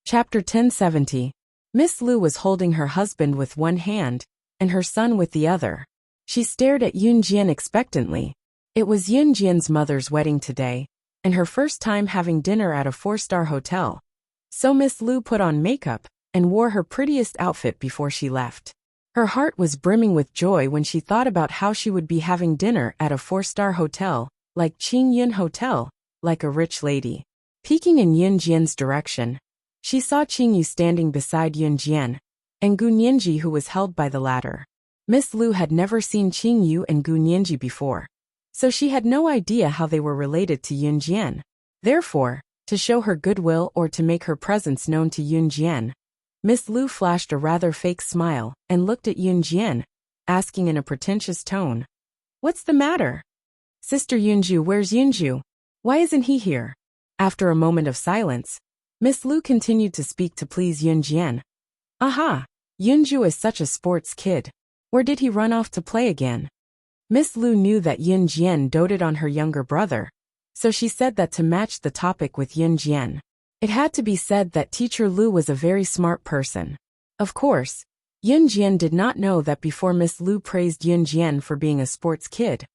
Chapter 1070. Miss Lu was holding her husband with one hand and her son with the other. She stared at Yun Jian expectantly. It was Yun Jian's mother's wedding today, and her first time having dinner at a 4-star hotel. So Miss Lu put on makeup and wore her prettiest outfit before she left. Her heart was brimming with joy when she thought about how she would be having dinner at a 4-star hotel, like Qing Yun Hotel, like a rich lady. Peeking in Yun Jian's direction, she saw Qingyu standing beside Yun Jian, and Gu Nianji who was held by the latter. Miss Lu had never seen Qingyu and Gu Nianji before, so she had no idea how they were related to Yun Jian. Therefore, to show her goodwill or to make her presence known to Yun Jian, Miss Lu flashed a rather fake smile and looked at Yun Jian, asking in a pretentious tone. What's the matter? Sister Yunju, where's Yunju? Why isn't he here? After a moment of silence, Miss Lu continued to speak to please Yunjian. Aha! Yunju is such a sports kid. Where did he run off to play again? Miss Lu knew that Yunjian doted on her younger brother, so she said that to match the topic with Yunjian. It had to be said that Teacher Lu was a very smart person. Of course, Yunjian did not know that before Miss Lu praised Yunjian for being a sports kid,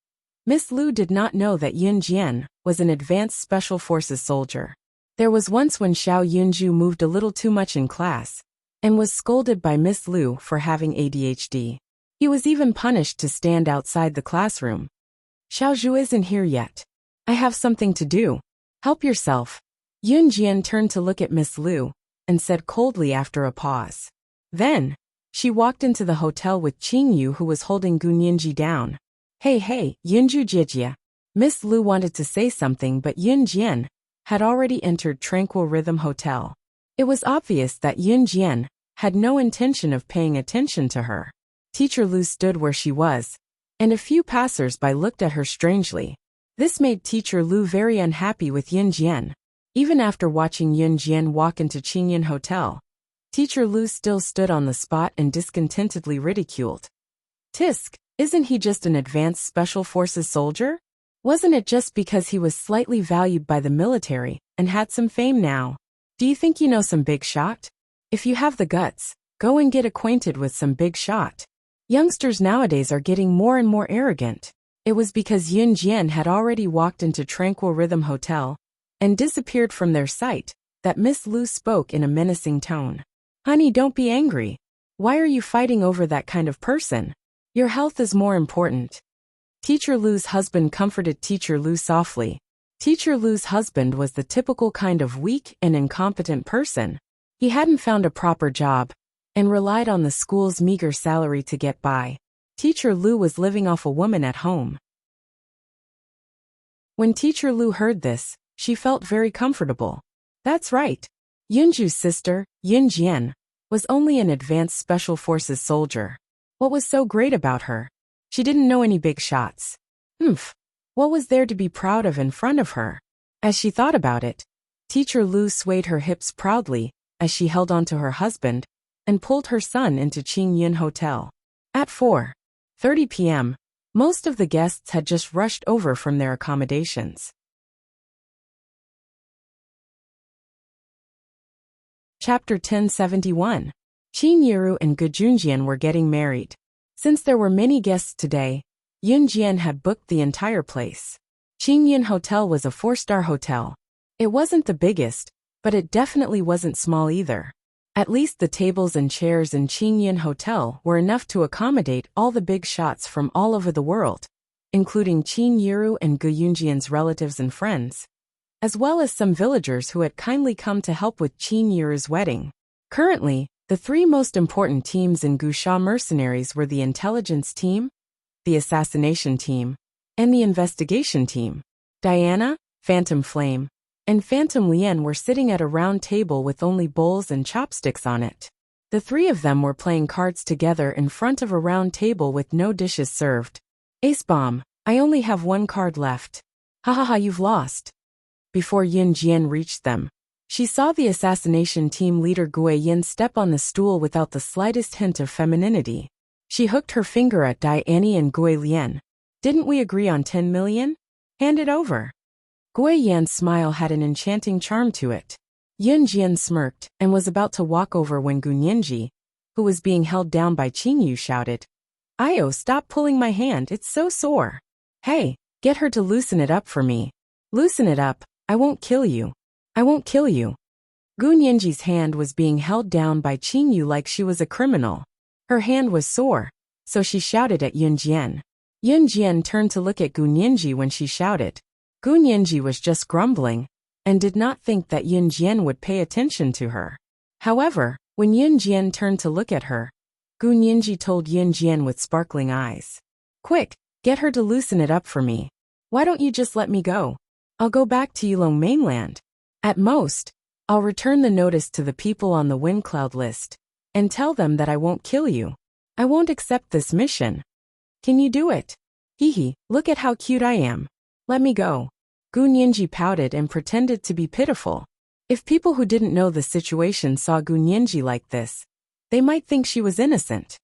Miss Lu did not know that Yunjian was an advanced special forces soldier. There was once when Xiao Yunju moved a little too much in class and was scolded by Miss Lu for having ADHD. He was even punished to stand outside the classroom. Xiaozhu isn't here yet. I have something to do. Help yourself. Yunjian turned to look at Miss Lu and said coldly after a pause. Then, she walked into the hotel with Qingyu, who was holding Gunyinji down. Hey, Yunju Jijia. Miss Lu wanted to say something, but Yunjian had already entered Tranquil Rhythm Hotel. It was obvious that Yunjian had no intention of paying attention to her. Teacher Lu stood where she was, and a few passers-by looked at her strangely. This made Teacher Lu very unhappy with Yunjian. Even after watching Yunjian walk into Qingyan Hotel, Teacher Lu still stood on the spot and discontentedly ridiculed. Tisk, isn't he just an advanced special forces soldier? Wasn't it just because he was slightly valued by the military and had some fame now? Do you think you know some big shot? If you have the guts, go and get acquainted with some big shot. Youngsters nowadays are getting more and more arrogant. It was because Yunjian had already walked into Tranquil Rhythm Hotel and disappeared from their sight that Miss Lu spoke in a menacing tone. Honey, don't be angry. Why are you fighting over that kind of person? Your health is more important. Teacher Lu's husband comforted Teacher Lu softly. Teacher Lu's husband was the typical kind of weak and incompetent person. He hadn't found a proper job and relied on the school's meager salary to get by. Teacher Lu was living off a woman at home. When Teacher Lu heard this, she felt very comfortable. That's right. Yunju's sister, Yunjian, was only an advanced special forces soldier. What was so great about her? She didn't know any big shots. What was there to be proud of in front of her? As she thought about it, Teacher Lu swayed her hips proudly as she held on to her husband and pulled her son into Qingyan Hotel. At 4:30 p.m., most of the guests had just rushed over from their accommodations. Chapter 1071. Qingyiru and Gujunjian were getting married. Since there were many guests today, Yunjian had booked the entire place. Qingyan Hotel was a 4-star hotel. It wasn't the biggest, but it definitely wasn't small either. At least the tables and chairs in Qingyan Hotel were enough to accommodate all the big shots from all over the world, including Qingyiru and Guyunjian's relatives and friends, as well as some villagers who had kindly come to help with Qingyiru's wedding. Currently, the 3 most important teams in Gusha mercenaries were the intelligence team, the assassination team, and the investigation team. Diana, Phantom Flame, and Phantom Lien were sitting at a round table with only bowls and chopsticks on it. The 3 of them were playing cards together in front of a round table with no dishes served. Ace Bomb, I only have 1 card left. Ha, you've lost. Before Yunjian reached them, she saw the assassination team leader Gui Yin step on the stool without the slightest hint of femininity. She hooked her finger at Dai Annie and Gui Lian. Didn't we agree on 10 million? Hand it over. Gui Yan's smile had an enchanting charm to it. Yunjian smirked and was about to walk over when Gunyinji, who was being held down by Qingyu, shouted, Io, stop pulling my hand, it's so sore. Hey, get her to loosen it up for me. Loosen it up, I won't kill you. I won't kill you. Gunyinji's hand was being held down by Qingyu like she was a criminal. Her hand was sore, so she shouted at Yunjian. Yunjian turned to look at Gunyinji when she shouted. Gunyinji was just grumbling, and did not think that Yunjian would pay attention to her. However, when Yunjian turned to look at her, Gunyinji told Yunjian with sparkling eyes. Quick, get her to loosen it up for me. Why don't you just let me go? I'll go back to Yulong mainland. At most, I'll return the notice to the people on the wind cloud list, and tell them that I won't kill you. I won't accept this mission. Can you do it? Hee, look at how cute I am. Let me go. Gu Nianji pouted and pretended to be pitiful. If people who didn't know the situation saw Gu Nianji like this, they might think she was innocent.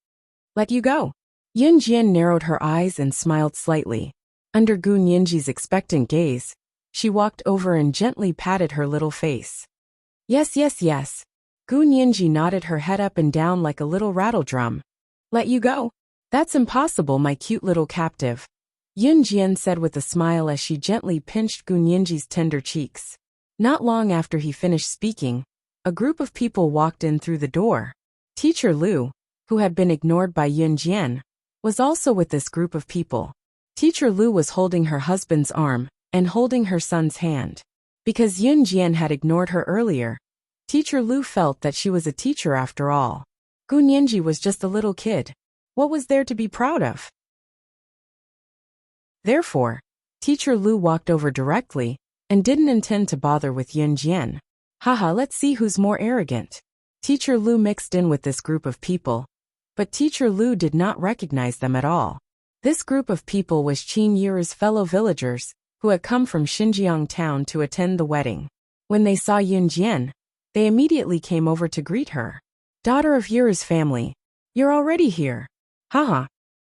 Let you go. Yun Jian narrowed her eyes and smiled slightly. Under Gu Nianji's expectant gaze, she walked over and gently patted her little face. Yes. Gu Nianji nodded her head up and down like a little rattledrum. Let you go? That's impossible, my cute little captive. Yun Jian said with a smile as she gently pinched Gu Nianji's tender cheeks. Not long after he finished speaking, a group of people walked in through the door. Teacher Lu, who had been ignored by Yun Jian, was also with this group of people. Teacher Lu was holding her husband's arm and holding her son's hand. Because Yun Jian had ignored her earlier, Teacher Lu felt that she was a teacher after all. Gu Nianji was just a little kid. What was there to be proud of? Therefore, Teacher Lu walked over directly and didn't intend to bother with Yun Jian. Haha, let's see who's more arrogant. Teacher Lu mixed in with this group of people, but Teacher Lu did not recognize them at all. This group of people was Qin Yiru's fellow villagers, who had come from Xinjiang town to attend the wedding. When they saw Yun Jian, they immediately came over to greet her. Daughter of Yiru's family, you're already here. Haha.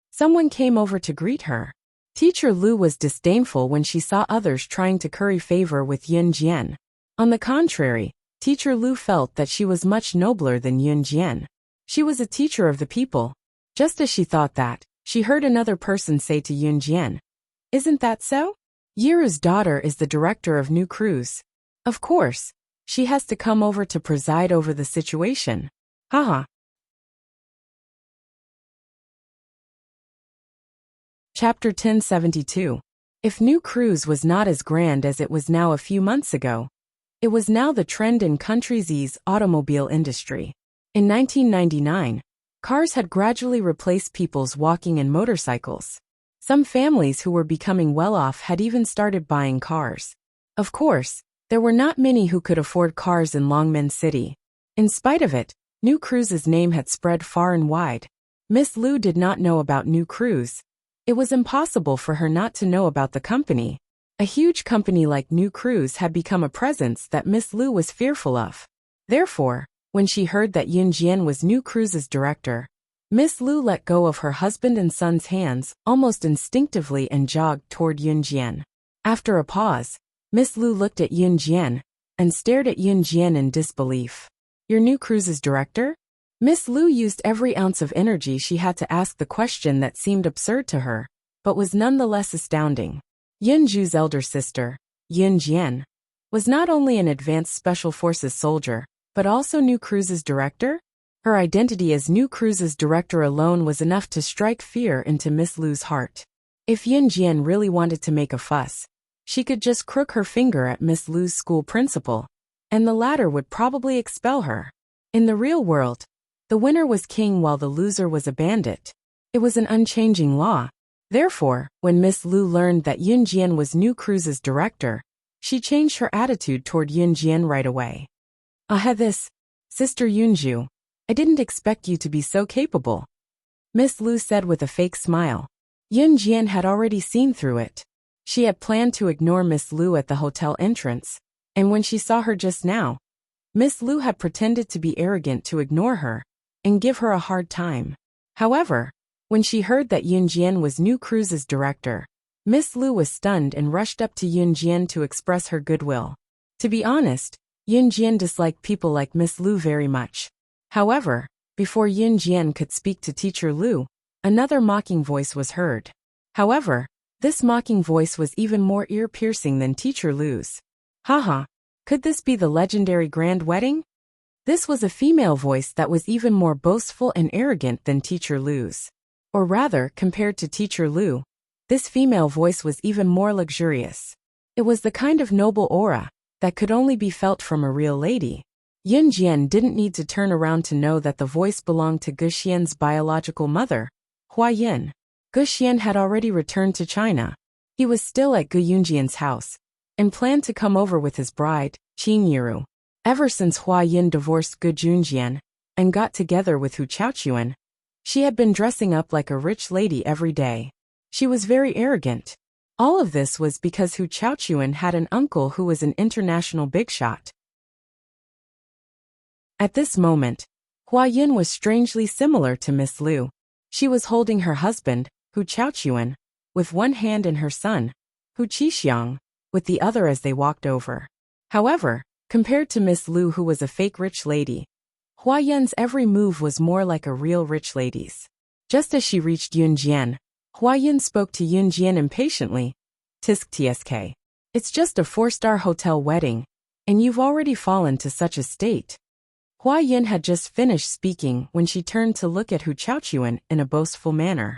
Someone came over to greet her. Teacher Lu was disdainful when she saw others trying to curry favor with Yun Jian. On the contrary, Teacher Lu felt that she was much nobler than Yun Jian. She was a teacher of the people. Just as she thought that, she heard another person say to Yun Jian, "Isn't that so? Yiru's daughter is the director of new cruise. Of course, she has to come over to preside over the situation." Haha. Chapter 1072. If new cruise was not as grand as it was now a few months ago, it was now the trend in country's automobile industry. In 1999, cars had gradually replaced people's walking and motorcycles. Some families who were becoming well-off had even started buying cars. Of course, there were not many who could afford cars in Longmen City. In spite of it, New Cruise's name had spread far and wide. Miss Lu did not know about New Cruise. It was impossible for her not to know about the company. A huge company like New Cruise had become a presence that Miss Lu was fearful of. Therefore, when she heard that Yun Jian was New Cruise's director, Miss Lu let go of her husband and son's hands almost instinctively and jogged toward Yun Jian. After a pause, Miss Lu looked at Yun Jian and stared at Yun Jian in disbelief. Your New Cruise's director? Miss Lu used every ounce of energy she had to ask the question that seemed absurd to her, but was nonetheless astounding. Yun Ju's elder sister, Yun Jian, was not only an advanced Special Forces soldier, but also New Cruise's director? Her identity as New Cruise's director alone was enough to strike fear into Miss Lu's heart. If Yun Jian really wanted to make a fuss, she could just crook her finger at Miss Lu's school principal, and the latter would probably expel her. In the real world, the winner was king while the loser was a bandit. It was an unchanging law. Therefore, when Miss Lu learned that Yun Jian was New Cruise's director, she changed her attitude toward Yun Jian right away. This, Sister Yunju, I didn't expect you to be so capable, Miss Lu said with a fake smile. Yun Jian had already seen through it. She had planned to ignore Miss Lu at the hotel entrance, and when she saw her just now, Miss Lu had pretended to be arrogant to ignore her and give her a hard time. However, when she heard that Yun Jian was New Cruise's director, Miss Lu was stunned and rushed up to Yun Jian to express her goodwill. To be honest, Yun Jian disliked people like Miss Lu very much. However, before Yun Jian could speak to Teacher Lu, another mocking voice was heard. However, this mocking voice was even more ear-piercing than Teacher Lu's. Haha, could this be the legendary grand wedding? This was a female voice that was even more boastful and arrogant than Teacher Lu's. Or rather, compared to Teacher Lu, this female voice was even more luxurious. It was the kind of noble aura that could only be felt from a real lady. Yun Jian didn't need to turn around to know that the voice belonged to Gu Xian's biological mother, Hua Yin. Gu Xian had already returned to China. He was still at Gu Yunjian's house, and planned to come over with his bride, Qin Yiru. Ever since Hua Yin divorced Gu Junjian and got together with Hu Chaochuan, She had been dressing up like a rich lady every day. She was very arrogant. All of this was because Hu Chaochuan had an uncle who was an international big shot. At this moment, Hua Yin was strangely similar to Miss Lu. She was holding her husband, Hu Chaochuan, with one hand and her son, Hu Qixiang, with the other as they walked over. However, compared to Miss Lu, who was a fake rich lady, Hua Yin's every move was more like a real rich lady's. Just as she reached Yunjian, Hua Yin spoke to Yunjian impatiently. Tisk tsk. It's just a 4-star hotel wedding, and you've already fallen to such a state. Hua Yin had just finished speaking when she turned to look at Hu Chaochuan in a boastful manner.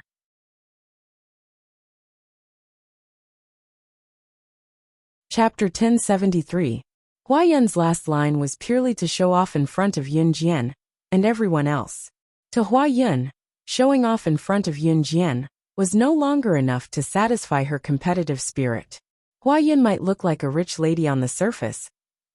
Chapter 1073. Hua Yin's last line was purely to show off in front of Yunjian and everyone else. To Hua Yin, showing off in front of Yunjian was no longer enough to satisfy her competitive spirit. Hua Yin might look like a rich lady on the surface,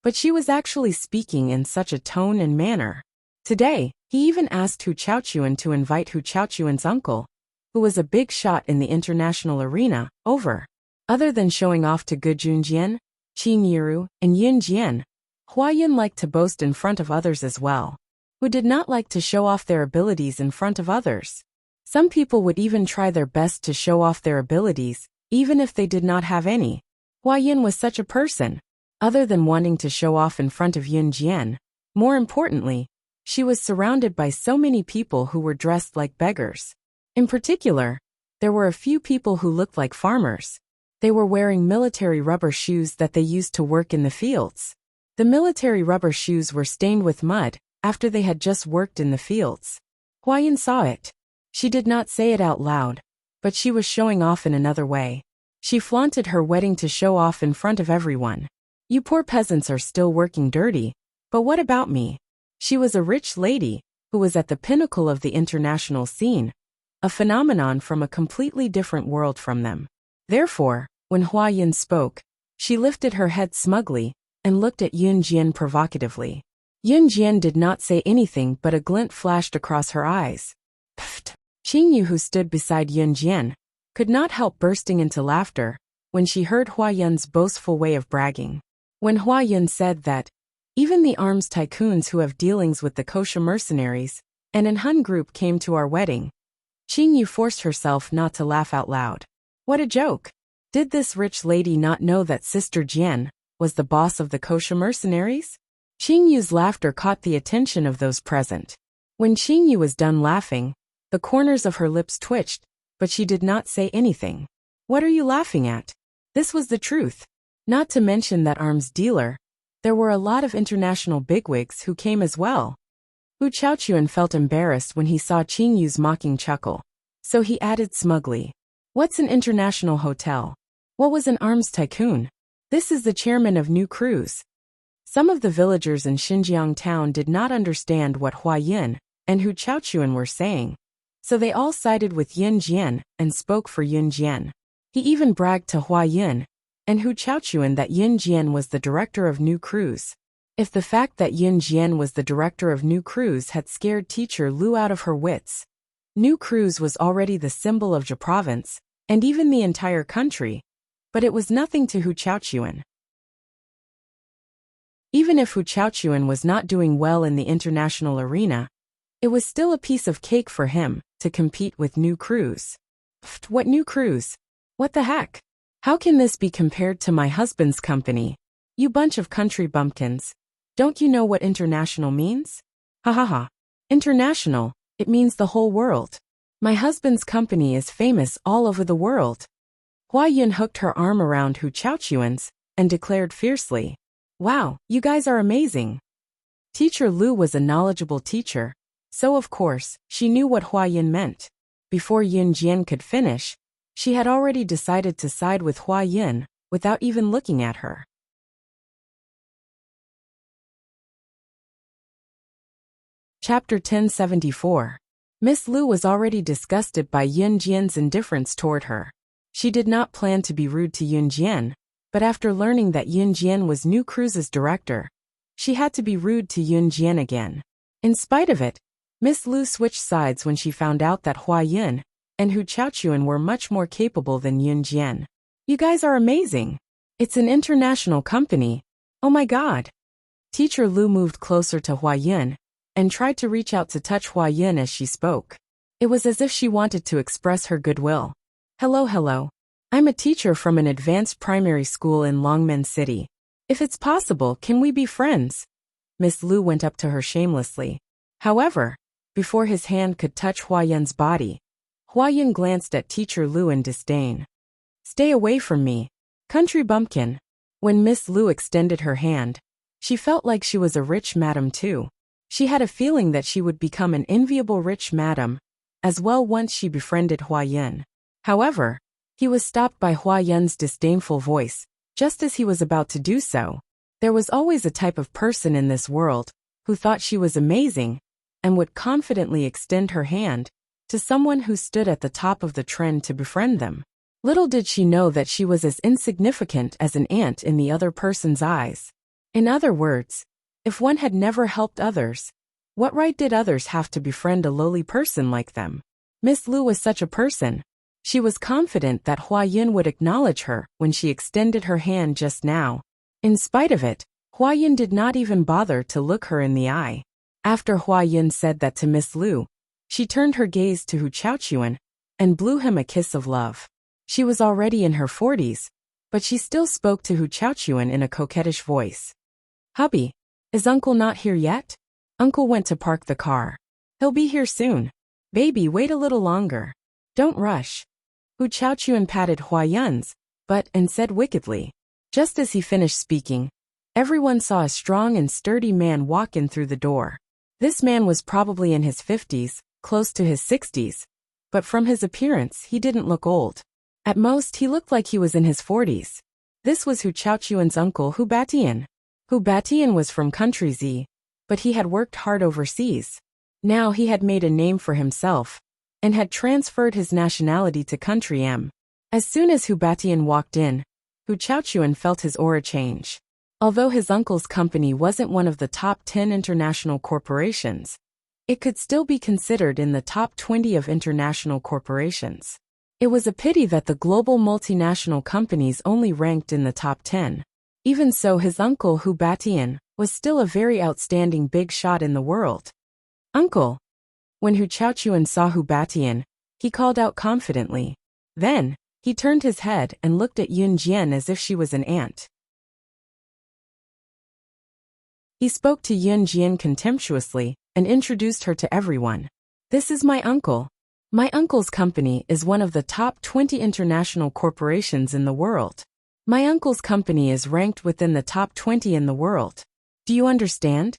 but she was actually speaking in such a tone and manner. Today, he even asked Hu Chaochuan to invite Hu Chaochuan's uncle, who was a big shot in the international arena, over. Other than showing off to Gu Junjian, Qin Yiru, and Yunjian, Hua Yin liked to boast in front of others as well. Who did not like to show off their abilities in front of others? Some people would even try their best to show off their abilities, even if they did not have any. Hua Yin was such a person. Other than wanting to show off in front of Yunjian, more importantly, she was surrounded by so many people who were dressed like beggars. In particular, there were a few people who looked like farmers. They were wearing military rubber shoes that they used to work in the fields. The military rubber shoes were stained with mud after they had just worked in the fields. Hua Yin saw it. She did not say it out loud, but she was showing off in another way. She flaunted her wedding to show off in front of everyone. You poor peasants are still working dirty, but what about me? She was a rich lady who was at the pinnacle of the international scene, a phenomenon from a completely different world from them. Therefore, when Hua Yin spoke, she lifted her head smugly and looked at Yunjian provocatively. Yunjian did not say anything, but a glint flashed across her eyes. Pfft! Qingyu, who stood beside Yunjian, could not help bursting into laughter when she heard Hua Yin's boastful way of bragging. When Hua Yin said that, even the arms tycoons who have dealings with the kosher mercenaries and an Hun group came to our wedding, Qingyu forced herself not to laugh out loud. What a joke! Did this rich lady not know that Sister Jian was the boss of the kosher mercenaries? Qingyu's laughter caught the attention of those present. When Qingyu was done laughing, the corners of her lips twitched, but she did not say anything. What are you laughing at? This was the truth. Not to mention that arms dealer, there were a lot of international bigwigs who came as well. Hu Chaochuan felt embarrassed when he saw Qingyu's mocking chuckle, so he added smugly, "What's an international hotel? What was an arms tycoon? This is the chairman of New Cruise." Some of the villagers in Xinjiang town did not understand what Hua Yin and Hu Chaochuan were saying, so they all sided with Yunjian and spoke for Yunjian. He even bragged to Hua Yin and Hu Chaochuan that Yunjian was the director of New Cruise. If the fact that Yunjian was the director of New Cruise had scared teacher Lu out of her wits, New Cruise was already the symbol of Jia province, and even the entire country, but it was nothing to Hu Chaochuan. Even if Hu Chaochuan was not doing well in the international arena, it was still a piece of cake for him to compete with New Cruise. Pfft, what New Cruise? What the heck? How can this be compared to my husband's company? You bunch of country bumpkins. Don't you know what international means? Ha ha ha. International, it means the whole world. My husband's company is famous all over the world. Hua Yin hooked her arm around Hu Chaochuan's and declared fiercely, "Wow, you guys are amazing." Teacher Lu was a knowledgeable teacher, so of course, she knew what Hua Yin meant. Before Yunjian could finish, she had already decided to side with Hua Yin without even looking at her. Chapter 1074. Miss Lu was already disgusted by Yunjian's indifference toward her. She did not plan to be rude to Yunjian, but after learning that Yunjian was New Cruise's director, she had to be rude to Yunjian again. In spite of it, Miss Lu switched sides when she found out that Hua Yun and Hu Chaochuan were much more capable than Yun Jian. You guys are amazing. It's an international company. Oh my god. Teacher Lu moved closer to Hua Yun and tried to reach out to touch Hua Yun as she spoke. It was as if she wanted to express her goodwill. Hello. I'm a teacher from an advanced primary school in Longmen City. If it's possible, can we be friends? Miss Lu went up to her shamelessly. However, before his hand could touch Hua Yun's body, Hua Yun glanced at Teacher Lu in disdain. Stay away from me, country bumpkin. When Miss Lu extended her hand, she felt like she was a rich madam too. She had a feeling that she would become an enviable rich madam as well once she befriended Hua Yun. However, he was stopped by Hua Yun's disdainful voice, just as he was about to do so. There was always a type of person in this world who thought she was amazing and would confidently extend her hand to someone who stood at the top of the trend to befriend them. Little did she know that she was as insignificant as an ant in the other person's eyes. In other words, if one had never helped others, what right did others have to befriend a lowly person like them? Miss Lu was such a person. She was confident that Hua Yun would acknowledge her when she extended her hand just now. In spite of it, Hua Yun did not even bother to look her in the eye. After Hua Yun said that to Miss Lu, she turned her gaze to Hu Chaochuan and blew him a kiss of love. She was already in her 40s, but she still spoke to Hu Chaochuan in a coquettish voice. Hubby, is Uncle not here yet? Uncle went to park the car. He'll be here soon. Baby, wait a little longer. Don't rush. Hu Chaochuan patted Hua Yun's butt and said wickedly. Just as he finished speaking, everyone saw a strong and sturdy man walk in through the door. This man was probably in his 50s, close to his 60s, but from his appearance he didn't look old. At most he looked like he was in his 40s. This was Hu Chaochuan's uncle Hu Batian. Hu Batian was from country Z, but he had worked hard overseas. Now he had made a name for himself and had transferred his nationality to country M. As soon as Hu Batian walked in, Hu Chaochuan felt his aura change. Although his uncle's company wasn't one of the top 10 international corporations, it could still be considered in the top 20 of international corporations. It was a pity that the global multinational companies only ranked in the top 10. Even so, his uncle Hu Batian was still a very outstanding big shot in the world. Uncle! When Hu Chaochuan saw Hu Batian, he called out confidently. Then, he turned his head and looked at Yun Jian as if she was an ant. He spoke to Yun Jian contemptuously and introduced her to everyone. This is my uncle. My uncle's company is one of the top 20 international corporations in the world. My uncle's company is ranked within the top 20 in the world. Do you understand?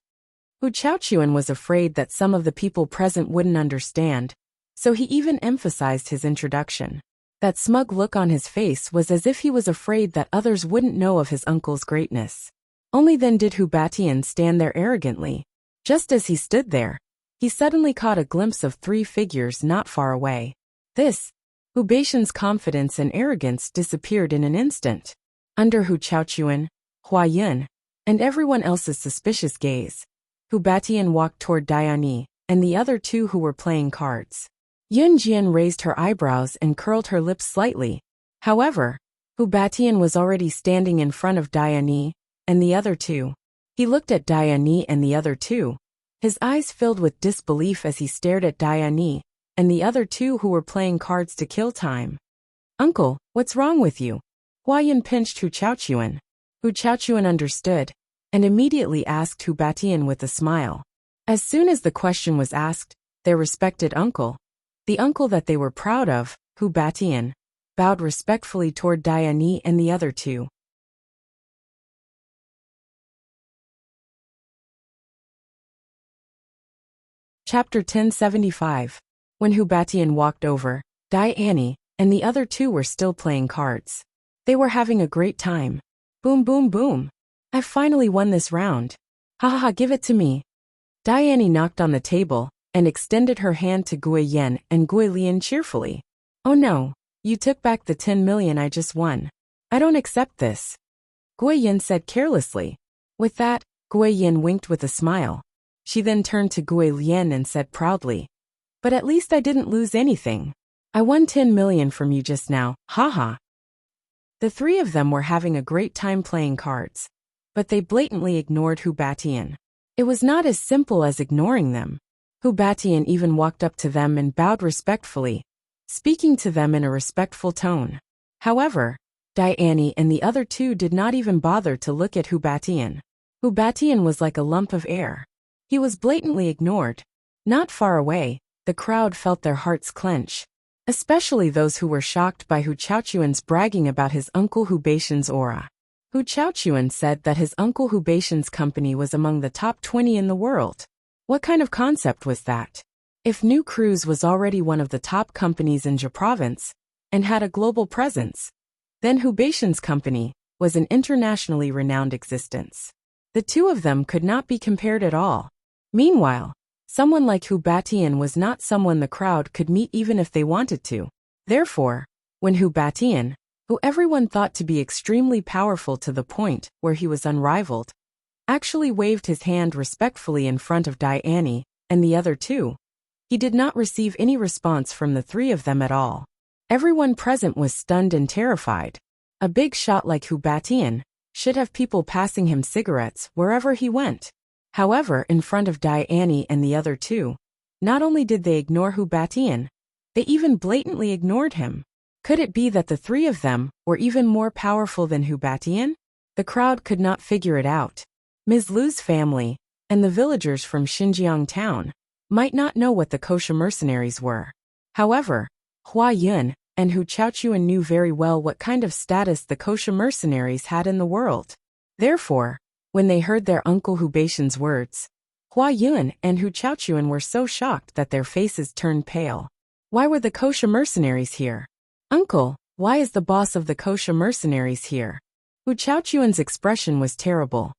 Hu Chaochuan was afraid that some of the people present wouldn't understand, so he even emphasized his introduction. That smug look on his face was as if he was afraid that others wouldn't know of his uncle's greatness. Only then did Hu Batian stand there arrogantly. Just as he stood there, he suddenly caught a glimpse of 3 figures not far away. Hu Batian's confidence and arrogance disappeared in an instant. Under Hu Chaochuan, Hua Yun, and everyone else's suspicious gaze, Hu Batian walked toward Diani and the other 2 who were playing cards. Yun Jian raised her eyebrows and curled her lips slightly. However, Hu Batian was already standing in front of Diani and the other 2. He looked at Diani and the other 2. His eyes filled with disbelief as he stared at Diani and the other 2 who were playing cards to kill time. Uncle, what's wrong with you? Hua Yun pinched Hu Chaochuan. Hu Chaochuan understood and immediately asked Hu Batian with a smile. As soon as the question was asked, their respected uncle, the uncle that they were proud of, Hu Batian, bowed respectfully toward Diani and the other 2. Chapter 1075. When Hu Batian walked over, Diani and the other 2 were still playing cards. They were having a great time. Boom boom boom. I finally won this round. Ha ha ha, give it to me. Diani knocked on the table and extended her hand to Gui Yen and Gui Lian cheerfully. Oh no, you took back the 10 million I just won. I don't accept this. Gui Yen said carelessly. With that, Gui Yen winked with a smile. She then turned to Gui Lian and said proudly, "But at least I didn't lose anything. I won 10 million from you just now, haha." The three of them were having a great time playing cards, but they blatantly ignored Hu Batian. It was not as simple as ignoring them. Hu Batian even walked up to them and bowed respectfully, speaking to them in a respectful tone. However, Diane and the other two did not even bother to look at Hu Batian. Hu Batian was like a lump of air. He was blatantly ignored. Not far away, the crowd felt their hearts clench, especially those who were shocked by Hu Chaochuan's bragging about his uncle Hu Batian's aura. Hu Chaochuan said that his uncle Hu Batian's company was among the top 20 in the world. What kind of concept was that? If New Cruise was already one of the top companies in Jia province and had a global presence, then Hu Batian's company was an internationally renowned existence. The two of them could not be compared at all. Meanwhile, someone like Hu Batian was not someone the crowd could meet even if they wanted to. Therefore, when Hu Batian, who everyone thought to be extremely powerful to the point where he was unrivaled, actually waved his hand respectfully in front of Diane and the other two, he did not receive any response from the three of them at all. Everyone present was stunned and terrified. A big shot like Hu Batian should have people passing him cigarettes wherever he went. However, in front of Diane and the other two, not only did they ignore Hu Batian, they even blatantly ignored him. Could it be that the three of them were even more powerful than Hu Batian? The crowd could not figure it out. Ms. Lu's family and the villagers from Xinjiang town might not know what the kosher mercenaries were. However, Hua Yun and Hu Chaochuan knew very well what kind of status the kosher mercenaries had in the world. Therefore, when they heard their uncle Hu Batian's words, Hua Yun and Hu Chaochuan were so shocked that their faces turned pale. Why were the kosher mercenaries here? Uncle, why is the boss of the kosher mercenaries here? Hu Chaochuan's expression was terrible.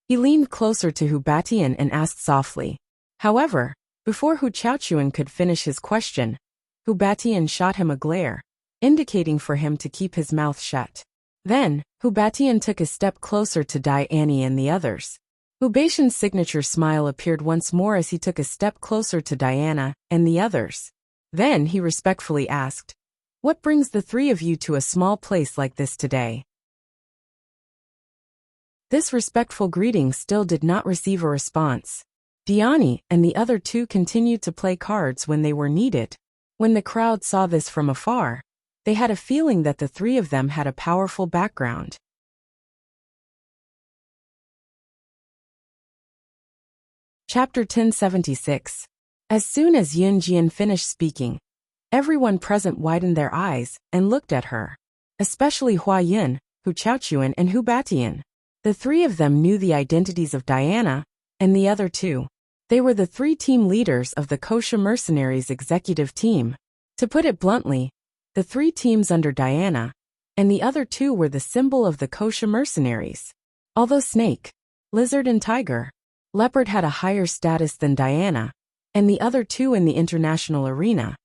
He leaned closer to Hu Batian and asked softly. However, before Hu Chaochuan could finish his question, Hu Batian shot him a glare, indicating for him to keep his mouth shut. Then, Hu Batian took a step closer to Diane and the others. Hu Batian's signature smile appeared once more as he took a step closer to Diana and the others. Then he respectfully asked, "What brings the three of you to a small place like this today?" This respectful greeting still did not receive a response. Diane and the other two continued to play cards when they were needed. When the crowd saw this from afar, they had a feeling that the three of them had a powerful background. Chapter 1076. As soon as Yun Jian finished speaking, everyone present widened their eyes and looked at her, especially Hua Yun, Hu Chaochuan and Hu Batian. The three of them knew the identities of Diana and the other two. They were the three team leaders of the kosher mercenaries executive team. To put it bluntly, the three teams under Diana and the other two were the symbol of the kosher mercenaries. Although Snake, Lizard and Tiger, Leopard had a higher status than Diana and the other two in the international arena,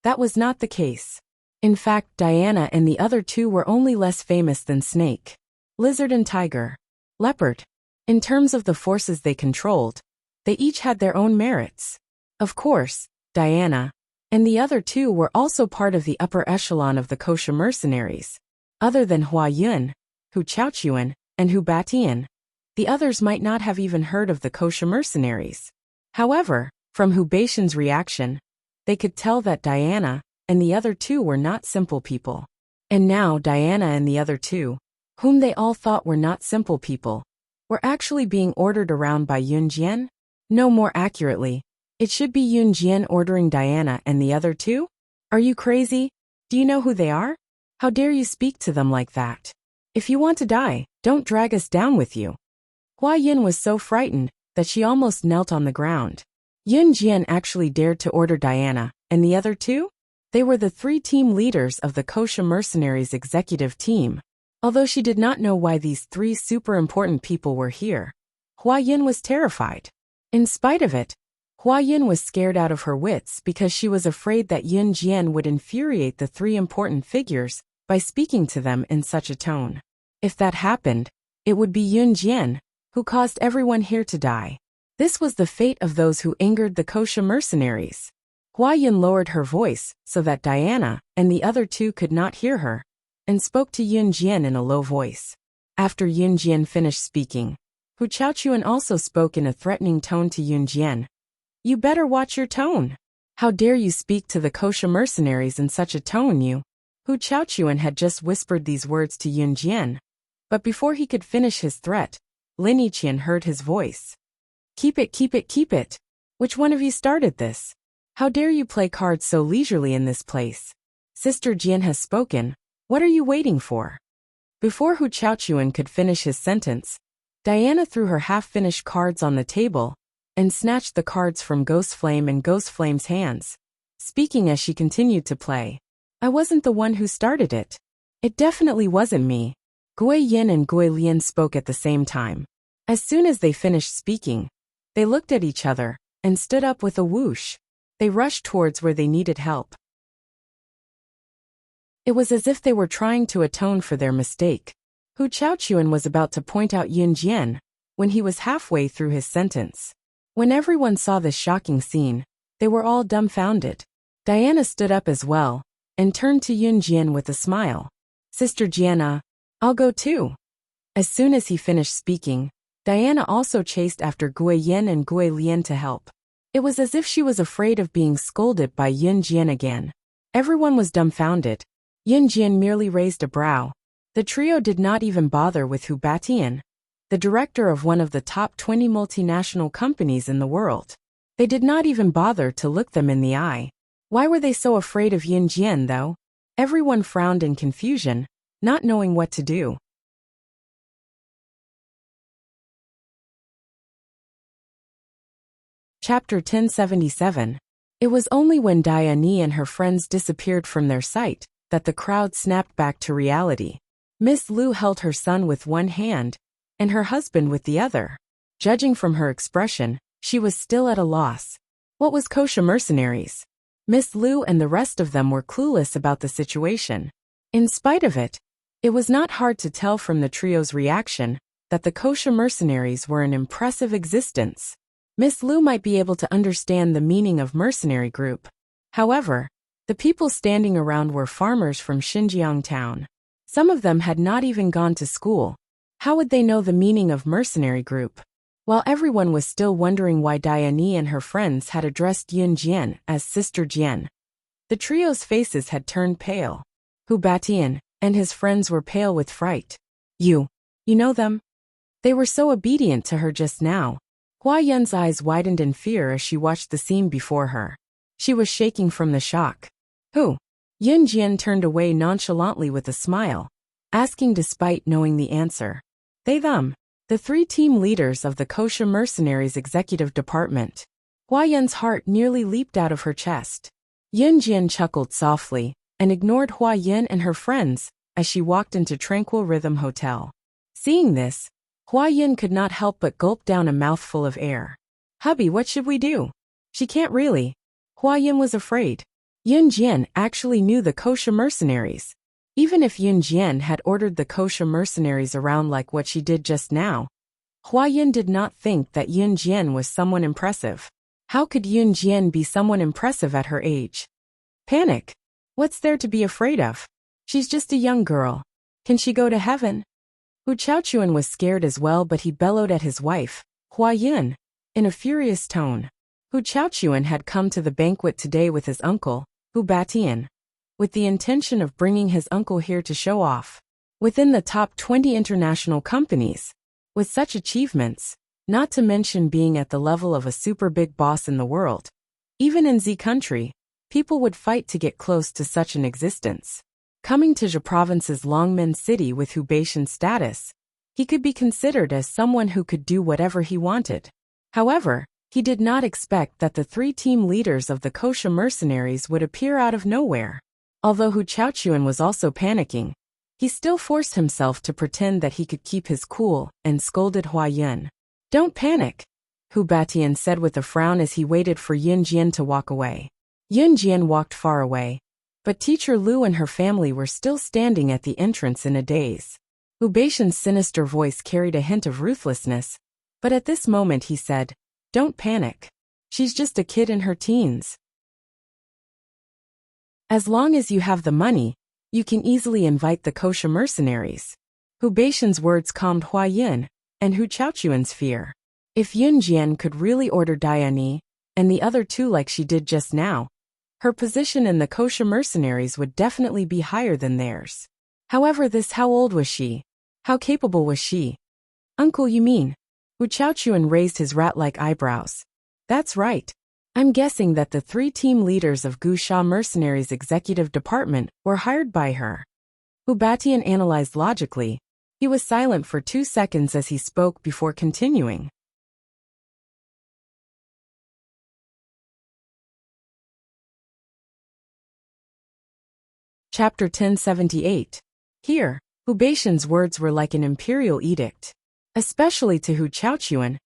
that was not the case. In fact, Diana and the other two were only less famous than Snake, Lizard and Tiger. Leopard. In terms of the forces they controlled, they each had their own merits. Of course, Diana and the other two were also part of the upper echelon of the kosher mercenaries. Other than Hua Yun, Hu Chaochuan, and Hu Batian, the others might not have even heard of the kosher mercenaries. However, from Hu Batian's reaction, they could tell that Diana and the other two were not simple people. And now Diana and the other two, whom they all thought were not simple people, were actually being ordered around by Yun Jian? No, more accurately, it should be Yun Jian ordering Diana and the other two? Are you crazy? Do you know who they are? How dare you speak to them like that? If you want to die, don't drag us down with you. Hua Yin was so frightened that she almost knelt on the ground. Yun Jian actually dared to order Diana and the other two? They were the three team leaders of the kosher mercenaries executive team. Although she did not know why these three super important people were here, Hua Yin was terrified. In spite of it, Hua Yin was scared out of her wits because she was afraid that Yun Jian would infuriate the three important figures by speaking to them in such a tone. If that happened, it would be Yun Jian who caused everyone here to die. This was the fate of those who angered the kosher mercenaries. Hua Yun lowered her voice so that Diana and the other two could not hear her, and spoke to Yun Jian in a low voice. After Yun Jian finished speaking, Hu Chaochuan also spoke in a threatening tone to Yun Jian. You better watch your tone. How dare you speak to the kosher mercenaries in such a tone, you? Hu Chaochuan had just whispered these words to Yun Jian. But before he could finish his threat, Lin Yiqian heard his voice. Keep it, keep it, keep it. Which one of you started this? How dare you play cards so leisurely in this place? Sister Jian has spoken. What are you waiting for? Before Hu Chaochuan could finish his sentence, Diana threw her half-finished cards on the table and snatched the cards from Ghost Flame and Ghost Flame's hands, speaking as she continued to play. I wasn't the one who started it. It definitely wasn't me. Gui Yin and Gui Lian spoke at the same time. As soon as they finished speaking, they looked at each other and stood up with a whoosh. They rushed towards where they needed help. It was as if they were trying to atone for their mistake. Hu Chaochuan was about to point out Yun Jian when he was halfway through his sentence. When everyone saw this shocking scene, they were all dumbfounded. Diana stood up as well and turned to Yun Jian with a smile. Sister Jiana, I'll go too. As soon as he finished speaking, Diana also chased after Gui Yin and Gui Lian to help. It was as if she was afraid of being scolded by Yun Jian again. Everyone was dumbfounded. Yun Jian merely raised a brow. The trio did not even bother with Hu Batian, the director of one of the top 20 multinational companies in the world. They did not even bother to look them in the eye. Why were they so afraid of Yun Jian, though? Everyone frowned in confusion, not knowing what to do. Chapter 1077. It was only when Diane and her friends disappeared from their sight that the crowd snapped back to reality. Miss Lu held her son with one hand and her husband with the other. Judging from her expression, she was still at a loss. What was kosher mercenaries? Miss Lu and the rest of them were clueless about the situation. In spite of it, it was not hard to tell from the trio's reaction that the kosher mercenaries were an impressive existence. Miss Lu might be able to understand the meaning of mercenary group. However, the people standing around were farmers from Xinjiang town. Some of them had not even gone to school. How would they know the meaning of mercenary group? While everyone was still wondering why Diane and her friends had addressed Yun Jian as Sister Jian, the trio's faces had turned pale. Hu Batian and his friends were pale with fright. You know them? They were so obedient to her just now. Hua Yun's eyes widened in fear as she watched the scene before her. She was shaking from the shock. Who? Yun Jian turned away nonchalantly with a smile, asking despite knowing the answer. They them. The three team leaders of the kosher mercenaries executive department. Hua Yun's heart nearly leaped out of her chest. Yun Jian chuckled softly and ignored Hua Yun and her friends as she walked into Tranquil Rhythm Hotel. Seeing this, Hua Yun could not help but gulp down a mouthful of air. Hubby, what should we do? She can't really. Hua Yun was afraid. Yun Jian actually knew the kosher mercenaries. Even if Yun Jian had ordered the kosher mercenaries around like what she did just now, Hua Yun did not think that Yun Jian was someone impressive. How could Yun Jian be someone impressive at her age? Panic. What's there to be afraid of? She's just a young girl. Can she go to heaven? Hu Chaochuan was scared as well, but he bellowed at his wife, Hua Yun, in a furious tone. Hu Chaochuan had come to the banquet today with his uncle, Hu Batian, with the intention of bringing his uncle here to show off. Within the top 20 international companies, with such achievements, not to mention being at the level of a super big boss in the world, even in Z country, people would fight to get close to such an existence. Coming to Zhe province's Longmen city with Hubeian status, he could be considered as someone who could do whatever he wanted. However, he did not expect that the three team leaders of the kosher mercenaries would appear out of nowhere. Although Hu Chaochuan was also panicking, he still forced himself to pretend that he could keep his cool and scolded Hua Yun. Don't panic, Hu Batian said with a frown as he waited for Yun Jian to walk away. Yun Jian walked far away, but Teacher Lu and her family were still standing at the entrance in a daze. Hubeian's sinister voice carried a hint of ruthlessness, but at this moment he said, Don't panic. She's just a kid in her teens. As long as you have the money, you can easily invite the kosher mercenaries. Hu Beixian's words calmed Hua Yin and Hu Chaochuan's fear. If Yun Jian could really order Diani and the other two like she did just now, her position in the kosher mercenaries would definitely be higher than theirs. However, how old was she? How capable was she? Uncle, you mean? Hu Chaochuan raised his rat-like eyebrows. That's right. I'm guessing that the 3 team leaders of Gu Sha Mercenaries' executive department were hired by her. Hu Batian analyzed logically. He was silent for 2 seconds as he spoke before continuing. Chapter 1078. Here, Hu Beixian's words were like an imperial edict. Especially to Hu Chaochuan.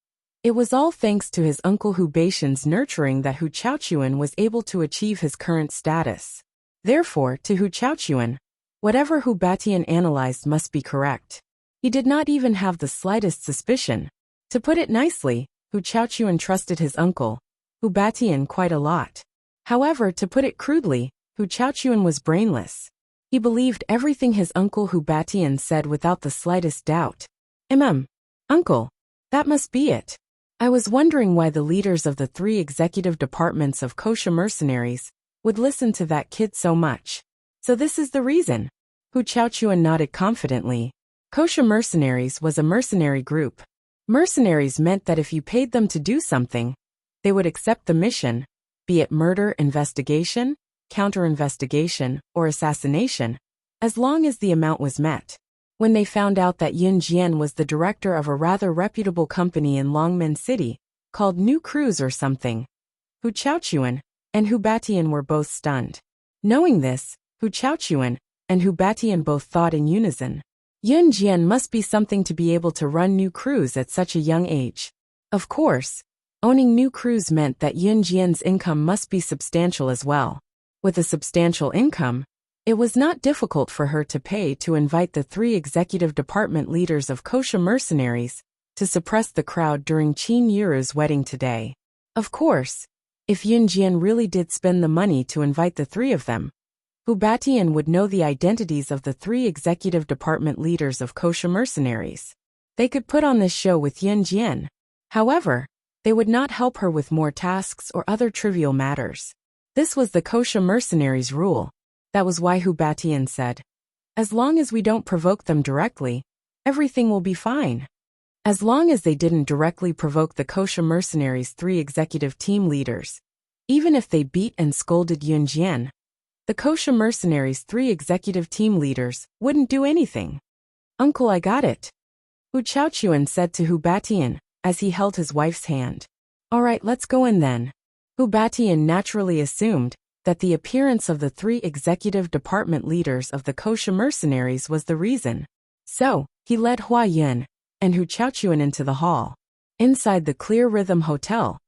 It was all thanks to his uncle Hu Beixian's nurturing that Hu Chaochuan was able to achieve his current status. Therefore, to Hu Chaochuan, whatever Hu Batian analyzed must be correct. He did not even have the slightest suspicion. To put it nicely, Hu Chaochuan trusted his uncle, Hu Batian, quite a lot. However, to put it crudely, Hu Chaochuan was brainless. He believed everything his uncle Hu Batian said without the slightest doubt. Uncle, that must be it. I was wondering why the leaders of the 3 executive departments of kosher mercenaries would listen to that kid so much. So this is the reason. Hu Chaochuan nodded confidently. Kosher mercenaries was a mercenary group. Mercenaries meant that if you paid them to do something, they would accept the mission, be it murder, investigation, counter-investigation, or assassination, as long as the amount was met. When they found out that Yun Jian was the director of a rather reputable company in Longmen City, called New Cruise or something, Hu Chaochuan and Hu Batian were both stunned. Knowing this, Hu Chaochuan and Hu Batian both thought in unison. Yun Jian must be something to be able to run New Cruise at such a young age. Of course, owning New Cruise meant that Yun Jian's income must be substantial as well. With a substantial income, it was not difficult for her to pay to invite the 3 executive department leaders of kosher mercenaries to suppress the crowd during Qin Yuru's wedding today. Of course, if Yun Jian really did spend the money to invite the 3 of them, Hu Batian would know the identities of the 3 executive department leaders of kosher mercenaries. They could put on this show with Yun Jian. However, they would not help her with more tasks or other trivial matters. This was the kosher mercenaries' rule. That was why Hu Batian said, as long as we don't provoke them directly, everything will be fine. As long as they didn't directly provoke the kosher mercenaries' 3 executive team leaders, even if they beat and scolded Yun Jian, the kosher mercenaries' 3 executive team leaders wouldn't do anything. Uncle, I got it. Hu Chaochuan said to Hu Batian as he held his wife's hand. All right, let's go in then. Hu Batian naturally assumed that the appearance of the 3 executive department leaders of the kosher mercenaries was the reason. So, he led Hua Yin and Hu Chaochuan into the hall. Inside the Clear Rhythm Hotel,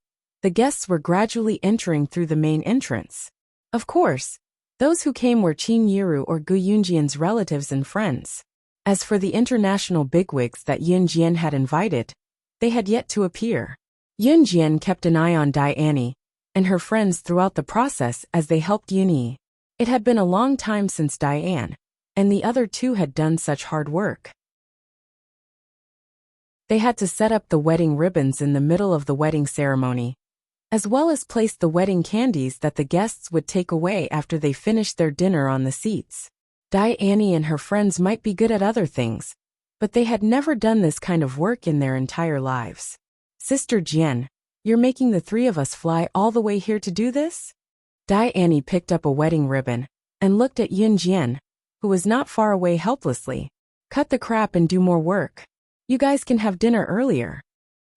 the guests were gradually entering through the main entrance. Of course, those who came were Qin Yuru or Gu Yunjian's relatives and friends. As for the international bigwigs that Yun Jian had invited, they had yet to appear. Yun Jian kept an eye on Diani and her friends throughout the process as they helped Yunyi. It had been a long time since Diane and the other 2 had done such hard work. They had to set up the wedding ribbons in the middle of the wedding ceremony, as well as place the wedding candies that the guests would take away after they finished their dinner on the seats. Diane and her friends might be good at other things, but they had never done this kind of work in their entire lives. Sister Jian, you're making the 3 of us fly all the way here to do this? Diane picked up a wedding ribbon and looked at Yun Jian, who was not far away helplessly. Cut the crap and do more work. You guys can have dinner earlier.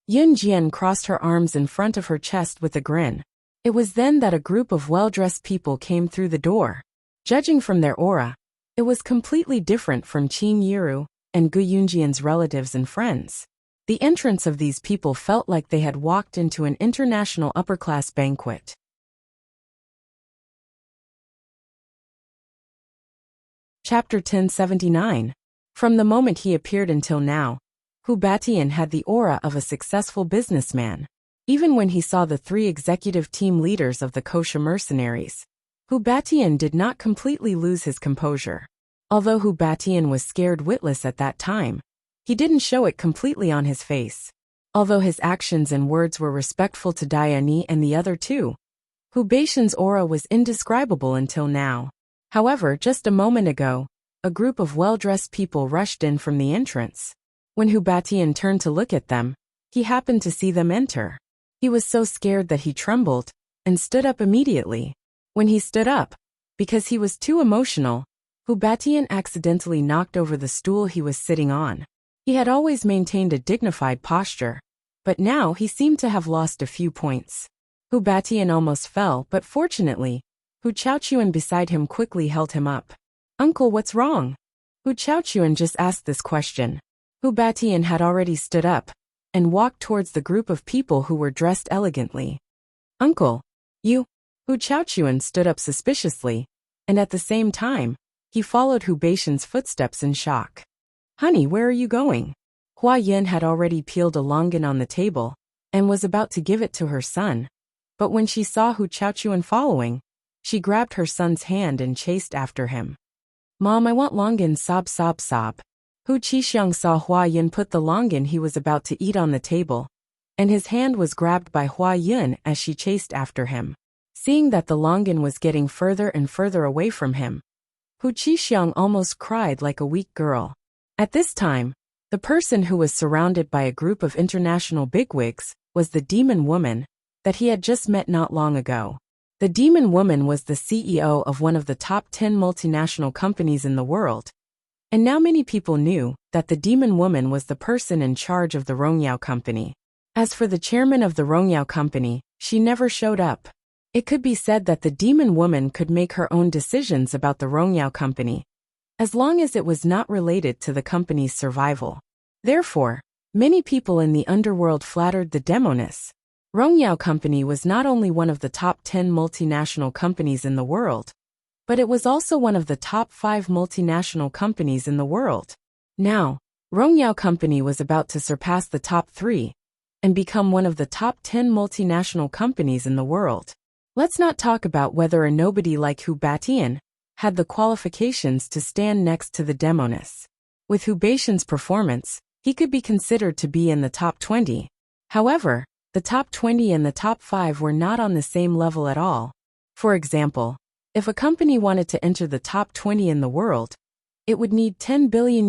Yun Jian crossed her arms in front of her chest with a grin. It was then that a group of well-dressed people came through the door. Judging from their aura, it was completely different from Qin Yuru and Gu Yunjian's relatives and friends. The entrance of these people felt like they had walked into an international upper-class banquet. Chapter 1079. From the moment he appeared until now, Hu Batian had the aura of a successful businessman. Even when he saw the 3 executive team leaders of the kosher mercenaries, Hu Batian did not completely lose his composure. Although Hu Batian was scared witless at that time, he didn't show it completely on his face. Although his actions and words were respectful to Diane and the other 2, Hu Batian's aura was indescribable until now. However, just a moment ago, a group of well-dressed people rushed in from the entrance. When Hu Batian turned to look at them, he happened to see them enter. He was so scared that he trembled and stood up immediately. When he stood up, because he was too emotional, Hu Batian accidentally knocked over the stool he was sitting on. He had always maintained a dignified posture, but now he seemed to have lost a few points. Hu Batian almost fell, but fortunately, Hu Chaochuan beside him quickly held him up. "Uncle, what's wrong?" Hu Chaochuan just asked this question. Hu Batian had already stood up and walked towards the group of people who were dressed elegantly. "Uncle, you..." Hu Chaochuan stood up suspiciously, and at the same time, he followed Hu Batian's footsteps in shock. "Honey, where are you going?" Hua Yin had already peeled a longan on the table and was about to give it to her son. But when she saw Hu Chaochuan following, she grabbed her son's hand and chased after him. "Mom, I want longan, sob sob sob." Hu Qixiang saw Hua Yin put the longan he was about to eat on the table, and his hand was grabbed by Hua Yin as she chased after him. Seeing that the longan was getting further and further away from him, Hu Qixiang almost cried like a weak girl. At this time, the person who was surrounded by a group of international bigwigs was the demon woman that he had just met not long ago. The demon woman was the CEO of one of the top 10 multinational companies in the world, and now many people knew that the demon woman was the person in charge of the Rongyao company. As for the chairman of the Rongyao company, she never showed up. It could be said that the demon woman could make her own decisions about the Rongyao company, as long as it was not related to the company's survival. Therefore, many people in the underworld flattered the demoness. Rongyao company was not only one of the top 10 multinational companies in the world, but it was also one of the top 5 multinational companies in the world. Now, Rongyao company was about to surpass the top 3 and become one of the top 10 multinational companies in the world. Let's not talk about whether a nobody like Hu Batian had the qualifications to stand next to the demoness. With Hu Batian's performance, he could be considered to be in the top 20. However, the top 20 and the top 5 were not on the same level at all. For example, if a company wanted to enter the top 20 in the world, it would need $10 billion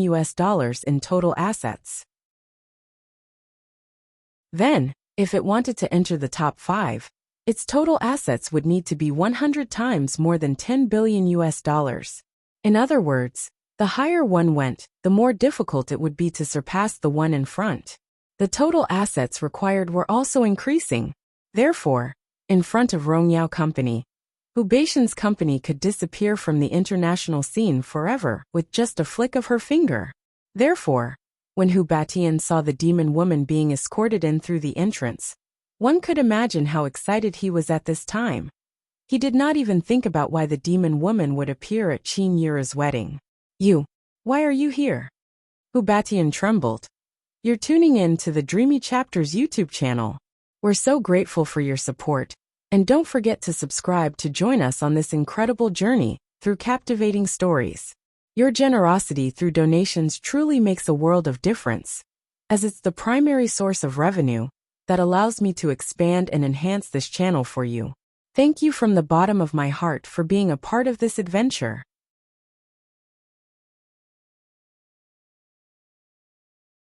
in total assets. Then, if it wanted to enter the top 5, its total assets would need to be 100 times more than $10 billion. In other words, the higher one went, the more difficult it would be to surpass the one in front. The total assets required were also increasing. Therefore, in front of Rongyao company, Hu Batian's company could disappear from the international scene forever with just a flick of her finger. Therefore, when Hu Batian saw the demon woman being escorted in through the entrance, one could imagine how excited he was at this time. He did not even think about why the demon woman would appear at Qin Yura's wedding. Why are you here?" Hu Batian trembled. "You're tuning in to the Dreamy Chapters YouTube channel. We're so grateful for your support, and don't forget to subscribe to join us on this incredible journey through captivating stories. Your generosity through donations truly makes a world of difference, as it's the primary source of revenue that allows me to expand and enhance this channel for you. Thank you from the bottom of my heart for being a part of this adventure."